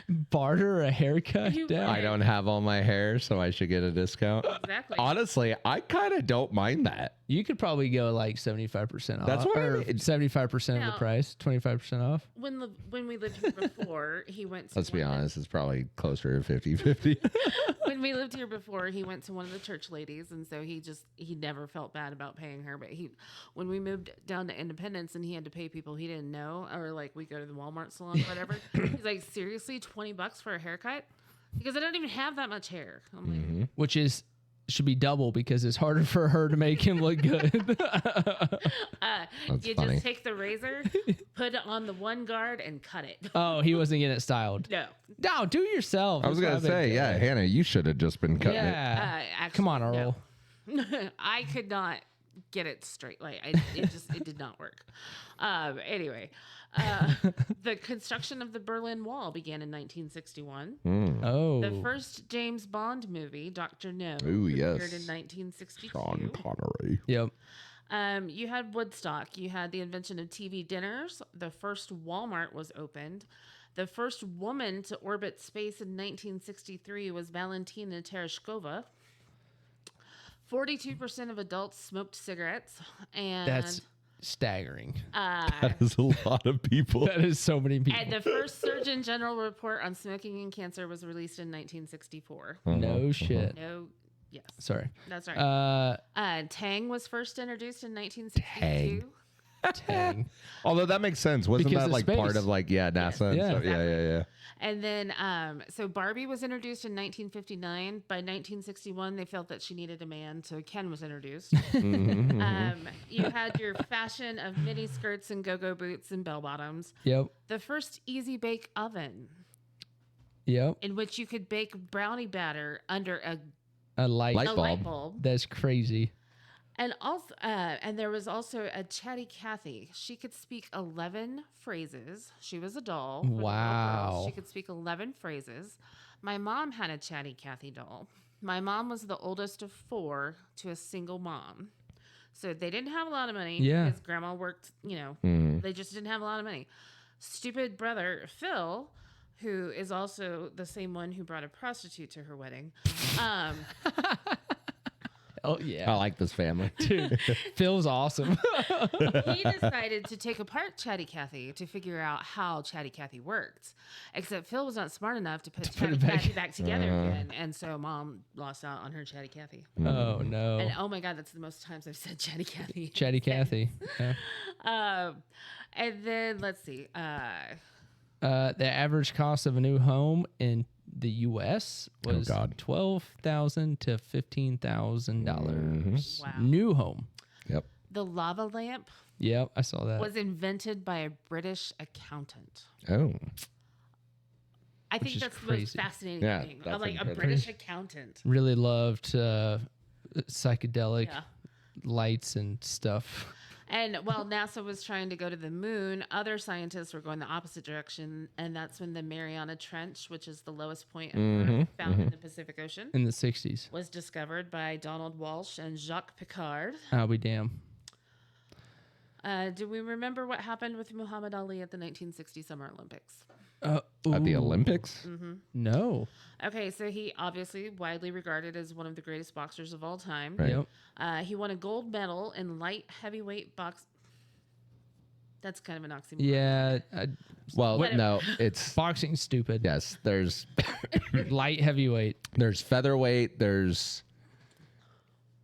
S2: barter a haircut
S4: He
S2: down.
S3: I don't have all my hair, so I should get a discount.
S4: Exactly.
S3: Honestly, I kind of don't mind that.
S2: You could probably go like 75% off.
S3: That's what I
S2: or
S3: mean.
S2: 75% of the
S4: Now-
S2: price, 25% off.
S4: When we lived here before, he went to
S3: Let's be
S4: one of the-
S3: honest, it's probably closer to 50-50.
S4: when we lived here before, he went to one of the church ladies, and so he never felt bad about paying her. But when we moved down to Independence and he had to pay people he didn't know, or like we go to the Walmart salon, whatever, he's like, seriously, $20 for a haircut? Because I don't even have that much hair. I'm like,
S2: Which should be double because it's harder for her to make him look good.
S3: That's
S4: you
S3: funny.
S4: just take the razor, put it on the one guard, and cut it.
S2: Oh, he wasn't getting it styled.
S4: No.
S2: No, do it yourself.
S3: I was
S2: That's
S3: going
S2: what
S3: to
S2: I've been
S3: say, yeah,
S2: doing.
S3: Hannah, you should have just been cutting it.
S2: Yeah.
S4: Actually,
S2: Come on,
S4: no.
S2: Earl.
S4: I could not get it straight. Like it did not work. Anyway, the construction of the Berlin Wall began in 1961.
S2: Oh.
S4: The first James Bond movie, Dr. No,
S3: Ooh, yes.
S4: appeared in 1962.
S3: Sean Connery.
S2: Yep.
S4: You had Woodstock. You had the invention of TV dinners. The first Walmart was opened. The first woman to orbit space in 1963 was Valentina Tereshkova. 42% of adults smoked cigarettes, and
S2: That's staggering.
S3: That is a lot of people.
S2: That is so many people.
S4: and the first Surgeon General report on smoking and cancer was released in 1964.
S2: No shit.
S4: No, yes,
S2: Sorry.
S4: that's right.
S2: Uh,
S4: Tang was first introduced in 1962.
S2: Dang.
S3: Although that makes sense. Wasn't
S2: Because
S3: that
S2: of
S3: like part
S2: space.
S3: of like NASA? And
S2: Yeah.
S3: stuff? Yeah.
S4: And then, so Barbie was introduced in 1959. By 1961, they felt that she needed a man, so Ken was introduced. You had your fashion of mini skirts and go-go boots and bell-bottoms.
S2: Yep.
S4: The first easy bake oven,
S2: Yep.
S4: in which you could bake brownie batter under
S2: A light.
S3: Light
S4: a
S3: bulb.
S4: light bulb.
S2: That's crazy.
S4: And also, and there was also a Chatty Cathy. She could speak 11 phrases. She was a doll. For the little
S2: Wow.
S4: girls. She could speak 11 phrases. My mom had a Chatty Cathy doll. My mom was the oldest of 4 to a single mom. So they didn't have a lot of money.
S2: Yeah.
S4: Because grandma worked, they just didn't have a lot of money. Stupid brother, Phil, who is also the same one who brought a prostitute to her wedding.
S2: Oh yeah.
S3: I like this family.
S2: Dude, Phil's awesome.
S4: He decided to take apart Chatty Cathy to figure out how Chatty Cathy worked. Except Phil was not smart enough to put Chatty
S2: it back.
S4: Cathy back together again. And so mom lost out on her Chatty Cathy.
S2: Oh no.
S4: And oh my God, that's the most times I've said Chatty Cathy.
S2: Chatty Cathy. Yeah.
S4: And then let's see.
S2: The average cost of a new home in the U.S. was
S3: God.
S2: $12,000 to $15,000.
S4: Wow.
S2: New home.
S3: Yep.
S4: The lava lamp
S2: Yep, I saw that.
S4: was invented by a British accountant.
S3: Oh.
S4: I think
S2: is
S4: that's the
S2: crazy.
S4: most fascinating
S3: Yeah,
S4: thing.
S3: that's
S4: Like a
S3: incredible.
S4: British accountant.
S2: Really loved psychedelic
S4: Yeah.
S2: lights and stuff.
S4: And while NASA was trying to go to the moon, other scientists were going the opposite direction. And that's when the Mariana Trench, which is the lowest point of Earth found in the Pacific Ocean,
S2: In the 60s.
S4: was discovered by Donald Walsh and Jacques Piccard.
S2: I'll be damn.
S4: Do we remember what happened with Muhammad Ali at the 1960 Summer Olympics?
S3: At the
S2: ooh,
S3: Olympics?
S2: No.
S4: Okay, so he obviously widely regarded as one of the greatest boxers of all time.
S3: Right.
S2: Yep.
S4: He won a gold medal in light heavyweight box. That's kind of an oxymoron.
S2: Yeah.
S3: Well,
S4: Whatever.
S3: no, it's
S2: Boxing's stupid.
S3: yes. There's
S2: Light heavyweight.
S3: there's featherweight, there's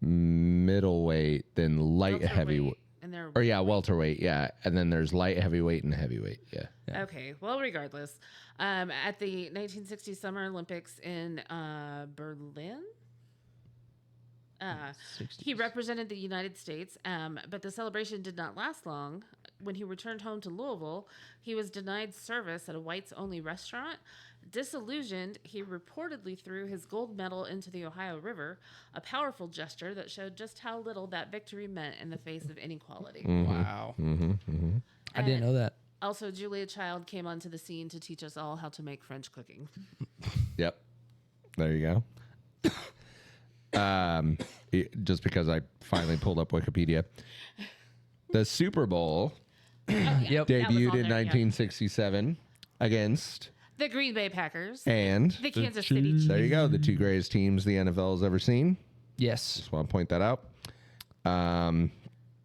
S3: middleweight, then light
S4: Welterweight,
S3: heavyweight,
S4: And they're
S3: or yeah, welterweight, yeah, and then there's light heavyweight and heavyweight, yeah.
S4: okay. Well, regardless, at the 1960 Summer Olympics in Berlin, he
S2: 60s.
S4: represented the United States, but the celebration did not last long. When he returned home to Louisville, he was denied service at a whites-only restaurant. Disillusioned, he reportedly threw his gold medal into the Ohio River, a powerful gesture that showed just how little that victory meant in the face of inequality.
S2: Wow. I didn't know that.
S4: Also, Julia Child came onto the scene to teach us all how to make French cooking.
S3: Yep. There you go. Just because I finally pulled up Wikipedia, the Super Bowl
S2: Yep.
S4: That was
S3: debuted
S4: on
S3: in
S4: there, yeah.
S3: 1967 against
S4: The Green Bay Packers,
S3: and
S4: the Kansas City Chiefs.
S3: there you go, the 2 greatest teams the NFL has ever seen.
S2: Yes.
S3: Just want to point that out.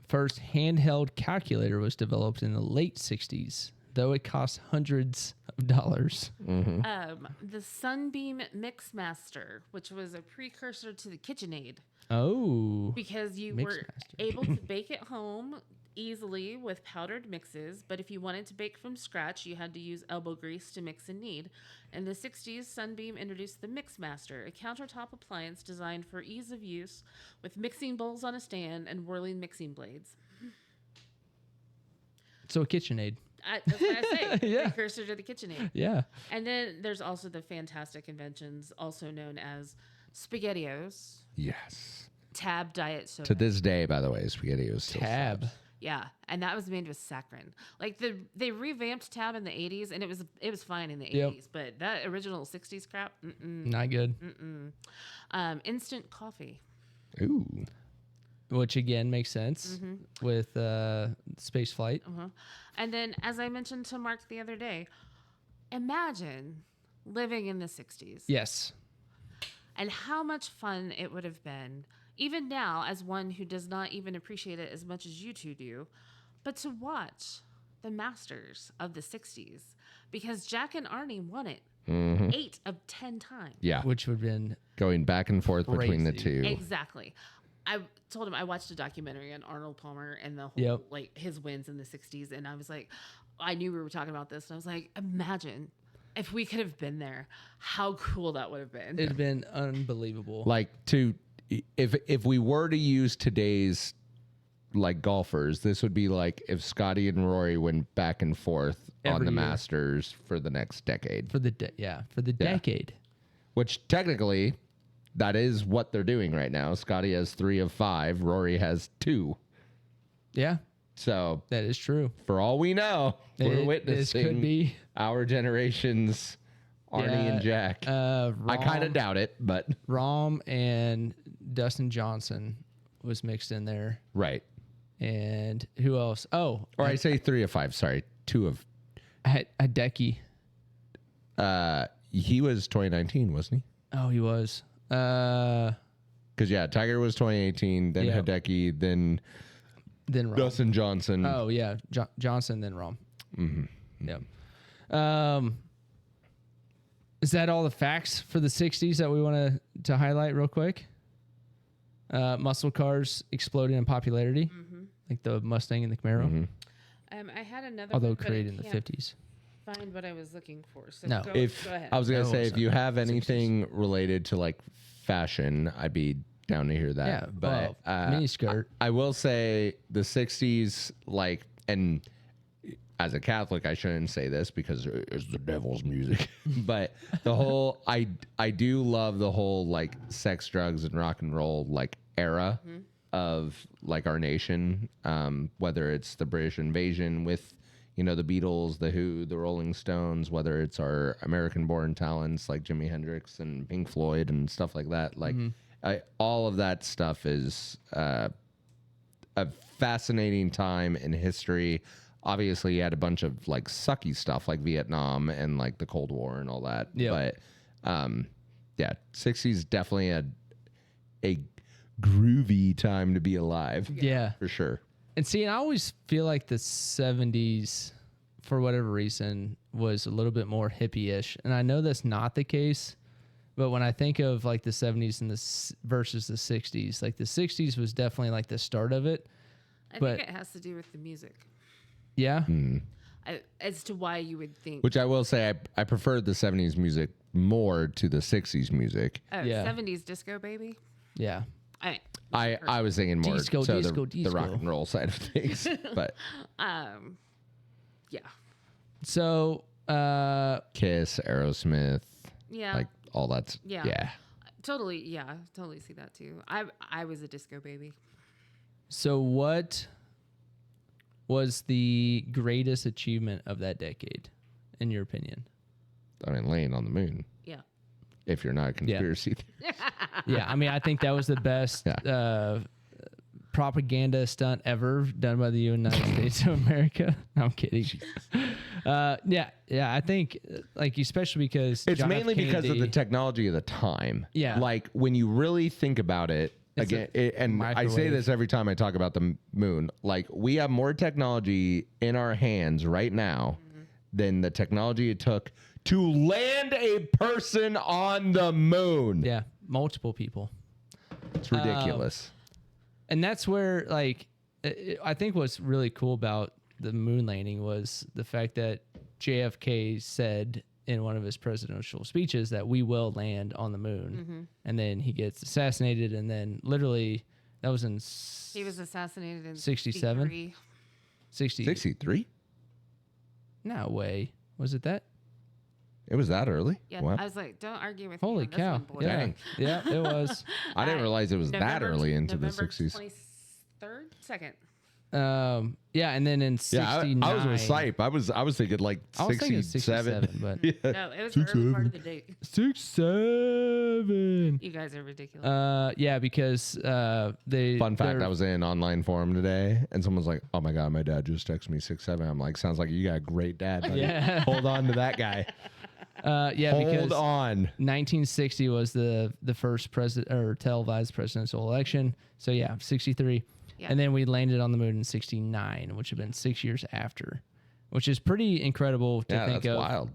S2: First handheld calculator was developed in the late 60s, though it cost hundreds of dollars.
S4: The Sunbeam Mixmaster, which was a precursor to the KitchenAid,
S2: Oh.
S4: because you were
S2: Mixmaster.
S4: able to bake at home easily with powdered mixes, but if you wanted to bake from scratch, you had to use elbow grease to mix and knead. In the 60s, Sunbeam introduced the Mixmaster, a countertop appliance designed for ease of use with mixing bowls on a stand and whirling mixing blades.
S2: So a KitchenAid.
S4: That's what I say.
S2: Yeah.
S4: Precursor to the KitchenAid.
S2: Yeah.
S4: And then there's also the fantastic inventions, also known as SpaghettiOs,
S3: Yes.
S4: Tab Diet Soda.
S3: To this day, by the way, spaghetti was still
S2: Tab.
S4: Yeah, and that was made with saccharin. Like they revamped Tab in the 80s, and it was fine in the 80s,
S2: Yep.
S4: but that original 60s crap,
S2: Not good.
S4: instant coffee.
S3: Ooh.
S2: Which again makes sense with space flight.
S4: And then, as I mentioned to Mark the other day, imagine living in the 60s
S2: Yes.
S4: and how much fun it would have been, even now, as one who does not even appreciate it as much as you two do, but to watch the Masters of the 60s, because Jack and Arnie won it 8 of 10 times.
S3: Yeah.
S2: Which would have been
S3: Going back and forth between the
S2: Crazy.
S3: two.
S4: Exactly. I told him I watched a documentary on Arnold Palmer and the whole
S2: Yep.
S4: like his wins in the 60s, and I was like, I knew we were talking about this, and I was like, imagine if we could have been there, how cool that would have been.
S2: It'd been unbelievable.
S3: Like if we were to use today's like golfers, this would be like if Scotty and Rory went back and forth on
S2: Every
S3: the
S2: year.
S3: Masters for the next decade.
S2: for the decade.
S3: Which technically, that is what they're doing right now. Scotty has 3 of 5. Rory has 2.
S2: Yeah,
S3: So
S2: that is true.
S3: for all we know, we're
S2: This
S3: witnessing
S2: could be
S3: our generation's Arnie and Jack. I kind of doubt it, but
S2: Rom and Dustin Johnson was mixed in there,
S3: right.
S2: and who else? Oh,
S3: Or I say 3 of 5. Sorry, 2 of.
S2: Hideki.
S3: He was 2019, wasn't he?
S2: Oh, he was.
S3: Because yeah, Tiger was 2018, then
S2: Yeah.
S3: Hideki, then
S2: Then Rom.
S3: Dustin Johnson.
S2: Oh yeah, Johnson, then Rom.
S3: Mm-hmm.
S2: Yep. Is that all the facts for the 60s that we want to highlight real quick? Muscle cars exploding in popularity, like the Mustang and the Camaro,
S3: Mm-hmm.
S4: I had another
S2: although
S4: one, but I
S2: created in the
S4: can't
S2: 50s.
S4: Find what I was looking for. So
S2: No.
S4: go
S3: If
S4: ahead.
S3: I was gonna
S2: No,
S3: say,
S2: it's
S3: if you
S2: not.
S3: have
S2: 60s.
S3: anything related to like fashion, I'd be down to hear that.
S2: Yeah,
S3: but
S2: mini skirt.
S3: I will say the 60s, like, and as a Catholic, I shouldn't say this because it's the devil's music. But the whole, I do love the whole like sex, drugs, and rock and roll like era of like our nation. Whether it's the British invasion with, you know, the Beatles, the Who, the Rolling Stones, whether it's our American-born talents like Jimi Hendrix and Pink Floyd and stuff like that. Like, all of that stuff is a fascinating time in history. Obviously, you had a bunch of like sucky stuff like Vietnam and like the Cold War and all that.
S2: Yep.
S3: But yeah, 60s definitely a groovy time to be alive.
S2: Yeah.
S3: For sure.
S2: And see, I always feel like the 70s, for whatever reason, was a little bit more hippie-ish. And I know that's not the case, but when I think of like the 70s and versus the 60s, like the 60s was definitely like the start of it.
S4: I
S2: but-
S4: think it has to do with the music.
S2: Yeah.
S4: As to why you would think.
S3: Which I will say, I preferred the 70s music more to the 60s music.
S4: Oh,
S2: Yeah.
S4: 70s disco, baby.
S2: Yeah.
S3: I was thinking more
S2: Disco,
S3: so
S2: disco,
S3: the rock
S2: disco.
S3: and roll side of things. But
S4: Yeah.
S2: So,
S3: Kiss, Aerosmith,
S4: Yeah.
S3: like all that's
S4: Yeah. Totally. Yeah. Totally see that too. I was a disco baby.
S2: so what was the greatest achievement of that decade, in your opinion?
S3: I mean, laying on the moon.
S4: Yeah.
S3: If you're not a conspiracy theorist.
S2: Yeah, I mean, I think that was the best propaganda stunt ever done by the United States of America. No, I'm kidding. Yeah, I think like especially because
S3: It's
S2: John F.
S3: mainly because of
S2: Kennedy-
S3: the technology of the time.
S2: Yeah.
S3: Like when you really think about it,
S2: It's
S3: again,
S2: a
S3: and I say
S2: microwave.
S3: this every time I talk about the moon, like we have more technology in our hands right now than the technology it took to land a person on the moon.
S2: Yeah, multiple people.
S3: It's ridiculous.
S2: And that's where, like, I think what's really cool about the moon landing was the fact that JFK said in one of his presidential speeches that we will land on the moon. And then he gets assassinated. And then literally, that was in
S4: He was assassinated in
S2: 67?
S4: 63.
S2: 60.
S3: 63?
S2: No way. Was it that?
S3: It was that early?
S4: Yeah.
S3: Wow.
S4: I was like, don't argue with me.
S2: Holy
S4: on this
S2: cow.
S4: one, boy.
S2: Yeah.
S3: Dang.
S2: Yeah, it was.
S3: I didn't realize it was that
S4: November-
S3: early into the
S4: November
S3: 60s.
S4: 23rd? Second.
S2: Yeah. And then in 69.
S3: Yeah, I was with Sipe. I was thinking like
S2: I was thinking
S3: 67.
S2: 67, but
S4: No, it was the early part of the date.
S2: 67.
S4: You guys are ridiculous.
S2: Yeah, because they.
S3: Fun fact,
S2: they're-
S3: I was in an online forum today, and someone's like, "Oh my god, my dad just texted me 6'7". I'm like, "Sounds like you got a great dad, buddy.
S2: Yeah.
S3: Hold on to that guy.
S2: Yeah, because
S3: Hold on."
S2: 1960 was the first president or televised presidential election. So yeah, 63.
S4: Yeah.
S2: And then we landed on the moon in 69, which had been 6 years after, which is pretty incredible to
S3: Yeah,
S2: think
S3: that's
S2: of.
S3: wild.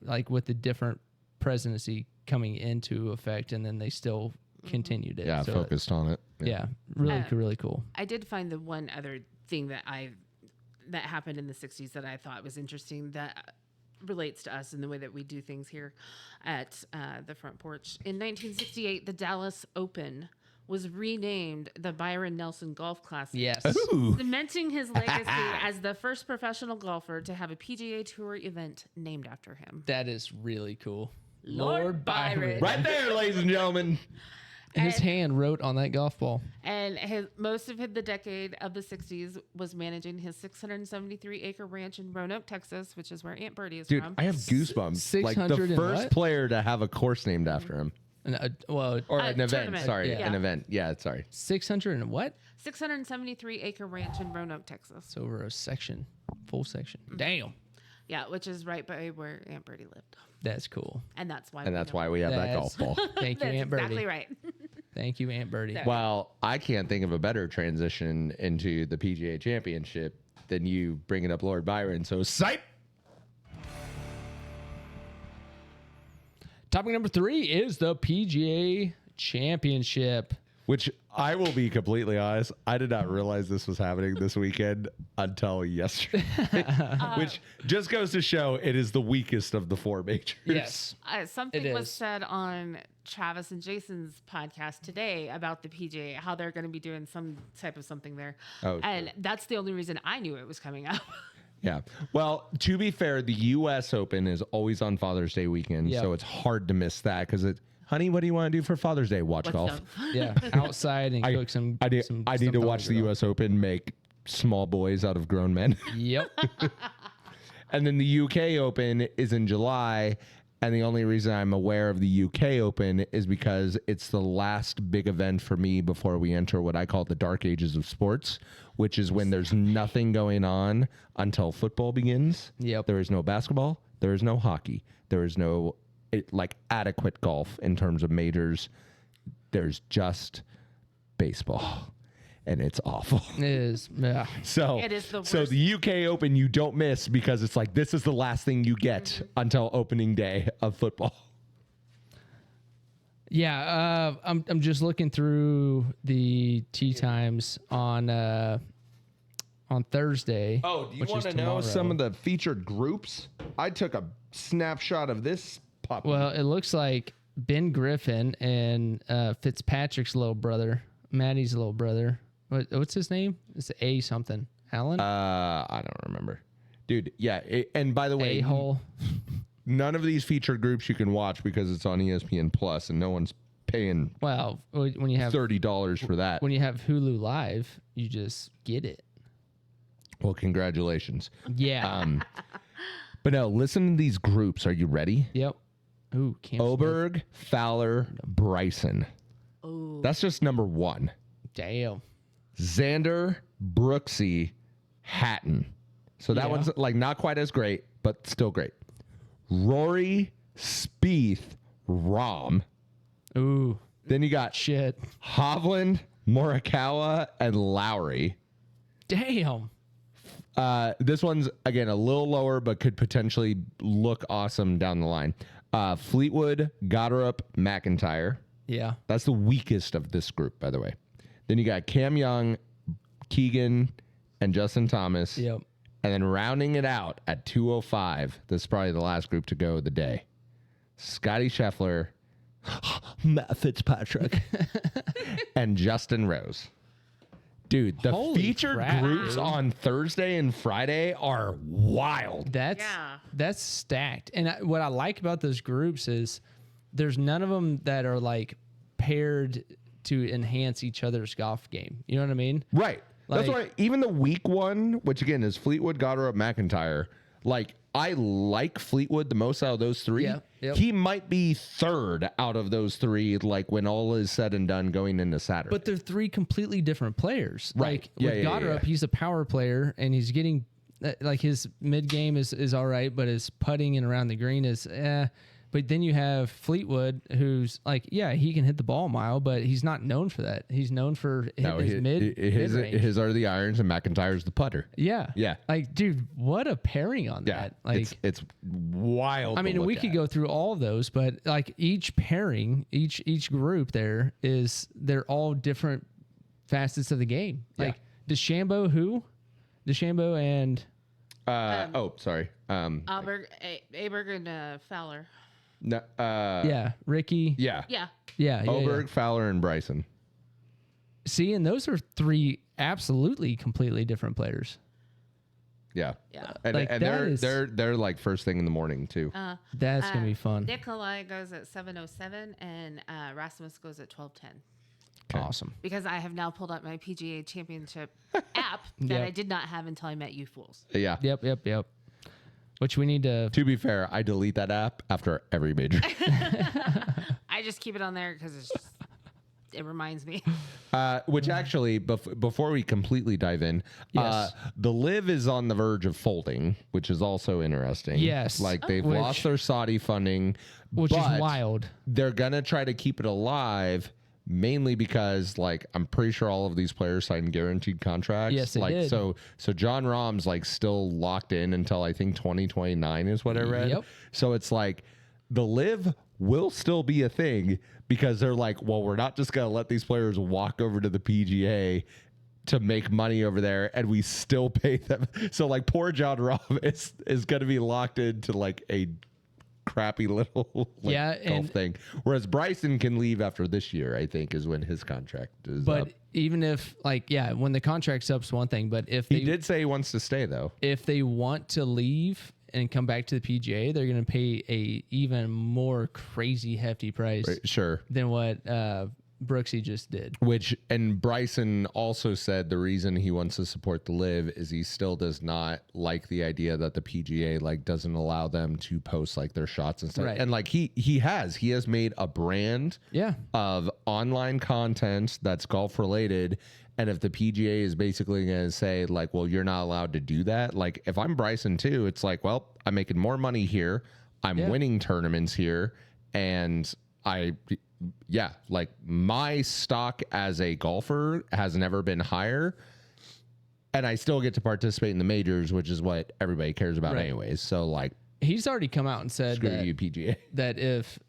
S2: Like with the different presidency coming into effect, and then they still continued it.
S3: Yeah,
S2: So,
S3: focused on it.
S2: Yeah, really, really cool.
S4: I did find the one other thing that happened in the 60s that I thought was interesting that relates to us in the way that we do things here at the Front Porch. In 1968, the Dallas Open was renamed the Byron Nelson Golf Classic.
S2: Yes.
S3: Ooh.
S4: Cementing his legacy as the first professional golfer to have a PGA Tour event named after him.
S2: That is really cool.
S4: Lord Byron.
S3: Right there, ladies and gentlemen.
S2: His hand wrote on that golf ball.
S4: And most of the decade of the 60s was managing his 673-acre ranch in Roanoke, Texas, which is where Aunt Bertie is
S3: Dude,
S4: from.
S3: I have goosebumps. Like the
S2: 600 and
S3: first
S2: what?
S3: player to have a course named after him.
S2: Well,
S3: Or an event.
S4: tournament.
S3: Sorry,
S4: Yeah.
S3: an event. Yeah, sorry.
S2: 600 and what?
S4: 673-acre ranch in Roanoke, Texas.
S2: It's over a section, full section. Damn.
S4: Yeah, which is right by where Aunt Bertie lived.
S2: That's cool.
S4: And that's why
S3: And that's why we have that
S2: That's-
S3: golf ball.
S2: Thank you,
S4: That's
S2: Aunt Birdie.
S4: exactly right.
S2: Thank you, Aunt Birdie.
S4: There.
S3: Well, I can't think of a better transition into the PGA Championship than you bringing up Lord Byron. So, sight.
S2: Topic number 3 is the PGA Championship.
S3: Which I will be completely honest, I did not realize this was happening this weekend until yesterday. Which just goes to show it is the weakest of the 4 majors.
S2: Yes.
S4: Something
S2: It
S4: was
S2: is.
S4: said on Travis and Jason's podcast today about the PGA, how they're going to be doing some type of something there.
S3: Oh,
S4: and that's the only reason I knew it was coming up.
S3: Yeah. Well, to be fair, the U.S. Open is always on Father's Day weekend,
S2: Yep.
S3: so it's hard to miss that because honey, what do you want to do for Father's Day? Watch golf.
S2: Yeah. Outside and cook some.
S3: I need
S2: some
S3: to
S2: stuff on
S3: watch the
S2: grill.
S3: U.S. Open make small boys out of grown men.
S2: Yep.
S3: And then the UK Open is in July. And the only reason I'm aware of the UK Open is because it's the last big event for me before we enter what I call the dark ages of sports, which is when there's nothing going on until football begins.
S2: Yep.
S3: There is no basketball. There is no hockey. There is no adequate golf in terms of majors. There's just baseball. And it's awful.
S2: It is. Yeah.
S3: So
S4: It is the
S3: So
S4: worst.
S3: the UK Open you don't miss because it's like this is the last thing you get until opening day of football.
S2: Yeah. I'm just looking through the tee times on Thursday.
S3: Oh, do you
S2: which
S3: want
S2: is
S3: to know some
S2: tomorrow.
S3: of the featured groups? I took a snapshot of this puppy.
S2: Well, it looks like Ben Griffin and Fitzpatrick's little brother, Maddie's little brother. What's his name? It's A something. Alan?
S3: I don't remember. Dude, yeah. And by the way,
S2: A-hole.
S3: none of these featured groups you can watch because it's on ESPN Plus and no one's paying
S2: Well, when you have
S3: $30 for that.
S2: when you have Hulu Live, you just get it.
S3: Well, congratulations.
S2: Yeah.
S3: But no, listen to these groups. Are you ready?
S2: Yep. Ooh, Cam Smith.
S3: Oberg, Fowler, Bryson.
S4: Oh,
S3: That's just number 1.
S2: Damn.
S3: Xander, Brooksy, Hatton. So that
S2: Yeah.
S3: one's like not quite as great, but still great. Rory, Spieth, Rahm.
S2: Ooh,
S3: Then you got
S2: shit.
S3: Hovland, Morikawa, and Lowry.
S2: Damn.
S3: This one's again a little lower, but could potentially look awesome down the line. Fleetwood, Goddard, McIntyre.
S2: Yeah.
S3: That's the weakest of this group, by the way. Then you got Cam Young, Keegan, and Justin Thomas.
S2: Yep.
S3: And then rounding it out at 205, this is probably the last group to go of the day. Scotty Scheffler, Matt Fitzpatrick, and Justin Rose. Dude, the
S2: Holy
S3: featured
S2: crap,
S3: groups
S2: dude.
S3: on Thursday and Friday are wild.
S2: That's stacked. And what I like about those groups is there's none of them that are like paired to enhance each other's golf game. You know what I mean?
S3: Right. That's
S2: Like-
S3: why even the weak one, which again is Fleetwood, Goddard, McIntyre, like I like Fleetwood the most out of those 3.
S2: Yeah, yep.
S3: He might be third out of those 3, like when all is said and done going into Saturday.
S2: But they're 3 completely different players.
S3: Right.
S2: Like
S3: Yeah,
S2: with
S3: yeah,
S2: Goddard,
S3: yeah.
S2: he's a power player and he's getting like his mid game is all right, but his putting and around the green is But then you have Fleetwood, who's like, yeah, he can hit the ball a mile, but he's not known for that. He's known for hitting his mid-range.
S3: His are the irons and McIntyre's the putter.
S2: Yeah.
S3: Yeah.
S2: Like, dude, what a pairing on
S3: Yeah,
S2: that. Like,
S3: it's wild.
S2: I mean, we could go through all of those, but like each pairing, each group they're all different facets of the game. Like DeChambeau, DeChambeau and
S3: sorry.
S4: Aberg and Fowler.
S3: No,
S2: Ricky.
S3: yeah.
S4: Yeah.
S3: Oberg, Fowler, and Bryson.
S2: See, and those are three absolutely completely different players.
S3: Yeah.
S4: Yeah.
S3: And,
S2: Like,
S3: and
S2: that
S3: they're like first thing in the morning too.
S2: That's gonna be fun.
S4: Nikolai goes at 7:07 and Rasmus goes at 12:10.
S2: Awesome.
S4: Because I have now pulled up my PGA Championship app that
S2: Yep.
S4: I did not have until I met you fools.
S3: Yeah.
S2: Yep. Which we need to.
S3: To be fair, I delete that app after every major.
S4: I just keep it on there because it reminds me.
S3: Which actually, before we completely dive in,
S2: Yes.
S3: the Live is on the verge of folding, which is also interesting.
S2: Yes.
S3: Like they've
S2: Which-
S3: lost their Saudi funding,
S2: Which is
S3: but
S2: wild.
S3: They're gonna try to keep it alive. Mainly because, like, I'm pretty sure all of these players signed guaranteed contracts.
S2: Yes, they
S3: like,
S2: did.
S3: So John Rahm's like still locked in until I think 2029 is what I read.
S2: Yep.
S3: So it's like the Live will still be a thing because they're like, well, we're not just gonna let these players walk over to the PGA to make money over there, and we still pay them. So like, poor John Rahm is gonna be locked into like a crappy little golf
S2: and-
S3: thing. Whereas Bryson can leave after this year, I think, is when his contract is
S2: But
S3: up.
S2: even if when the contract's up's one thing, but if
S3: He did say he wants to stay though.
S2: if they want to leave and come back to the PGA, they're going to pay a even more crazy hefty price
S3: Sure.
S2: than what Brooksy just did.
S3: And Bryson also said the reason he wants to support the Live is he still does not like the idea that the PGA like doesn't allow them to post like their shots and stuff.
S2: Right.
S3: And like he has made a brand
S2: Yeah.
S3: of online content that's golf related. And if the PGA is basically going to say like, well, you're not allowed to do that. Like if I'm Bryson too, it's like, well, I'm making more money here. I'm winning tournaments here. And like my stock as a golfer has never been higher. And I still get to participate in the majors, which is what everybody cares about anyways. So like,
S2: He's already come out and said
S3: screw
S2: that,
S3: you, PGA.
S2: that if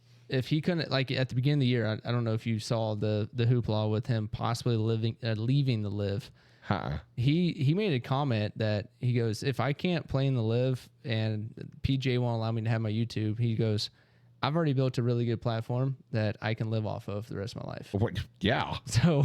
S2: he couldn't, like at the beginning of the year, I don't know if you saw the hoopla with him possibly leaving the Live. He made a comment that he goes, if I can't play in the Live and PGA won't allow me to have my YouTube, he goes, I've already built a really good platform that I can live off of the rest of my life.
S3: Yeah.
S2: So,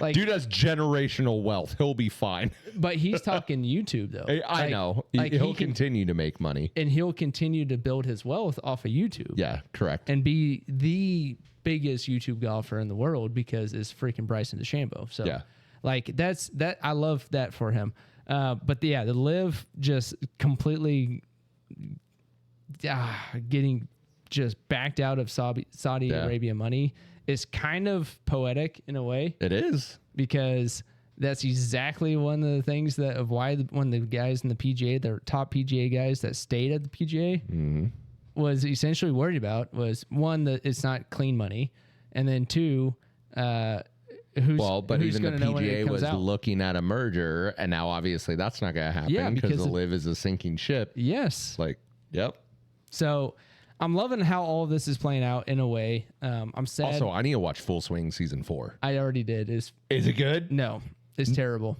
S2: like,
S3: Dude has generational wealth. He'll be fine.
S2: but he's talking YouTube though.
S3: I
S2: Like-
S3: know.
S2: like
S3: He'll
S2: he can-
S3: continue to make money.
S2: and he'll continue to build his wealth off of YouTube.
S3: Yeah, correct.
S2: And be the biggest YouTube golfer in the world because it's freaking Bryson DeChambeau. So,
S3: Yeah.
S2: like that. I love that for him. But the Live just completely getting just backed out of Saudi Arabia money is kind of poetic in a way
S3: It is.
S2: because that's exactly one of the things that of why one of the guys in the PGA, the top PGA guys that stayed at the PGA, was essentially worried about was one, that it's not clean money, and then two,
S3: But
S2: who's
S3: even the
S2: gonna know when it
S3: PGA
S2: comes
S3: was
S2: out?
S3: looking at a merger, and now obviously that's not going to happen
S2: Yeah,
S3: because
S2: because
S3: the
S2: of-
S3: Live is a sinking ship.
S2: Yes.
S3: Like, yep.
S2: So I'm loving how all of this is playing out in a way. I'm sad.
S3: Also, I need to watch Full Swing season 4.
S2: I already did.
S3: Is it good?
S2: No, it's terrible.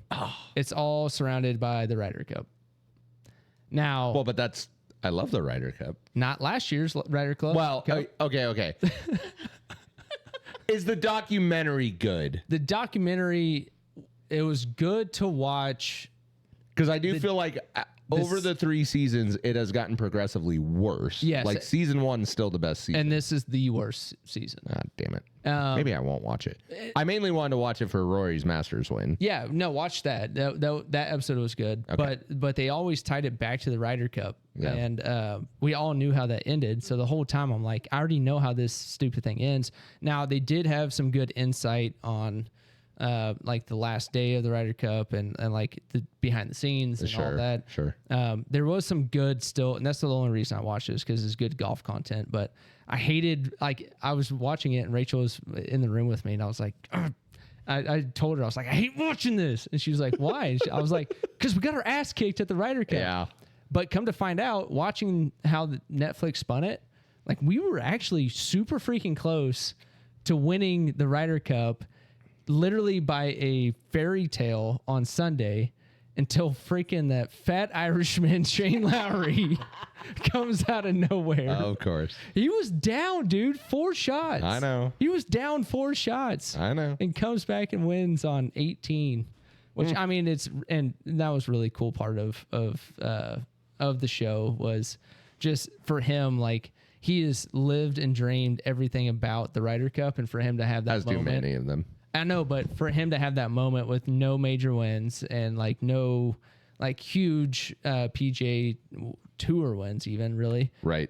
S2: It's all surrounded by the Ryder Cup. Now,
S3: Well, but I love the Ryder Cup.
S2: not last year's Ryder Club.
S3: Well,
S2: Cup.
S3: okay. Is the documentary good?
S2: The documentary, it was good to watch.
S3: Because I do feel like over the 3 seasons, it has gotten progressively worse.
S2: Yes.
S3: Like season 1 is still the best season.
S2: And this is the worst season.
S3: Ah, damn it. Maybe I won't watch it. I mainly wanted to watch it for Rory's Masters win.
S2: Yeah, no, watch that. That episode was good.
S3: Okay.
S2: But they always tied it back to the Ryder Cup.
S3: Yeah.
S2: And we all knew how that ended. So the whole time I'm like, I already know how this stupid thing ends. Now they did have some good insight on like the last day of the Ryder Cup and like the behind the scenes and all that.
S3: Sure.
S2: There was some good still, and that's the only reason I watched this because it's good golf content. But I hated, like, I was watching it and Rachel was in the room with me and I was like, "Ugh." I told her, I was like, I hate watching this. And she was like, why? I was like, because we got our ass kicked at the Ryder Cup.
S3: Yeah.
S2: But come to find out, watching how the Netflix spun it, like we were actually super freaking close to winning the Ryder Cup literally by a fairy tale on Sunday until freaking that fat Irishman, Shane Lowry, comes out of nowhere.
S3: Of course.
S2: He was down, dude, 4 shots.
S3: I know.
S2: He was down 4 shots.
S3: I know.
S2: And comes back and wins on 18, which I mean, and that was really cool part of the show was just for him, like he has lived and dreamed everything about the Ryder Cup, and for him to have that
S3: As do
S2: moment.
S3: many of them.
S2: I know, but for him to have that moment with no major wins and like no like huge PGA Tour wins, even really,
S3: Right.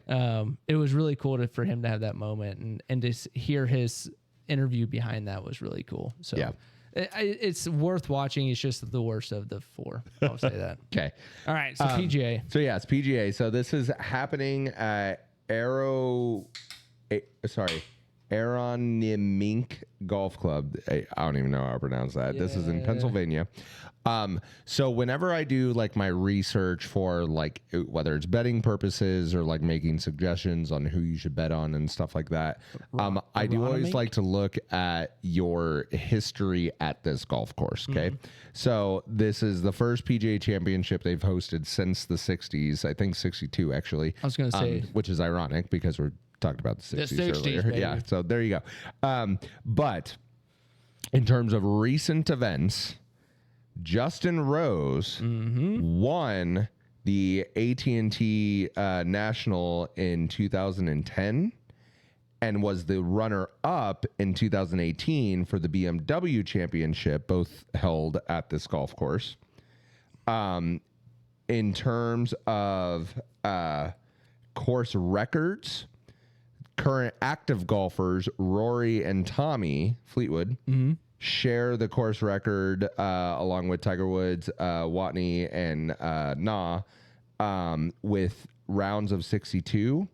S2: it was really cool for him to have that moment and to hear his interview behind that was really cool. So
S3: Yeah.
S2: it's worth watching. It's just the worst of the 4. I'll say that.
S3: Okay.
S2: All right, so PGA.
S3: So yeah, it's PGA. So this is happening at Aronimink Golf Club. I don't even know how to pronounce that. This is in Pennsylvania. So whenever I do like my research for like whether it's betting purposes or like making suggestions on who you should bet on and stuff like that, I do always like to look at your history at this golf course. Okay. So this is the first PGA championship they've hosted since the 60s. I think 62 actually.
S2: I was going to say,
S3: which is ironic because we're talked about the 60s,
S2: 60s,
S3: earlier.
S2: baby.
S3: Yeah, so there you go. But in terms of recent events, Justin Rose won the AT&T National in 2010 and was the runner-up in 2018 for the BMW Championship, both held at this golf course. In terms of course records, current active golfers Rory and Tommy Fleetwood share the course record along with Tiger Woods, Watney, and with rounds of 62.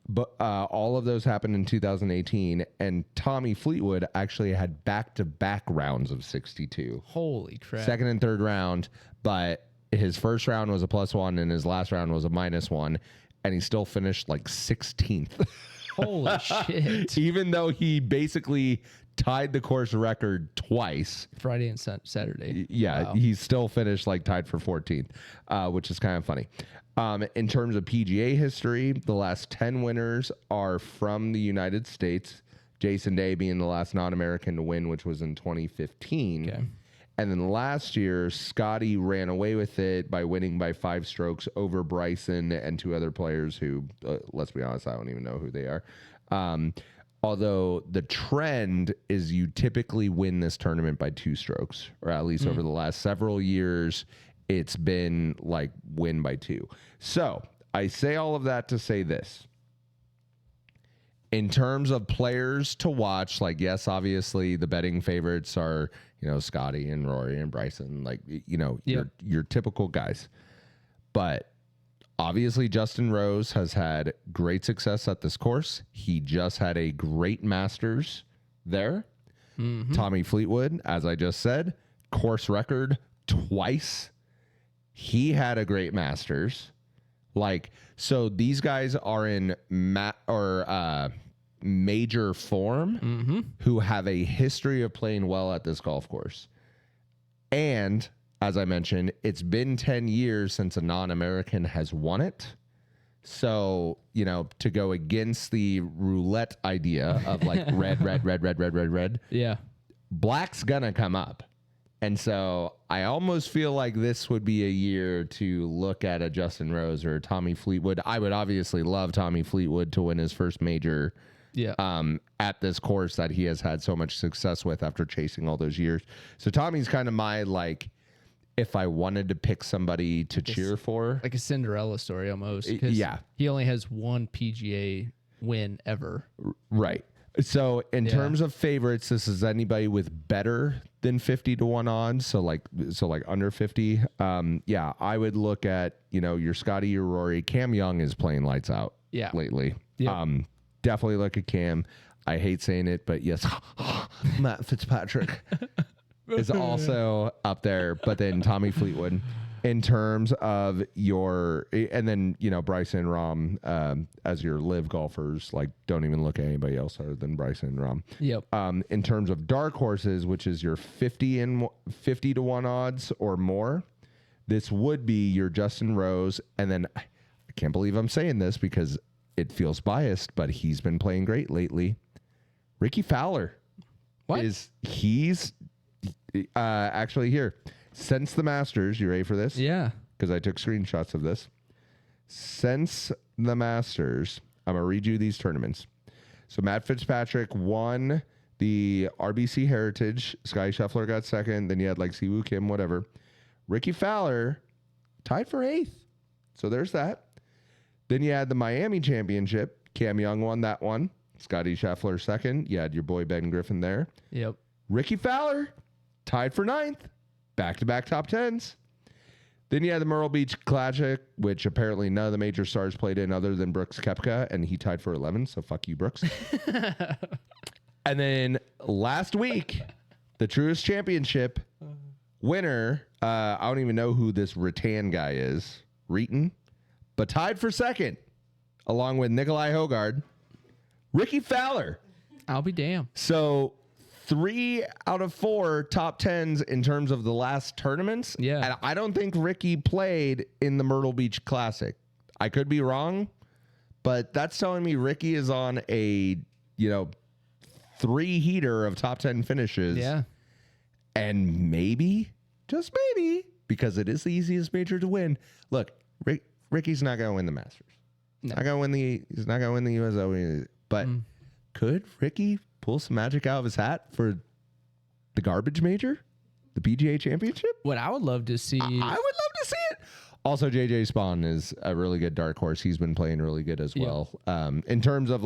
S3: But all of those happened in 2018, and Tommy Fleetwood actually had back-to-back rounds of 62.
S2: holy crap.
S3: Second and third round, but his first round was a +1 and his last round was a -1, and he still finished like 16th.
S2: Holy shit.
S3: Even though he basically tied the course record twice.
S2: Friday and Saturday.
S3: Yeah,
S2: Wow.
S3: he still finished like tied for 14th, which is kind of funny. In terms of PGA history, the last 10 winners are from the United States. Jason Day being the last non-American to win, which was in 2015.
S2: Okay.
S3: And then last year, Scotty ran away with it by winning by 5 strokes over Bryson and 2 other players who, let's be honest, I don't even know who they are. Although the trend is you typically win this tournament by 2 strokes, or at least over the last several years, it's been like win by 2. So I say all of that to say this. In terms of players to watch, like, yes, obviously the betting favorites are, Scotty and Rory and Bryson, like, your typical guys. But obviously Justin Rose has had great success at this course. He just had a great Masters there. Tommy Fleetwood, as I just said, course record twice. He had a great Masters. Like, so these guys are in major form who have a history of playing well at this golf course. And as I mentioned, it's been 10 years since a non-American has won it. So, to go against the roulette idea of like red,
S2: Yeah.
S3: black's gonna come up. And so I almost feel like this would be a year to look at a Justin Rose or a Tommy Fleetwood. I would obviously love Tommy Fleetwood to win his first major at this course that he has had so much success with after chasing all those years. So Tommy's kind of my, like, if I wanted to pick somebody to cheer for.
S2: Like a Cinderella story almost. 'Cause
S3: Yeah.
S2: he only has one PGA win ever.
S3: Right. So in
S2: Yeah.
S3: terms of favorites, this is anybody with better than 50-1 odds. So like under 50. Yeah, I would look at, your Scotty, your Rory. Cam Young is playing lights out
S2: Yeah.
S3: lately.
S2: Yep.
S3: Definitely look at Cam. I hate saying it, but yes, Matt Fitzpatrick is also up there. But then Tommy Fleetwood. In terms of and then, Bryson and Rahm as your live golfers, like don't even look at anybody else other than Bryson and Rahm.
S2: Yep.
S3: In terms of dark horses, which is your 50-1 odds or more, this would be your Justin Rose. And then I can't believe I'm saying this because it feels biased, but he's been playing great lately. Ricky Fowler.
S2: What?
S3: He's actually here. Since the Masters, you ready for this?
S2: Yeah.
S3: Because I took screenshots of this. Since the Masters, I'm going to read you these tournaments. So Matt Fitzpatrick won the RBC Heritage. Scotty Scheffler got second. Then you had like Siwoo Kim, whatever. Ricky Fowler tied for 8th. So there's that. Then you had the Miami Championship. Cam Young won that one. Scotty Scheffler second. You had your boy Ben Griffin there.
S2: Yep.
S3: Ricky Fowler tied for 9th. Back-to-back top 10s. Then you had the Myrtle Beach Classic, which apparently none of the major stars played in other than Brooks Koepka, and he tied for 11, so fuck you, Brooks. And then last week, the Truist Championship winner, I don't even know who this Rattan guy is, Reeton, but tied for 2nd, along with Nikolai Hogard, Ricky Fowler.
S2: I'll be damned.
S3: So 3 out of 4 top 10s in terms of the last tournaments.
S2: Yeah.
S3: And I don't think Ricky played in the Myrtle Beach Classic. I could be wrong, but that's telling me Ricky is on a, 3-heater of top 10 finishes.
S2: Yeah.
S3: And maybe, just maybe, because it is the easiest major to win. Look, Ricky's not going to win the Masters.
S2: No.
S3: He's not going to win the US Open. But could Ricky pull some magic out of his hat for the garbage major, the PGA Championship?
S2: What I would love to see.
S3: I would love to see it. Also, JJ Spawn is a really good dark horse. He's been playing really good as well. In terms of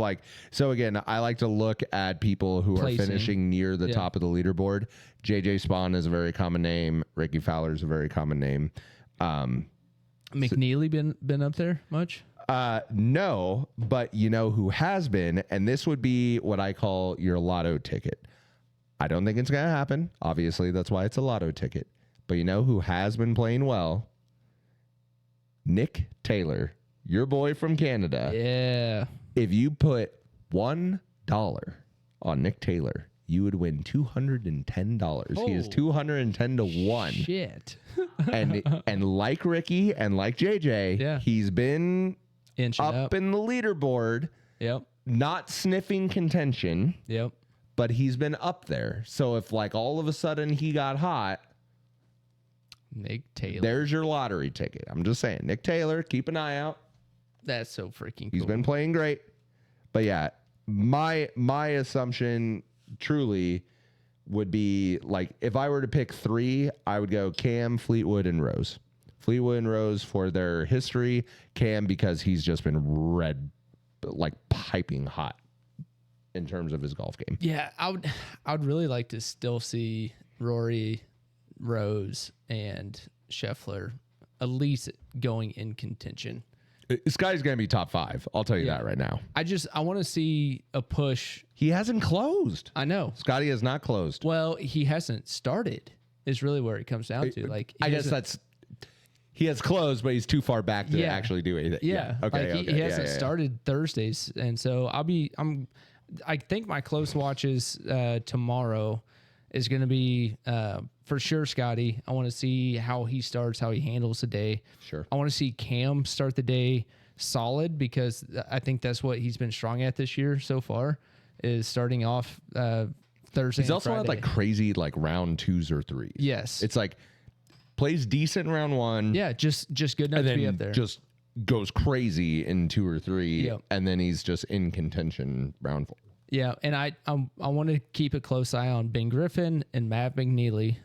S3: so again, I like to look at people who
S2: Placing.
S3: are finishing near the top of the leaderboard. JJ Spawn is a very common name. Ricky Fowler is a very common name.
S2: McNeely been up there much?
S3: No, but you know who has been, and this would be what I call your lotto ticket. I don't think it's going to happen. Obviously, that's why it's a lotto ticket. But you know who has been playing well? Nick Taylor, your boy from Canada.
S2: Yeah.
S3: If you put $1 on Nick Taylor, you would win $210. He is 210-1.
S2: Shit.
S3: and like Ricky and like JJ,
S2: Yeah.
S3: he's been
S2: Inching up.
S3: in the leaderboard,
S2: Yep.
S3: not sniffing contention,
S2: Yep.
S3: but he's been up there. So if all of a sudden he got hot,
S2: Nick Taylor.
S3: there's your lottery ticket. I'm just saying, Nick Taylor, keep an eye out.
S2: That's so freaking cool.
S3: He's been playing great. But yeah, my assumption truly would be if I were to pick 3, I would go Cam, Fleetwood, and Rose. Fleetwood and Rose for their history. Cam because he's just been piping hot in terms of his golf game.
S2: Yeah, I would really like to still see Rory, Rose, and Scheffler at least going in contention.
S3: This guy's going to be top 5. I'll tell you that right now.
S2: I want to see a push.
S3: He hasn't closed.
S2: I know.
S3: Scotty has not closed.
S2: Well, he hasn't started is really where it comes down to.
S3: I guess he has closed, but he's too far back to actually do anything.
S2: Yeah.
S3: Okay.
S2: He hasn't started Thursdays. And so I think my close watches tomorrow is going to be for sure Scotty. I want to see how he starts, how he handles the day.
S3: Sure.
S2: I want to see Cam start the day solid because I think that's what he's been strong at this year so far is starting off Thursday.
S3: He's also
S2: Friday.
S3: had crazy round 2s or 3s.
S2: Yes.
S3: It's plays decent in round 1.
S2: Yeah, just good enough
S3: And
S2: to be
S3: then
S2: up there.
S3: just goes crazy in 2 or 3.
S2: Yep.
S3: And then he's just in contention round 4.
S2: Yeah, and I want to keep a close eye on Ben Griffin and Matt McNeely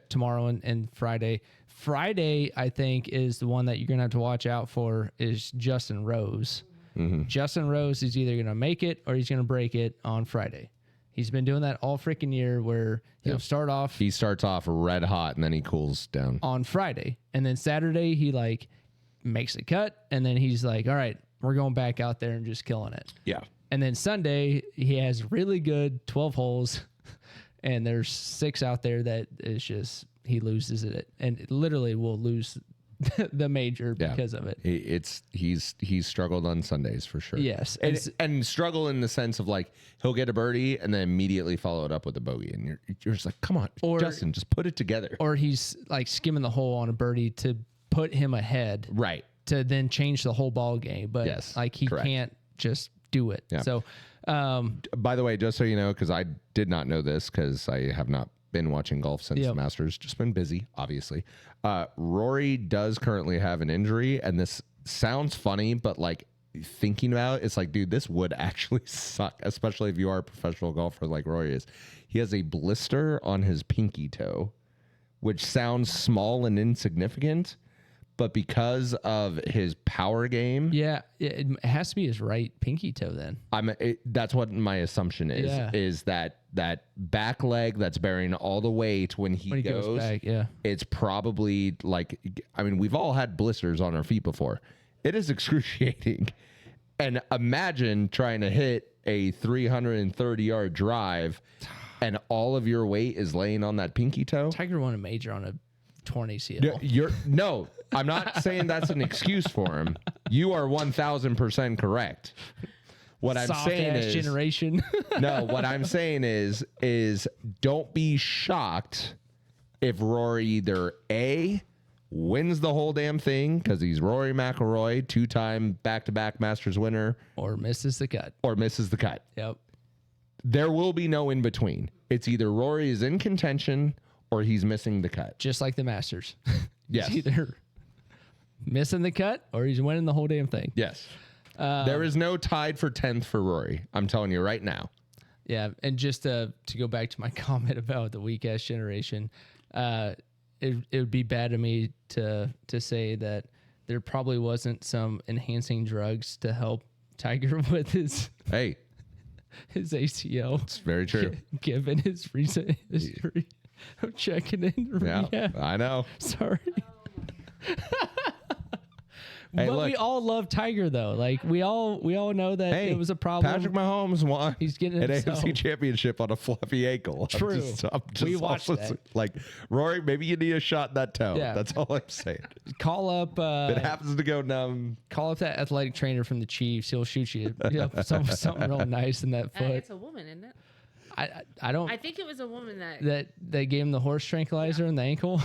S2: tomorrow and Friday. Friday, I think, is the one that you're going to have to watch out for is Justin Rose. Justin Rose is either going to make it or he's going to break it on Friday. He's been doing that all freaking year where he'll start off.
S3: He starts off red hot and then he cools down.
S2: On Friday. And then Saturday, he like makes a cut. And then he's like, all right, we're going back out there and just killing it.
S3: Yeah.
S2: And then Sunday, he has really good 12 holes. And there's 6 out there that is just, he loses it. And it literally will lose the major because of it.
S3: He's struggled on Sundays for sure.
S2: Yes.
S3: And struggle in the sense of like he'll get a birdie and then immediately follow it up with a bogey, and you're just like, come on, Justin, just put it together.
S2: Or he's like skimming the hole on a birdie to put him ahead,
S3: right?
S2: To then change the whole ball game. But like he can't just do it.
S3: Yeah.
S2: So,
S3: by the way, just so you know, because I did not know this because I have not been watching golf since the Masters, just been busy, obviously. Rory does currently have an injury, and this sounds funny, but like thinking about it, it's like, dude, this would actually suck, especially if you are a professional golfer like Rory is. He has a blister on his pinky toe, which sounds small and insignificant, but because of his power game,
S2: it has to be his right pinky toe then.
S3: That's what my assumption is.
S2: Yeah.
S3: Is that back leg that's bearing all the weight when he goes
S2: back,
S3: it's probably like, I mean, we've all had blisters on our feet before. It is excruciating. And imagine trying to hit a 330-yard drive and all of your weight is laying on that pinky toe.
S2: Tiger won a major on a torn ACL.
S3: No, I'm not saying that's an excuse for him. You are 1,000% correct. What I'm saying is
S2: generation.
S3: no, what I'm saying is don't be shocked if Rory either A, wins the whole damn thing because he's Rory McIlroy, 2-time back-to-back Masters winner,
S2: or misses the cut.
S3: Yep. There will be no in between. It's either Rory is in contention or he's missing the cut.
S2: Just like the Masters.
S3: Yes.
S2: He's either missing the cut or he's winning the whole damn thing.
S3: Yes. There is no tied for 10th for Rory. I'm telling you right now.
S2: Yeah. And just to go back to my comment about the weak ass generation, it would be bad of me to say that there probably wasn't some enhancing drugs to help Tiger with his ACL.
S3: It's very true.
S2: Given his recent history of checking in.
S3: Yeah, I know.
S2: Sorry.
S3: Hey,
S2: but
S3: look,
S2: we all love Tiger though. Like we all know that it was a problem.
S3: Patrick Mahomes won.
S2: He's getting
S3: an
S2: himself.
S3: AFC championship on a fluffy ankle.
S2: True.
S3: I'm just
S2: We watched
S3: also,
S2: that.
S3: like, Rory, maybe you need a shot in that toe.
S2: Yeah.
S3: That's all I'm saying.
S2: Call up.
S3: It happens to go numb.
S2: Call up that athletic trainer from the Chiefs. He'll shoot you. Something real nice in that foot.
S4: It's a woman, isn't it?
S2: I don't.
S4: I think it was a woman that
S2: That gave him the horse tranquilizer in the ankle.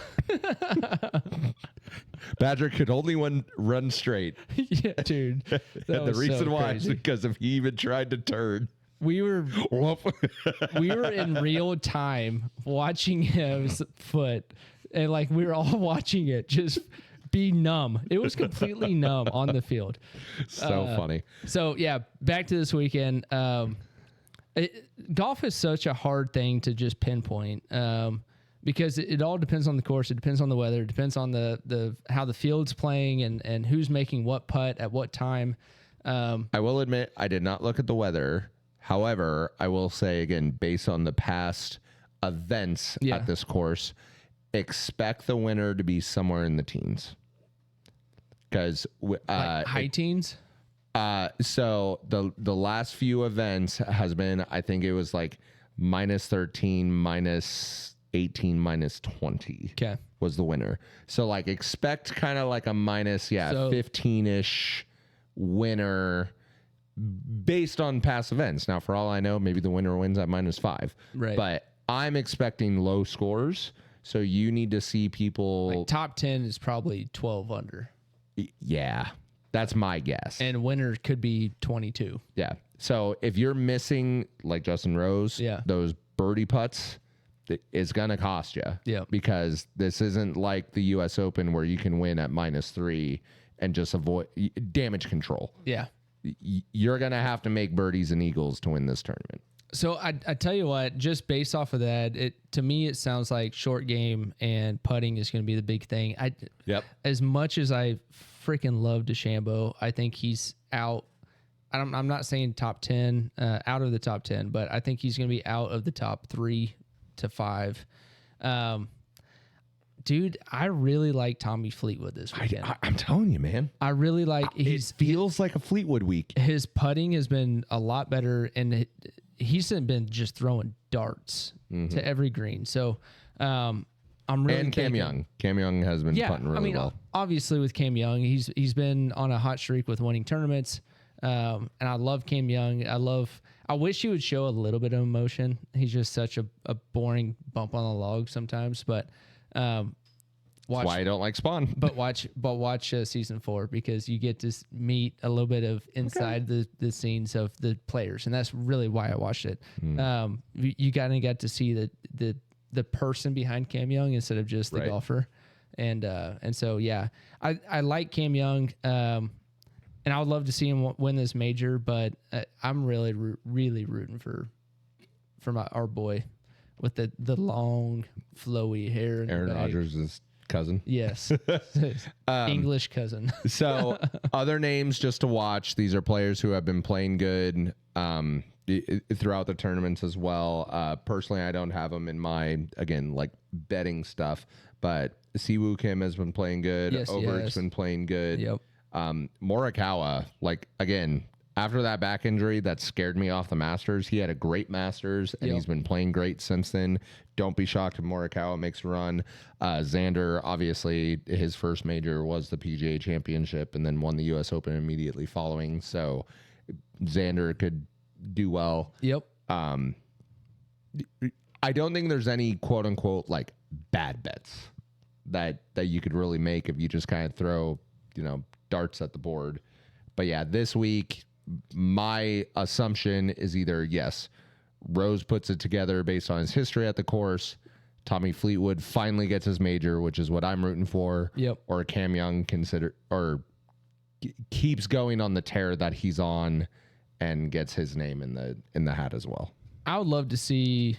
S3: Patrick could only run straight.
S2: Yeah, dude.
S3: And the reason why is because if he even tried to turn.
S2: We were in real time watching his foot, and like we were all watching it just be numb. It was completely numb on the field.
S3: So funny.
S2: So yeah, back to this weekend. Golf is such a hard thing to just pinpoint because it all depends on the course. It depends on the weather. It depends on the how the field's playing and who's making what putt at what time.
S3: I will admit I did not look at the weather. However, I will say again, based on the past events at this course, expect the winner to be somewhere in the teens. Because
S2: high teens.
S3: So the last few events has been, I think it was like -13, -18, -20.
S2: Okay.
S3: Was the winner. So like expect kind of like a minus 15-ish winner based on past events. Now, for all I know, maybe the winner wins at -5.
S2: Right.
S3: But I'm expecting low scores. So you need to see people.
S2: Like top 10 is probably 12 under.
S3: Yeah. That's my guess.
S2: And winner could be 22.
S3: Yeah. So if you're missing, like Justin Rose, those birdie putts, it's going to cost you.
S2: Yeah.
S3: Because this isn't like the U.S. Open where you can win at -3 and just avoid damage control.
S2: Yeah.
S3: You're going to have to make birdies and eagles to win this tournament.
S2: So I tell you what, just based off of that, to me it sounds like short game and putting is going to be the big thing. As much as I freaking love DeChambeau, I think he's out I'm not saying top 10, out of the top 10, but I think he's going to be out of the top 3 to 5. Dude, I really like Tommy Fleetwood this weekend.
S3: I'm telling you, man.
S2: I really like.
S3: It feels like a Fleetwood week.
S2: His putting has been a lot better, and he's been just throwing darts to every green. So I'm really
S3: And Cam Young. Cam Young has been putting really well.
S2: Obviously with Cam Young, he's been on a hot streak with winning tournaments, and I love Cam Young. I wish he would show a little bit of emotion. He's just such a boring bump on the log sometimes, but. That's
S3: why I don't like Spawn.
S2: But watch season 4 because you get to meet a little bit of inside the scenes of the players, and that's really why I watched it. You kind of got to see the person behind Cam Young instead of just the golfer, and so yeah, I like Cam Young, and I would love to see him win this major, but I'm really rooting for our boy with the long flowy hair. In
S3: Aaron
S2: the back.
S3: Rodgers' cousin.
S2: Yes. English cousin.
S3: So other names just to watch. These are players who have been playing good throughout the tournaments as well. Personally, I don't have them in my, again, like betting stuff, but Siwoo Kim has been playing good.
S2: Yes,
S3: Overt's been playing good.
S2: Yep.
S3: Morikawa, like, again, after that back injury that scared me off the Masters, he had a great Masters, and he's been playing great since then. Don't be shocked if Morikawa makes a run. Xander, obviously, his first major was the PGA Championship and then won the U.S. Open immediately following. So Xander could do well.
S2: Yep.
S3: I don't think there's any quote-unquote, like, bad bets that you could really make if you just kind of throw, darts at the board. But, yeah, this week, my assumption is either, yes, Rose puts it together based on his history at the course. Tommy Fleetwood finally gets his major, which is what I'm rooting for.
S2: Yep.
S3: Or Cam Young keeps going on the tear that he's on and gets his name in the hat as well.
S2: I would love to see,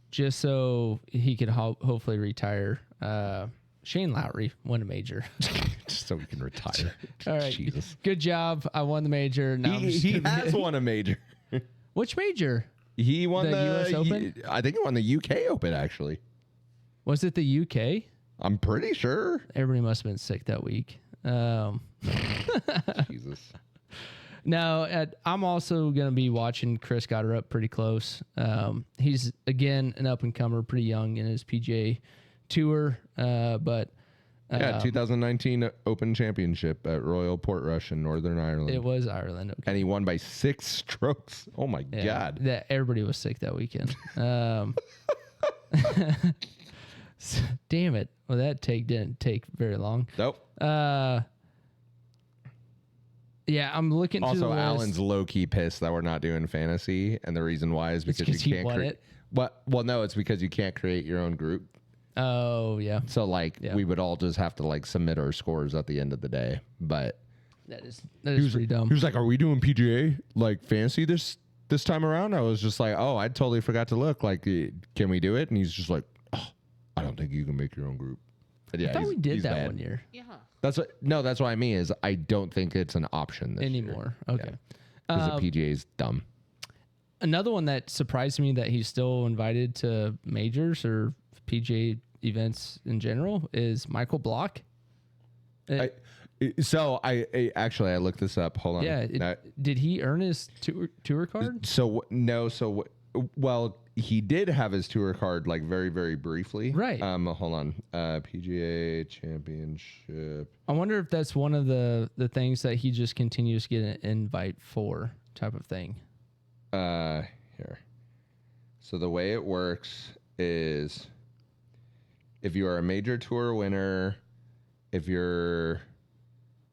S2: just so he could hopefully retire, Shane Lowry win a major.
S3: Just so we can retire.
S2: All right.
S3: Jesus.
S2: Good job. I won the major. Now
S3: He has won a major.
S2: Which major?
S3: He won
S2: The US Open?
S3: I think he won the UK Open, actually.
S2: Was it the UK?
S3: I'm pretty sure.
S2: Everybody must have been sick that week.
S3: Jesus.
S2: No, I'm also going to be watching Chris Goddard up pretty close. He's, again, an up-and-comer, pretty young in his PGA Tour, but...
S3: 2019 Open Championship at Royal Portrush in Northern Ireland.
S2: It was Ireland. Okay.
S3: And he won by 6 strokes. Oh, my God.
S2: Everybody was sick that weekend. Damn it. Well, that didn't take very long.
S3: Nope.
S2: Yeah, I'm looking through the
S3: Also,
S2: list.
S3: Alan's low-key pissed that we're not doing fantasy, and the reason why is because you can't create... Well, no, it's because you can't create your own group.
S2: Oh, yeah.
S3: So, we would all just have to, submit our scores at the end of the day. But
S2: That is pretty dumb.
S3: he was like, are we doing PGA, fantasy this time around? I was just like, oh, I totally forgot to look. Can we do it? And he's just like, oh, I don't think you can make your own group. But yeah,
S2: I thought we did that
S3: bad.
S2: 1 year.
S4: Yeah.
S3: That's what I mean is I don't think it's an option this
S2: Anymore.
S3: year.
S2: Okay.
S3: Because the PGA is dumb.
S2: Another one that surprised me that he's still invited to majors or PGA events in general is Michael Block.
S3: I looked this up. Hold on.
S2: Yeah. Did he earn his tour card?
S3: Well, he did have his tour card very, very briefly.
S2: Right.
S3: Hold on. PGA Championship.
S2: I wonder if that's one of the things that he just continues to get an invite for type of thing.
S3: Here. So the way it works is if you are a major tour winner, if you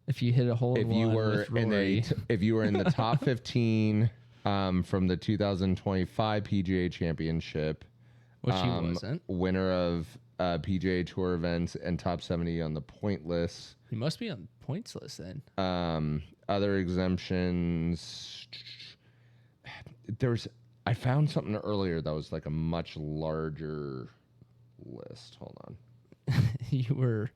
S2: hit a hole in one with Rory.
S3: if you were in the top 15 from the 2025 PGA Championship,
S2: which he wasn't,
S3: winner of PGA Tour events and top 70 on the point list.
S2: He must be on the points list then.
S3: Other exemptions. I found something earlier that was a much larger list. Hold on.
S2: Here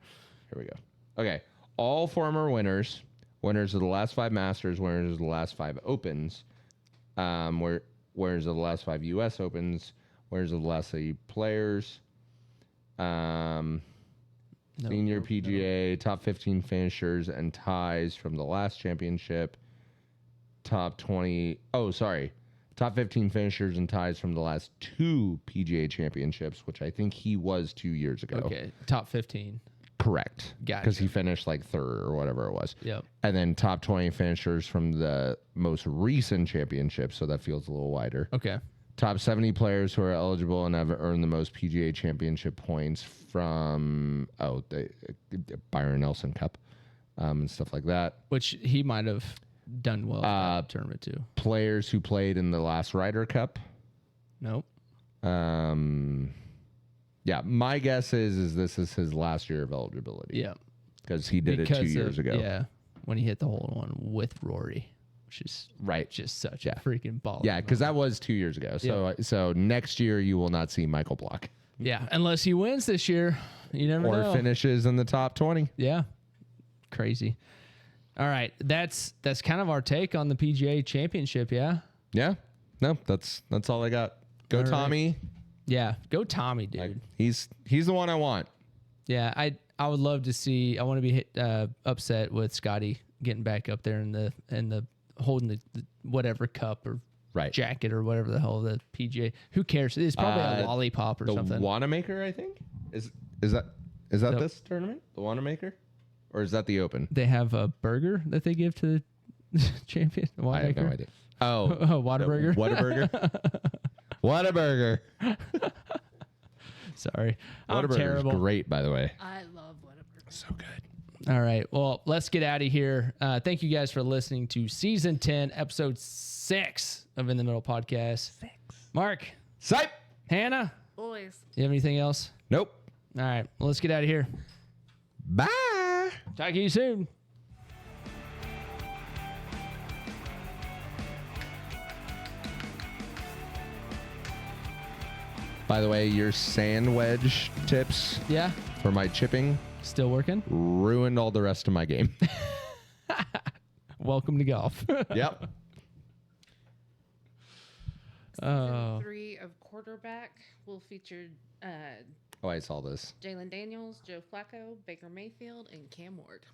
S3: we go. Okay. All former winners, winners of the last 5 Masters, winners of the last 5 Opens, winners of the last 5 U.S. Opens, winners of the last 3 Players, Senior PGA, top 15 finishers and ties from the last championship, top 15 finishers and ties from the last 2 PGA championships, which I think he was 2 years ago.
S2: Okay, top 15.
S3: Correct.
S2: Gotcha.
S3: Because he finished like 3rd or whatever it was.
S2: Yep.
S3: And then top 20 finishers from the most recent championship, so that feels a little wider.
S2: Okay.
S3: Top 70 players who are eligible and have earned the most PGA championship points from the Byron Nelson Cup and stuff like that.
S2: Which he might have done well in that tournament too.
S3: Players who played in the last Ryder Cup.
S2: Nope.
S3: Yeah, my guess is this is his last year of eligibility.
S2: Yeah.
S3: Because he did it 2 years ago.
S2: Yeah. When he hit the hole in one with Rory, which is
S3: Right.
S2: just such a freaking ball.
S3: Yeah, because that was 2 years ago. So next year you will not see Michael Block.
S2: Yeah. Unless he wins this year. You never know.
S3: Or finishes in the top 20.
S2: Yeah. Crazy. All right. That's kind of our take on the PGA Championship, yeah?
S3: Yeah. No, that's all I got. Go
S2: All right.
S3: Tommy.
S2: Yeah. Go Tommy, dude.
S3: Like, he's the one I want.
S2: Yeah, I would love to see. I want to be upset with Scotty getting back up there in the holding the whatever cup or
S3: Right.
S2: jacket or whatever the hell the PGA. Who cares? It's probably a lollipop or
S3: The
S2: something.
S3: Wanamaker, I think. Is that this tournament? The Wanamaker? Or is that the Open?
S2: They have a burger that they give to the champion.
S3: I have no idea. Oh,
S2: Whataburger.
S3: Whataburger. Whataburger.
S2: Sorry, I'm
S3: Whataburger's
S2: terrible.
S3: great, by the way.
S4: I love Whataburger.
S3: So good.
S2: All right. Well, let's get out of here. Thank you guys for listening to season 10, episode 6 of In the Middle podcast. 6. Mark,
S3: Sipe.
S2: Hannah,
S4: Always.
S2: you have anything else?
S3: Nope.
S2: All right. Well, let's get out of here.
S3: Bye.
S2: Talk to you soon.
S3: By the way, your sand wedge tips
S2: Yeah.
S3: for my chipping
S2: Still working?
S3: ruined all the rest of my game.
S2: Welcome to golf.
S3: Yep.
S2: Oh.
S4: 3 of quarterback will feature
S3: Oh, I saw this.
S4: Jalen Daniels, Joe Flacco, Baker Mayfield, and Cam Ward.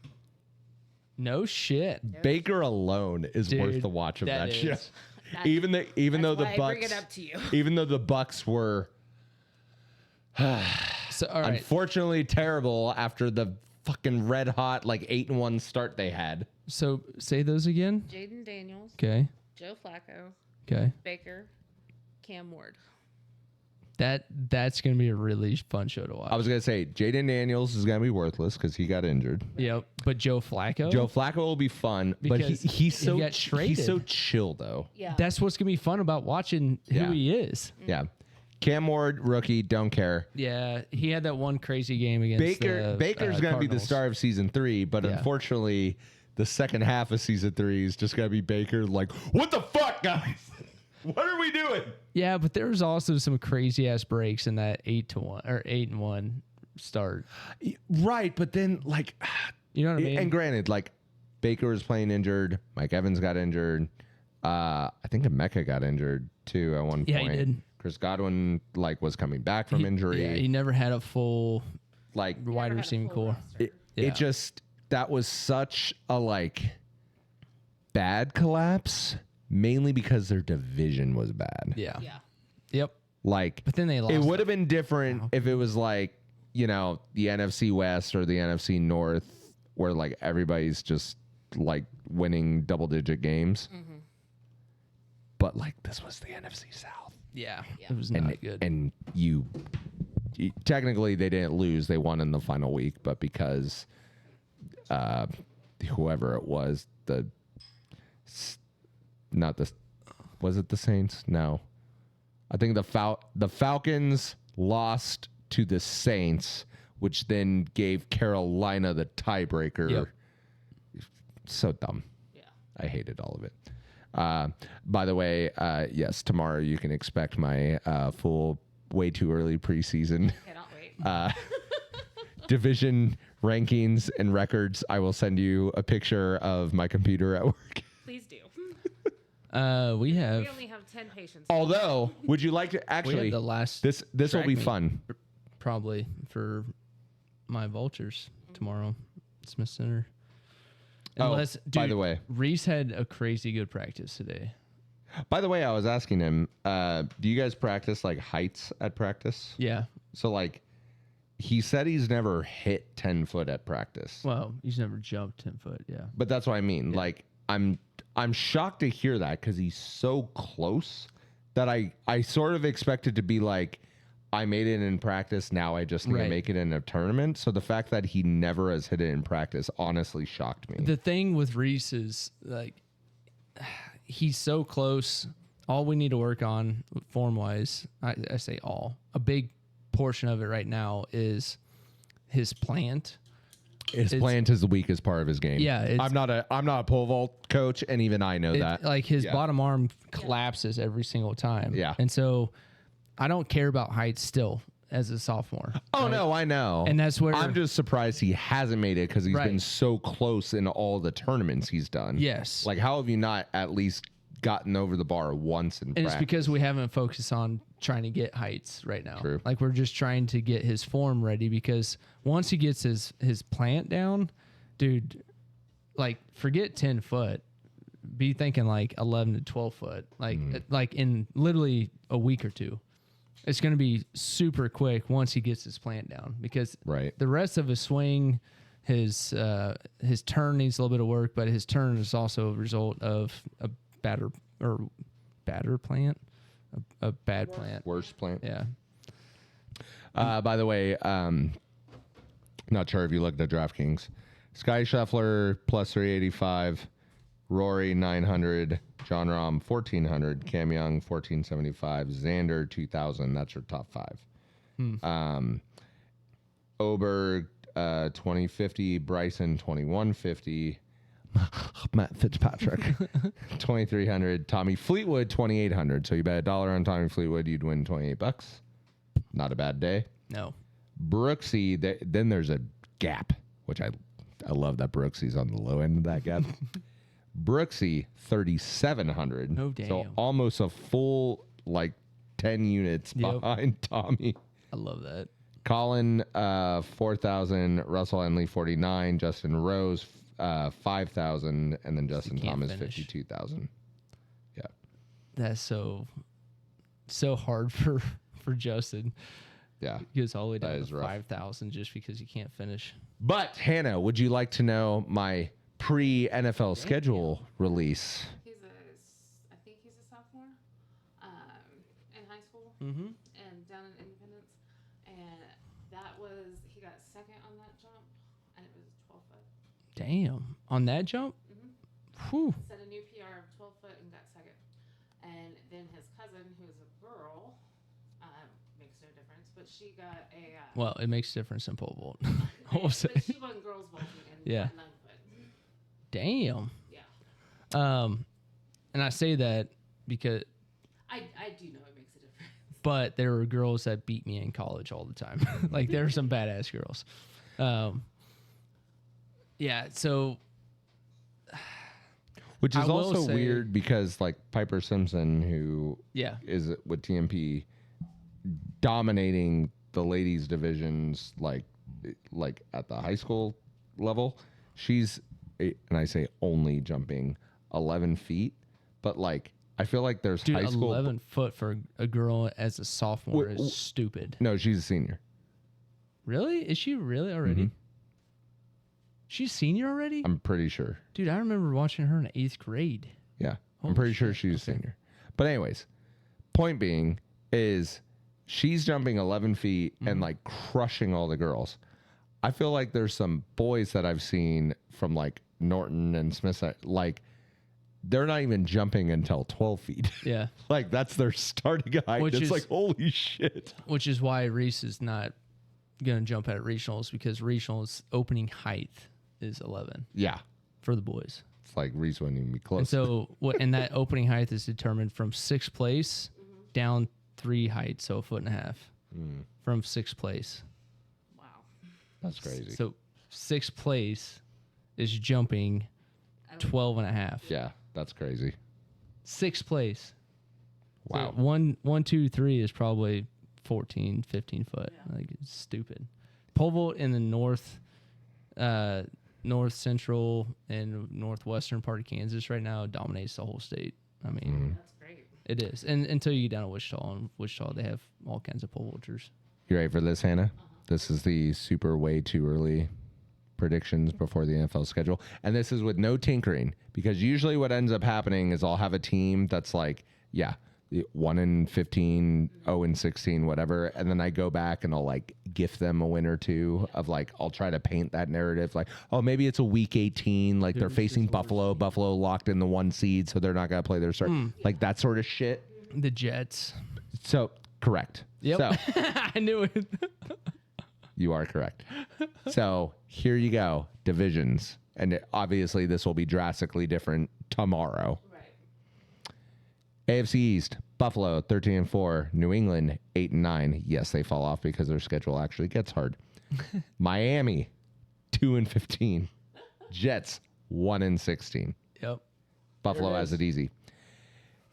S2: No shit.
S3: Baker alone is
S2: Dude,
S3: worth the watch of that, show.
S2: is.
S3: Even though the
S4: That's why I bring
S3: Bucks,
S4: it up to you.
S3: even though the Bucks were
S2: So, all right.
S3: unfortunately terrible after the fucking red hot 8-1 start they had.
S2: So say those again.
S4: Jaden Daniels,
S2: Okay.
S4: Joe Flacco,
S2: Okay.
S4: Baker, Cam Ward.
S2: That's gonna be a really fun show to watch.
S3: I was gonna say Jaden Daniels is gonna be worthless because he got injured.
S2: Yep. But Joe Flacco.
S3: Joe Flacco will be fun, but
S2: Because
S3: he's
S2: he
S3: so
S2: got traded.
S3: he's so chill though.
S4: Yeah.
S2: That's what's gonna be fun about watching
S3: Yeah.
S2: who he is.
S3: Yeah, Cam Ward rookie, don't care.
S2: Yeah, he had that one crazy game against
S3: Baker's gonna be the
S2: Cardinals.
S3: star of season 3, but
S2: Yeah.
S3: unfortunately, the second half of season 3 is just gonna be Baker. Like, what the fuck, guys? What are we doing?
S2: Yeah, but there was also some crazy ass breaks in that 8-1 or 8-1 start.
S3: Right, but then
S2: You know what I mean?
S3: and granted, Baker was playing injured. Mike Evans got injured. I think Emeka got injured too at one
S2: Yeah,
S3: point.
S2: he did.
S3: Chris Godwin was coming back from injury.
S2: Yeah, he never had a full
S3: like
S2: wide
S4: Never had a
S2: receiving
S4: full
S2: core.
S4: roster.
S2: Yeah.
S3: it just that was such a bad collapse, mainly because their division was bad.
S2: Yeah.
S4: Yeah.
S2: Yep.
S3: Like,
S2: But then they lost.
S3: it would have been different if it was the NFC West or the NFC North, where everybody's just winning double-digit games.
S4: Mm-hmm.
S3: But this was the NFC South,
S2: Yeah. It was not good.
S3: and technically they didn't lose; they won in the final week. But because whoever it was, was it the Saints? No. I think the Falcons lost to the Saints, which then gave Carolina the tiebreaker.
S2: Yep.
S3: So dumb.
S4: Yeah.
S3: I hated all of it. By the way, yes, tomorrow you can expect my full, way too early preseason
S4: Cannot wait.
S3: division rankings and records, I will send you a picture of my computer at work.
S4: Please do.
S2: We
S4: We
S2: have
S4: only have 10 patients.
S3: Although, would you like to
S2: we
S3: actually?
S2: have the last
S3: This will
S2: track
S3: be
S2: meet
S3: fun.
S2: probably for my vultures tomorrow, Smith Center. Unless,
S3: by the way,
S2: Reese had a crazy good practice today.
S3: I was asking him, do you guys practice like heights at practice?
S2: Yeah.
S3: So like, he said he's never hit 10 foot at practice.
S2: Well, he's never jumped 10 foot. Yeah.
S3: But that's what I mean.
S2: Yeah.
S3: Like, I'm shocked to hear that because he's so close that I sort of expected to be like, I made it in practice. Now I just need to
S2: Right.
S3: make it in a tournament. So the fact that he never has hit it in practice honestly shocked me.
S2: The thing with Reese is like he's so close. All we need to work on form wise, I say all. A big portion of it right now is his plant.
S3: His plant is the weakest part of his game.
S2: Yeah, it's-
S3: I'm not a pole vault coach, and even I know that.
S2: Like his
S3: Yeah.
S2: bottom arm collapses every single time.
S3: Yeah.
S2: And so I don't care about height still as a sophomore.
S3: Oh no, I know.
S2: And that's where
S3: I'm just surprised he hasn't made it because he's been
S2: Right.
S3: so close in all the tournaments he's done.
S2: Yes.
S3: Like, how have you not at least gotten over the bar once in
S2: And
S3: practice?
S2: it's because we haven't focused on trying to get heights right now.
S3: True.
S2: Like we're just trying to get his form ready because once he gets his plant down, dude, like forget 10 foot. Be thinking like 11 to 12 foot. Like in literally a week or two. It's going to be super quick once he gets his plant down because
S3: Right.
S2: the rest of his swing, his turn needs a little bit of work, but his turn is also a result of a batter plant, a bad plant.
S3: Worst plant.
S2: Yeah.
S3: By the way, not sure if you looked at DraftKings. Sky Scheffler plus 385, Rory 900, John Rahm 1400, Cam Young 1475, Xander 2000. That's your top five. Oberg 2050, Bryson 2150, Matt Fitzpatrick 2300, Tommy Fleetwood 2800. So you bet $1 on Tommy Fleetwood, you'd win $28. Not a bad day.
S2: No.
S3: Brooksy, then there's a gap, which I love that Brooksy's on the low end of that gap. Brooksy 3,700.
S2: Oh, damn.
S3: So almost a full like 10 units
S2: Yep.
S3: behind Tommy.
S2: I love that.
S3: Colin 4,000, Russell Henley 49, Justin Rose 5,000, and then Justin
S2: can't
S3: Thomas
S2: finish.
S3: 52,000. Yeah.
S2: That's so hard for Justin.
S3: Yeah.
S2: He goes all the way
S3: That
S2: down
S3: is
S2: to
S3: rough.
S2: 5,000 just because he can't finish.
S3: But Hannah, would you like to know my pre-NFL schedule release?
S4: I think he's a sophomore in high school
S2: Mm-hmm.
S4: and down in Independence. And he got second on that jump, and it was 12 foot.
S2: Damn. On that jump? Whew.
S4: Set a new PR of 12 foot and got second. And then his cousin, who's a girl, makes no difference, but she got a.
S2: Well, it makes a difference in pole vault. I will say.
S4: But she won girls vaulting and
S2: Yeah.
S4: got 9 foot.
S2: Damn.
S4: Yeah.
S2: And I say that because,
S4: I do know it makes a difference.
S2: but there were girls that beat me in college all the time. Like there were some badass girls. Yeah. So
S3: Which is
S2: I will
S3: also
S2: say-
S3: weird because like Piper Simpson, who
S2: yeah,
S3: is with TMP, dominating the ladies divisions like at the high school level. She's and I say only jumping 11 feet, but like I feel like there's
S2: dude,
S3: high school.
S2: 11 foot for a girl as a sophomore
S3: Wh-
S2: is stupid.
S3: No, she's a senior.
S2: Really? Is she really already?
S3: Mhm.
S2: She's senior already?
S3: I'm pretty sure.
S2: Dude, I remember watching her in 8th grade.
S3: Yeah, I'm
S2: Holy
S3: pretty sure
S2: shit,
S3: she's a
S2: okay.
S3: senior. But anyways, point being is she's jumping 11 feet and like crushing all the girls. I feel like there's some boys that I've seen from like Norton and Smith, like they're not even jumping until 12 feet.
S2: Yeah.
S3: Like that's their starting height.
S2: Which
S3: It's
S2: is-
S3: like, holy shit.
S2: Which is why Reese is not going to jump at regionals because regionals opening height is 11
S3: Yeah.
S2: for the boys.
S3: It's like Reese wouldn't even be close.
S2: And so and that opening height is determined from 6th place down 3 height, so 1.5 foot from 6th place.
S4: Wow.
S3: That's crazy.
S2: So sixth place is jumping 12 and a half.
S3: Yeah, that's crazy.
S2: Sixth place.
S3: Wow.
S2: So 1, 2, 3 is probably 14, 15 foot. Like, it's stupid. Pole vault in the north central and northwestern part of Kansas right now dominates the whole state. I mean,
S4: That's great.
S2: it is. And until you get down to Wichita, and Wichita, they have all kinds of pole vaulters.
S3: You ready for this, Hannah? This is the super way too early predictions before the NFL schedule. And this is with no tinkering, because usually what ends up happening is I'll have a team that's like, 1-15, 0-16, whatever. And then I go back and I'll like gift them a win or two of like, I'll try to paint that narrative like, oh, maybe it's a week 18. Like they're facing Buffalo. Buffalo locked in the 1 seed, so they're not going to play their start. Like that sort of shit.
S2: The Jets.
S3: So correct.
S2: Yep.
S3: So
S2: I knew it.
S3: you are correct. So here you go. Divisions. And obviously this will be drastically different tomorrow. AFC East, Buffalo 13-4, New England 8-9. Yes, they fall off because their schedule actually gets hard. Miami 2-15, Jets 1-16.
S2: Yep.
S3: Buffalo
S2: There it
S3: has
S2: is.
S3: it easy.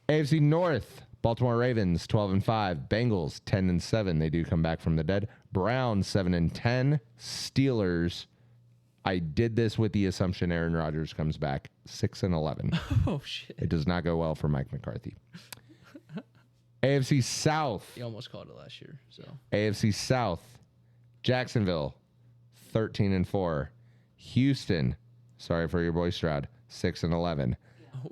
S3: AFC North, Baltimore Ravens 12-5, Bengals 10-7. They do come back from the dead. Browns 7-10, Steelers. I did this with the assumption Aaron Rodgers comes back 6-11.
S2: Oh, shit.
S3: It does not go well for Mike McCarthy. AFC South.
S2: You almost called it last year. So
S3: AFC South. Jacksonville 13-4. Houston. Sorry for your boy Stroud. 6-11.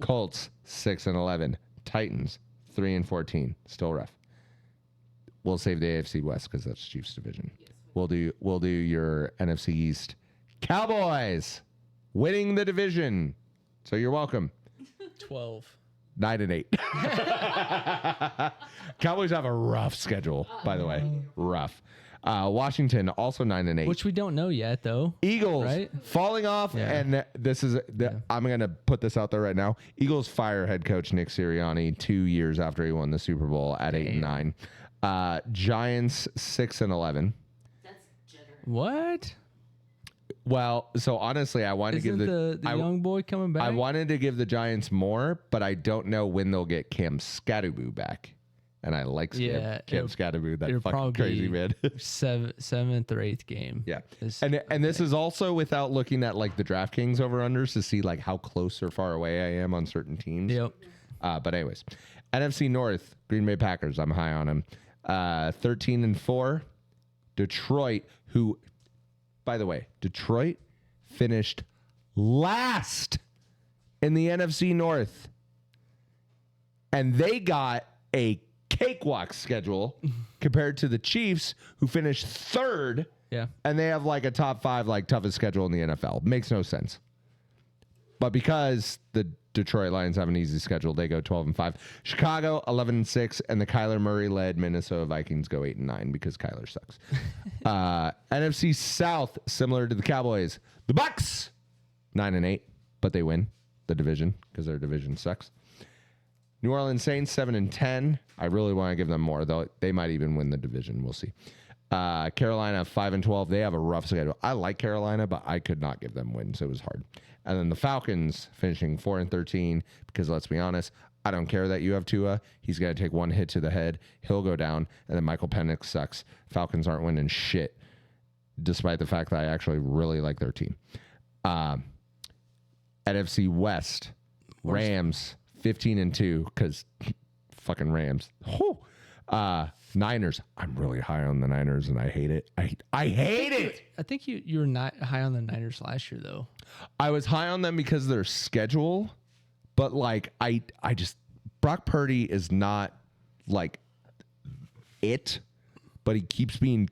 S3: Colts 6-11. Titans 3-14. Still rough. We'll save the AFC West because that's Chiefs division. We'll do your NFC East. Cowboys winning the division. So you're welcome.
S2: 12.
S3: 9-8. Cowboys have a rough schedule, by the way. Rough. Washington also 9-8.
S2: Which we don't know yet, though.
S3: Eagles
S2: right?
S3: falling off,
S2: Yeah.
S3: and this is I'm gonna put this out there right now. Eagles fire head coach Nick Sirianni 2 years after he won the Super Bowl at 8-9. Giants 6-11.
S4: That's generous.
S2: What?
S3: Well, so honestly, I wanted
S2: Isn't
S3: to give
S2: the young boy coming back?
S3: I wanted to give the Giants more, but I don't know when they'll get Cam Scatterboo back. And I like Cam Scatterboo, that
S2: it'll
S3: fucking
S2: probably
S3: crazy
S2: be
S3: man.
S2: seventh or eighth game.
S3: Yeah. And this is also without looking at like the DraftKings over-unders to see like how close or far away I am on certain teams.
S2: Yep.
S3: But anyways, NFC North, Green Bay Packers, I'm high on them. 13-4. Detroit, who, by the way, Detroit finished last in the NFC North. And they got a cakewalk schedule compared to the Chiefs, who finished third.
S2: Yeah.
S3: And they have like a top 5 like toughest schedule in the NFL. Makes no sense. But because the Detroit Lions have an easy schedule, they go 12-5. Chicago 11-6, and the Kyler Murray led Minnesota Vikings go 8-9 because Kyler sucks. NFC South, similar to the Cowboys, the Bucks 9-8, but they win the division because their division sucks. New Orleans Saints 7-10. I really want to give them more, though. They might even win the division. We'll see. Carolina 5-12. They have a rough schedule. I like Carolina, but I could not give them wins. It was hard. And then the Falcons finishing 4-13 because let's be honest, I don't care that you have Tua. He's got to take one hit to the head. He'll go down. And then Michael Penix sucks. Falcons aren't winning shit, despite the fact that I actually really like their team. NFC West, Rams 15-2 because fucking Rams. Niners. I'm really high on the Niners and I hate it. I hate it.
S2: I think you were not high on the Niners last year, though.
S3: I was high on them because of their schedule, but like I just Brock Purdy is not like it, but he keeps being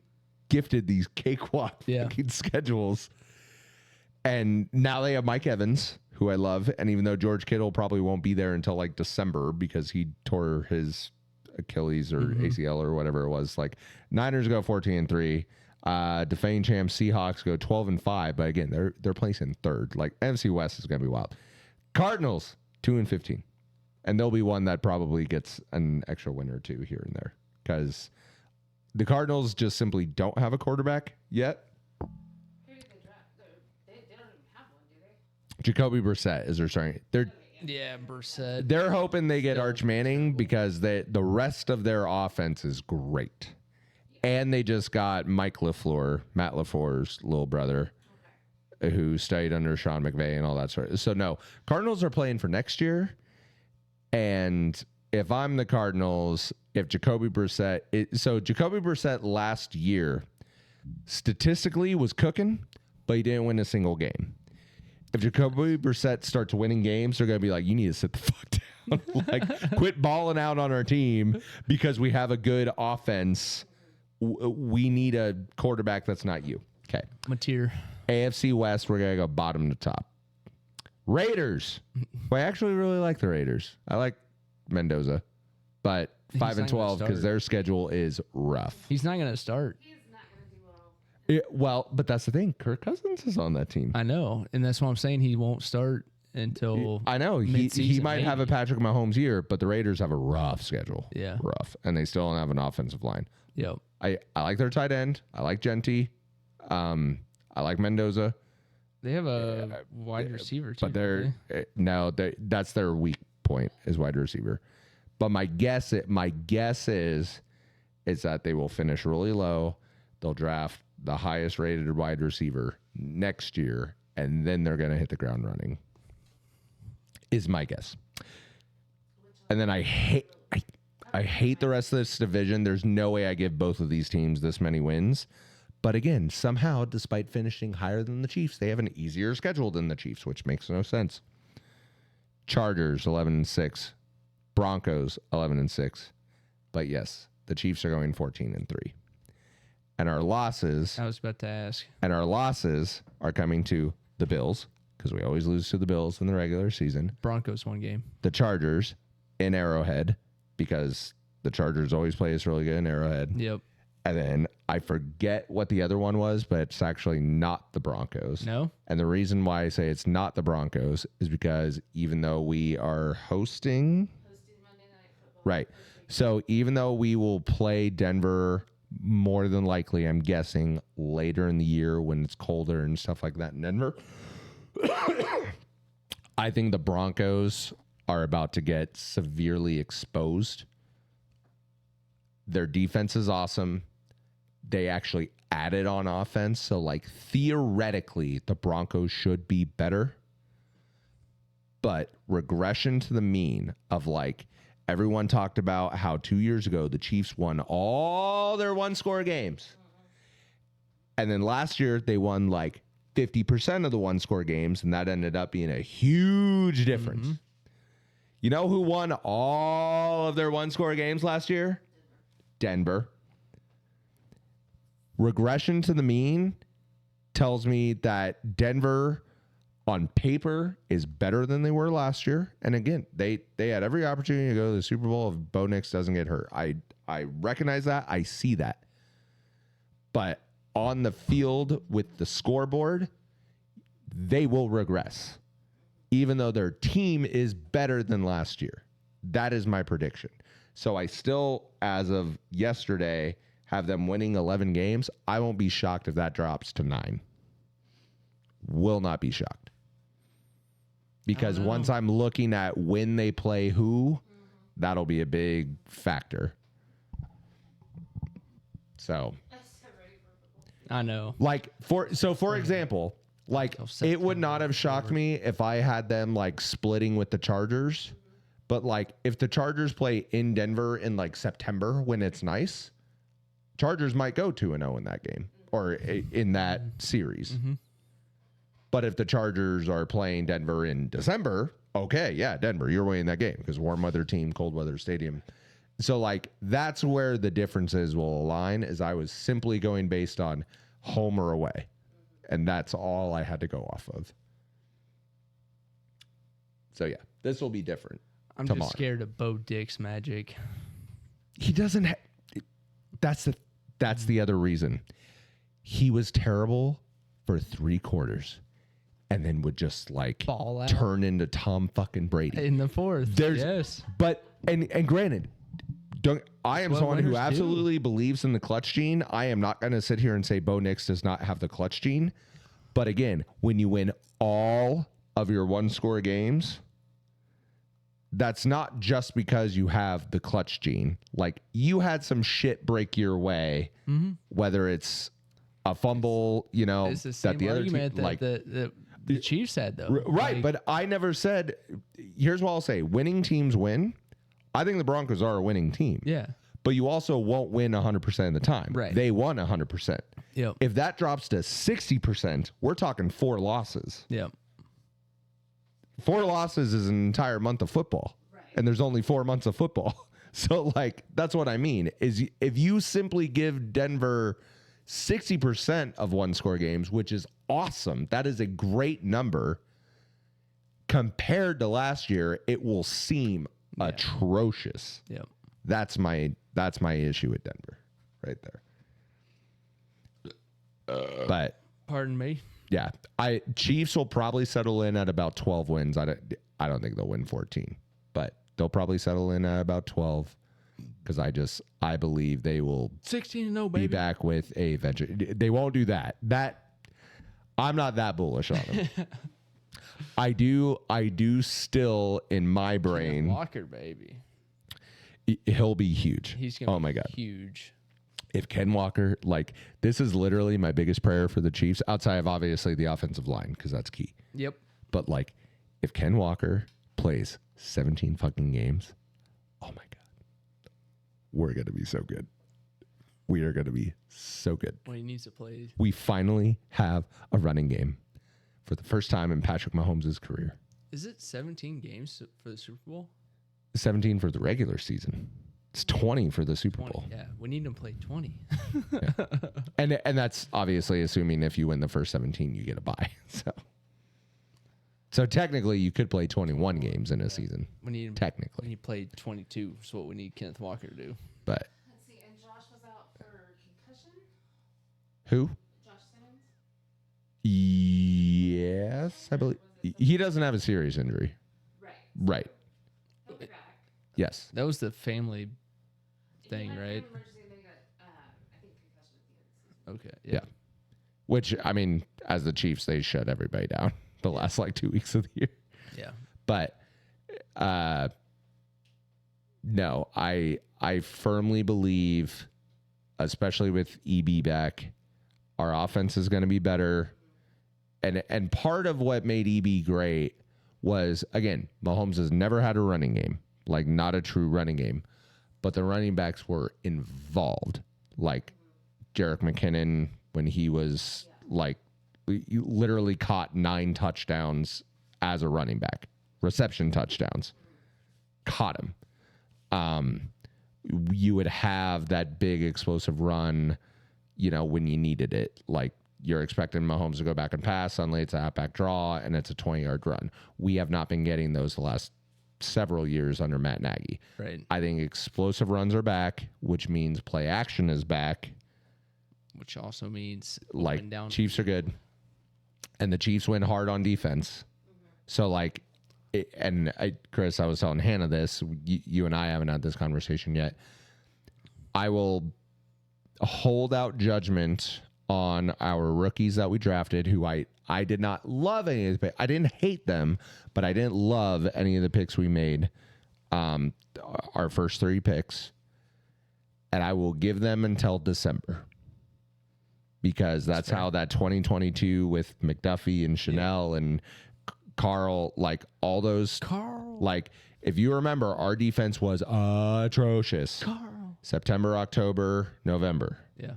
S3: gifted these cakewalk fucking schedules. And now they have Mike Evans, who I love, and even though George Kittle probably won't be there until like December because he tore his Achilles or ACL or whatever it was. Like Niners go 14-3. Defending champs Seahawks go 12-5, but again, they're placing third. Like NFC West is gonna be wild. Cardinals 2-15, and they'll be one that probably gets an extra win or two here and there because the Cardinals just simply don't have a quarterback yet. Jacoby Brissett is their starting.
S2: Yeah, Brissett.
S3: They're hoping they get Arch Manning because the rest of their offense is great. And they just got Mike LaFleur, Matt LaFleur's little brother, who studied under Sean McVay and all that sort of. So, no, Cardinals are playing for next year. And if I'm the Cardinals, if Jacoby Brissett... Jacoby Brissett last year statistically was cooking, but he didn't win a single game. If Jacoby Brissett starts winning games, they're going to be like, you need to sit the fuck down. Like, quit balling out on our team because we have a good offense. We need a quarterback that's not you. Okay.
S2: Mateer.
S3: AFC West, we're going to go bottom to top. Raiders. Well, I actually really like the Raiders. I like Mendoza. But 5-12 because their schedule is rough.
S2: He's not going to start.
S3: Well, but that's the thing. Kirk Cousins is on that team.
S2: I know. And that's why I'm saying he won't start until
S3: I know. He might have a Patrick Mahomes year, but the Raiders have a rough schedule.
S2: Yeah.
S3: Rough. And they still don't have an offensive line.
S2: Yep.
S3: I like their tight end. I like Genty. I like Mendoza.
S2: They have a wide receiver too.
S3: But that's their weak point is wide receiver. But my guess is that they will finish really low. They'll draft the highest rated wide receiver next year, and then they're going to hit the ground running, is my guess. And then I hate the rest of this division. There's no way I give both of these teams this many wins. But again, somehow, despite finishing higher than the Chiefs, they have an easier schedule than the Chiefs, which makes no sense. Chargers, 11-6. Broncos, 11-6. But yes, the Chiefs are going 14-3. And our losses...
S2: I was about to ask.
S3: And our losses are coming to the Bills, because we always lose to the Bills in the regular season.
S2: Broncos one game.
S3: The Chargers in Arrowhead, because the Chargers always play us really good in Arrowhead.
S2: Yep.
S3: And then I forget what the other one was, but it's actually not the Broncos.
S2: No?
S3: And the reason why I say it's not the Broncos is because even though we are hosting Monday Night Football. Right. So even though we will play Denver more than likely, I'm guessing, later in the year when it's colder and stuff like that in Denver, I think the Broncos are about to get severely exposed. Their defense is awesome. They actually added on offense. So, like, theoretically, the Broncos should be better. But regression to the mean of, like, everyone talked about how 2 years ago the Chiefs won all their one-score games. And then last year they won, like, 50% of the one-score games, and that ended up being a huge difference. Mm-hmm. You know who won all of their one-score games last year? Denver. Regression to the mean tells me that Denver on paper is better than they were last year. And again, they had every opportunity to go to the Super Bowl if Bo Nix doesn't get hurt. I recognize that. I see that. But on the field with the scoreboard, they will regress, even though their team is better than last year. That is my prediction. So I still, as of yesterday, have them winning 11 games. I won't be shocked if that drops to 9. Will not be shocked. Because once I'm looking at when they play who, that'll be a big factor. So,
S2: I know.
S3: like, for example, like, it would not have shocked me if I had them, like, splitting with the Chargers. But, like, if the Chargers play in Denver in, like, September when it's nice, Chargers might go 2-0 in that game or in that series. Mm-hmm. But if the Chargers are playing Denver in December, okay, yeah, Denver, you're winning that game because warm weather team, cold weather stadium. So, like, that's where the differences will align, is I was simply going based on home or away. And that's all I had to go off of. So, yeah, this will be different.
S2: I'm
S3: tomorrow.
S2: Just scared of Bo Dick's magic.
S3: He doesn't that's the other reason. He was terrible for 3 quarters and then would just, like,
S2: ball out,
S3: turn into Tom fucking Brady
S2: in the 4th. Yes.
S3: But and granted, I am someone who absolutely believes in the clutch gene. I am not going to sit here and say Bo Nix does not have the clutch gene. But again, when you win all of your one-score games, that's not just because you have the clutch gene. Like, you had some shit break your way, whether it's a fumble, you know,
S2: It's the same
S3: that the other team,
S2: argument that
S3: like,
S2: the Chiefs had, though.
S3: right.
S2: Like,
S3: But I never said, here's what I'll say: winning teams win. I think the Broncos are a winning team.
S2: yeah.
S3: But you also won't win 100% of the time.
S2: Right.
S3: They won 100%.
S2: Yep.
S3: If that drops to 60%, we're talking 4 losses.
S2: Yep.
S3: 4 losses is an entire month of football.
S4: Right.
S3: And there's only 4 months of football. So, like, that's what I mean, is if you simply give Denver 60% of one-score games, which is awesome, that is a great number, compared to last year, it will seem atrocious.
S2: Yep.
S3: That's my issue with Denver right there. But
S2: Pardon me.
S3: yeah, Chiefs will probably settle in at about 12 wins. I don't think they'll win 14, but they'll probably settle in at about 12 because I believe they will
S2: 16-0,
S3: be
S2: baby.
S3: back with a venture. They won't do that. I'm not that bullish on them. I do still in my brain.
S2: Walker, baby.
S3: He'll be huge.
S2: He's gonna
S3: oh
S2: be
S3: my god.
S2: huge.
S3: If Ken Walker, like, this is literally my biggest prayer for the Chiefs, outside of obviously the offensive line, because that's key.
S2: Yep.
S3: But like, if Ken Walker plays 17 fucking games, oh my god, we're gonna be so good. We are gonna be so good.
S2: Well, he needs to play.
S3: We finally have a running game for the first time in Patrick Mahomes' career.
S2: Is it 17 games for the Super Bowl?
S3: 17 for the regular season. It's 20 for the Super
S2: 20.
S3: Bowl.
S2: Yeah, we need him to play 20.
S3: And that's obviously assuming if you win the first 17, you get a bye. So technically, you could play 21 games in a season.
S2: We need him.
S3: Technically.
S2: We need to play 22. Is what we need Kenneth Walker to do.
S3: But
S4: Let's see. And Josh was out for concussion.
S3: who?
S4: Josh Simmons.
S3: Yes, I believe. He doesn't have a serious injury.
S4: Right.
S3: Right.
S4: He'll be back.
S3: Yes.
S2: That was the family thing,
S4: He had
S2: right?
S4: an emergency and then he got, I think, concussion at the end of the season.
S2: Okay.
S3: Yeah. Which, I mean, as the Chiefs, they shut everybody down the last like 2 weeks of the year.
S2: Yeah.
S3: But no, I firmly believe, especially with EB back, our offense is going to be better. And part of what made EB great was, again, Mahomes has never had a running game, like not a true running game, but the running backs were involved. Like Jerick McKinnon, when he was like, you literally caught 9 touchdowns as a running back, reception touchdowns, caught him. You would have that big explosive run, you know, when you needed it. Like, you're expecting Mahomes to go back and pass. Suddenly it's a halfback draw and it's a 20-yard run. We have not been getting those the last several years under Matt Nagy.
S2: Right.
S3: I think explosive runs are back, which means play action is back.
S2: Which also means
S3: Like,
S2: open down.
S3: Chiefs are good. And the Chiefs win hard on defense. So, like, Chris, I was telling Hannah this. You and I haven't had this conversation yet. I will hold out judgment on our rookies that we drafted, who I did not love any of the picks. I didn't hate them, but I didn't love any of the picks we made. Our first 3 picks. And I will give them until December. Because that's how that 2022 with McDuffie and Chanel and Carl, like all those.
S2: Carl.
S3: Like, if you remember, our defense was atrocious.
S2: Carl.
S3: September, October, November.
S2: Yeah.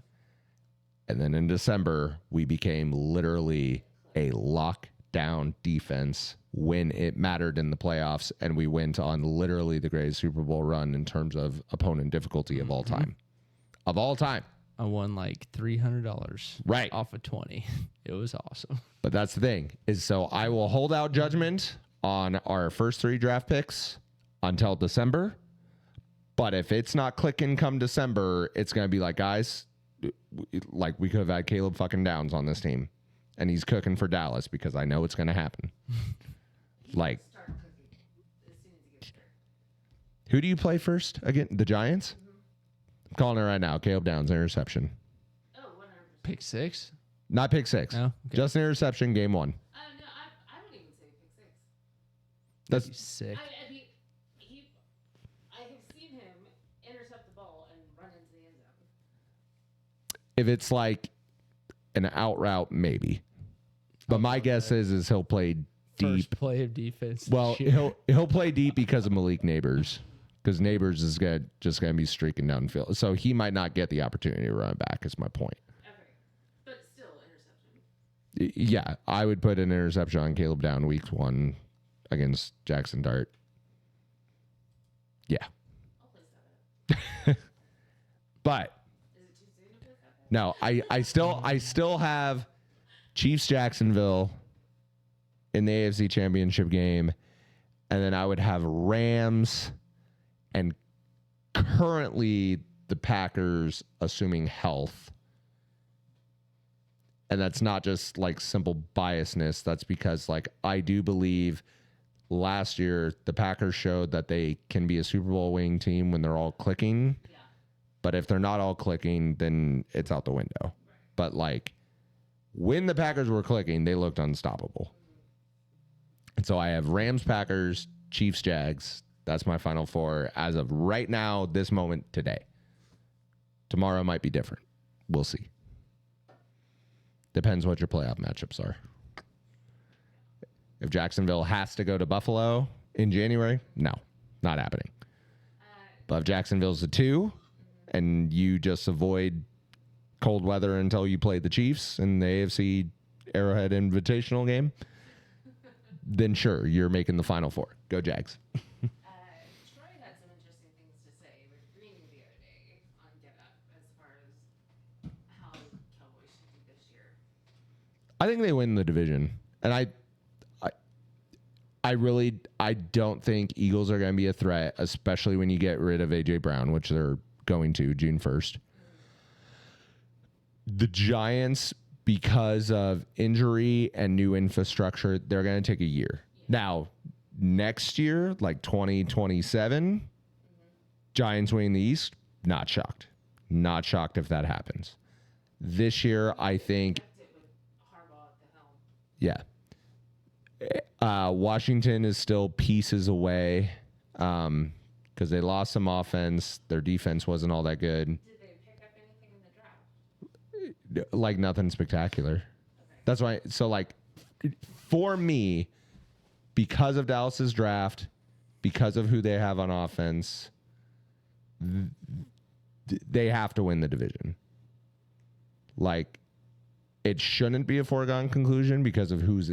S3: And then in December, we became literally a lockdown defense when it mattered in the playoffs. And we went on literally the greatest Super Bowl run in terms of opponent difficulty of all time. Of all time.
S2: I won like $300
S3: Right.
S2: off of 20. It was awesome.
S3: But that's the thing, is so I will hold out judgment on our first 3 draft picks until December. But if it's not clicking come December, it's going to be like, guys, like, we could have had Caleb fucking Downs on this team. And he's cooking for Dallas because I know it's going to happen. Like,
S4: Start cooking as soon as he gets there.
S3: who do you play first? Again, the Giants? I'm calling it right now. Caleb Downs, interception.
S4: Oh, 100%.
S2: Pick 6?
S3: Not pick 6.
S2: No? Okay.
S3: Just an interception, game 1.
S4: No, I wouldn't even say pick
S3: That's
S2: That'd be sick.
S4: I mean, I have seen him intercept the ball and run into the end zone.
S3: if it's like an out route, maybe. But my guess is he'll play deep.
S2: First play of defense.
S3: Well,
S2: this year.
S3: he'll play deep because of Malik Neighbors, because Neighbors is just gonna be streaking downfield, so he might not get the opportunity to run back. Is my point.
S4: Okay, but still interception.
S3: Yeah, I would put an interception on Caleb Down week 1 against Jackson Dart. Yeah,
S4: I'll place that.
S3: but
S4: Is it too soon to place that?
S3: no, I still have Chiefs Jacksonville in the AFC Championship game, and then I would have Rams and currently the Packers, assuming health. And that's not just like simple biasness. That's because like I do believe last year the Packers showed that they can be a Super Bowl winning team when they're all clicking.
S4: Yeah.
S3: But if they're not all clicking, then it's out the window. Right. But like when the Packers were clicking, they looked unstoppable. And so I have Rams, Packers, Chiefs, Jags. That's my final 4 as of right now, this moment, today. Tomorrow might be different. We'll see. Depends what your playoff matchups are. If Jacksonville has to go to Buffalo in January, no, not happening. But if Jacksonville's a 2 and you just avoid cold weather until you play the Chiefs in the AFC Arrowhead Invitational game, then sure, you're making the final 4. Go Jags.
S4: Troy had some interesting things to say with Greeny the other day on Get Up as far as how Cowboys should do this year.
S3: I think they win the division. And I don't think Eagles are going to be a threat, especially when you get rid of A.J. Brown, which they're going to June 1st. The Giants, because of injury and new infrastructure, they're going to take a year. Now, next year, like 2027, Giants winning the East, not shocked. Not shocked if that happens. This year, I think,
S4: It with Harbaugh at the helm.
S3: yeah. Washington is still pieces away because they lost some offense. Their defense wasn't all that good.
S4: Did they pick up anything in the draft?
S3: Like nothing spectacular.
S4: Okay.
S3: That's why. So like for me, because of Dallas's draft, because of who they have on offense, they have to win the division. Like it shouldn't be a foregone conclusion because of who's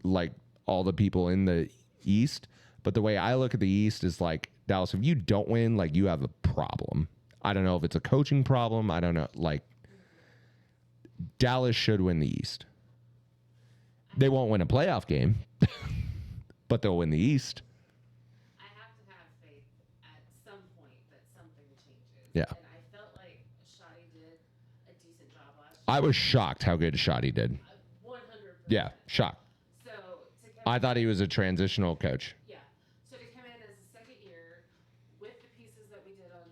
S3: like all the people in the East. But the way I look at the East is like, Dallas, if you don't win, like you have a problem. I don't know if it's a coaching problem. I don't know. Like Dallas should win the East. They won't win a playoff game, but they'll win the East.
S4: I have to have faith at some point that something changes.
S3: Yeah.
S4: And I felt like Shoddy did a decent job last year.
S3: I was shocked how good Shoddy did.
S4: 100%.
S3: Yeah, shocked.
S4: So to come
S3: I thought he was a transitional coach.
S4: yeah. So to come in as a second year with the pieces that we did on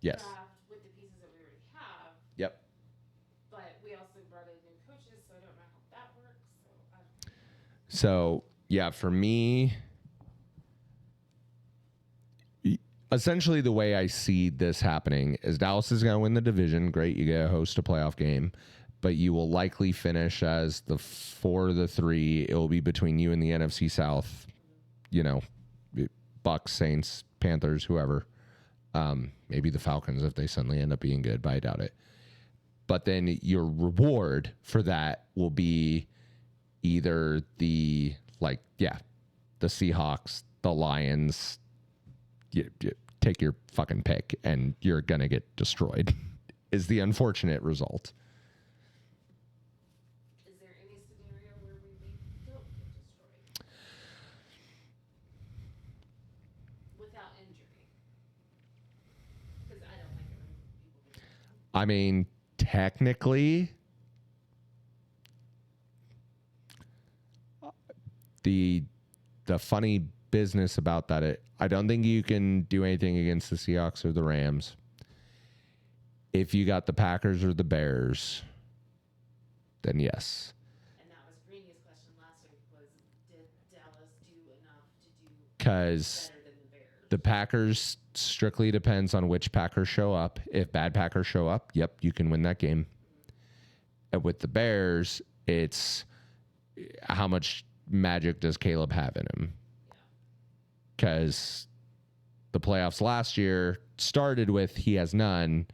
S3: Yes.
S4: draft, with the pieces that we already have,
S3: Yep.
S4: but we also brought in new coaches, so I don't know how that works. So I don't know.
S3: So, yeah, for me, essentially the way I see this happening is Dallas is going to win the division. Great, you get to host a playoff game, but you will likely finish as the 4 or the 3. It will be between you and the NFC South, you know, Bucks, Saints, Panthers, whoever. Maybe the Falcons if they suddenly end up being good, but I doubt it. But then your reward for that will be either the Seahawks, the Lions. You take your fucking pick, and you're gonna get destroyed. Is the unfortunate result.
S4: Is there any scenario where we maybe don't get destroyed without injury? Because I don't like it when people get injured.
S3: I mean, technically, the funny business about that, I don't think you can do anything against the Seahawks or the Rams. If you got the Packers or the Bears, then yes.
S4: And that was Greeny's question last week was, did Dallas do enough to
S3: because
S4: Better than the Bears.
S3: the Packers strictly depends on which Packers show up. If bad Packers show up, yep, you can win that game. And with the Bears, it's how much magic does Caleb have in him? Because the playoffs last year started with he has none,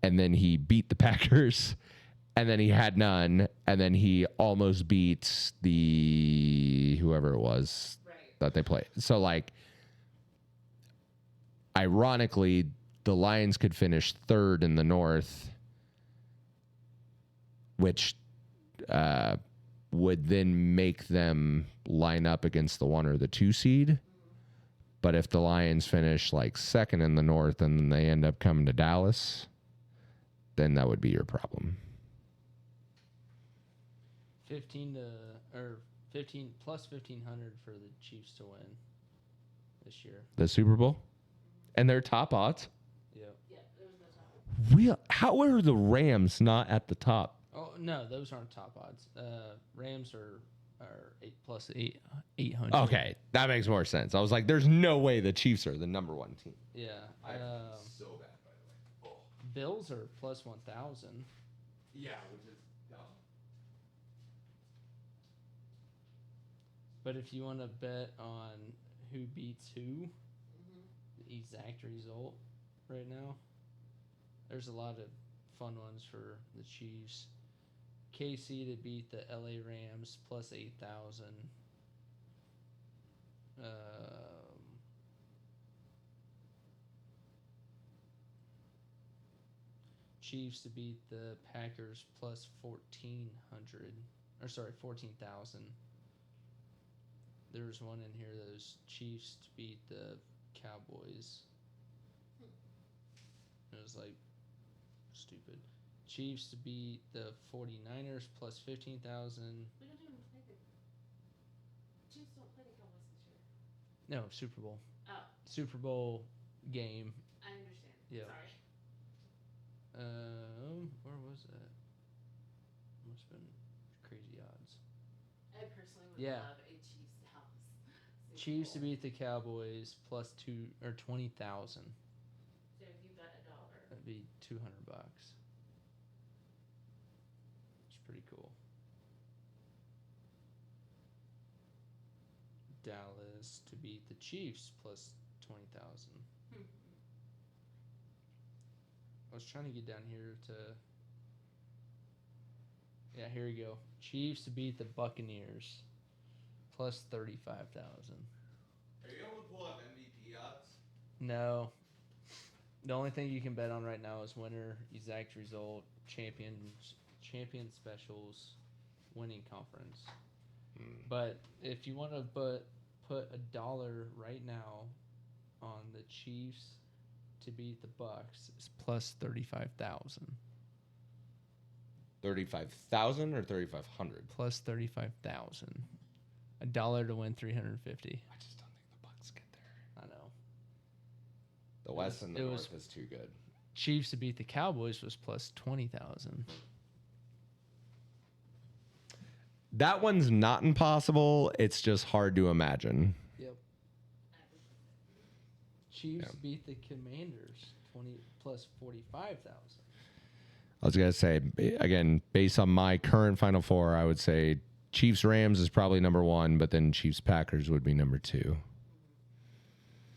S3: and then he beat the Packers, and then he had none, and then he almost beat the whoever it was
S4: Right.
S3: that they played. So, like, ironically, the Lions could finish third in the North, which would then make them line up against the 1 or the 2 seed. But if the Lions finish like second in the North and then they end up coming to Dallas, then that would be your problem.
S2: 15 plus 1,500 for the Chiefs to win this year.
S3: The Super Bowl? And they're top odds?
S2: Yep.
S4: Yeah, there was no top.
S3: How are the Rams not at the top?
S2: Oh no, those aren't top odds. Rams are 800.
S3: Okay, that makes more sense. I was like, there's no way the Chiefs are the number 1 team.
S2: Yeah.
S3: So bad, by the way.
S2: Bills are plus 1,000.
S3: Yeah, which is dumb.
S2: But if you want to bet on who beats who, the exact result right now, there's a lot of fun ones for the Chiefs. KC to beat the LA Rams plus 8,000. Chiefs to beat the Packers plus 1,400. Or sorry, 14,000. There's one in here that was Chiefs to beat the Cowboys. It was like stupid. Chiefs to beat the 49ers plus 15,000.
S4: We don't even play the Chiefs. Don't play the Cowboys this year.
S2: No, Super Bowl.
S4: Oh,
S2: Super Bowl game.
S4: I understand.
S2: Yeah.
S4: Sorry.
S2: Where was that? Must have been crazy odds.
S4: I personally would
S2: Yeah.
S4: love a Chiefs Dallas. Super
S2: Chiefs to
S4: Bowl.
S2: beat the Cowboys plus 20,000.
S4: So if you bet $1.
S2: That'd be $200. It's pretty cool. Dallas to beat the Chiefs plus 20,000. I was trying to get down here to. Yeah, here we go. Chiefs to beat the Buccaneers plus 35,000.
S3: Are you able to pull up MVP odds?
S2: No. The only thing you can bet on right now is winner, exact result, champion specials, winning conference. But if you want to put $1 right now on the Chiefs to beat the Bucks, it's plus 35,000.
S3: 35,000 or 3,500?
S2: Plus 35,000. $1 to win 350.
S3: I just don't think the Bucks get there.
S2: I know.
S3: The West and the
S2: it
S3: North
S2: was-
S3: is too good.
S2: Chiefs to beat the Cowboys was plus 20,000.
S3: That one's not impossible. It's just hard to imagine.
S2: Yep. Chiefs beat the Commanders 20 plus 45,000.
S3: I was going to say, again, based on my current Final Four, I would say Chiefs Rams is probably number 1, but then Chiefs Packers would be number 2.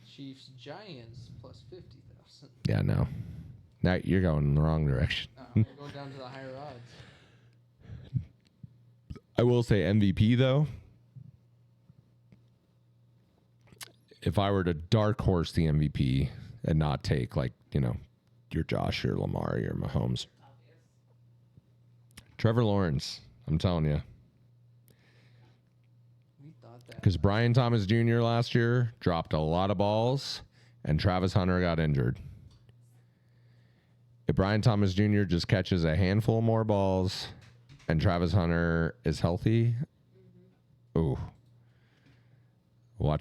S2: Chiefs Giants plus 50,000.
S3: Yeah, no. Now you're going in the wrong direction.
S2: We're going down to the higher odds.
S3: I will say MVP, though. If I were to dark horse the MVP and not take, like, your Josh, your Lamar, your Mahomes. Trevor Lawrence, I'm telling you.
S2: We thought that.
S3: Because Brian Thomas Jr. last year dropped a lot of balls, and Travis Hunter got injured. If Brian Thomas Jr. just catches a handful more balls and Travis Hunter is healthy, ooh. Watch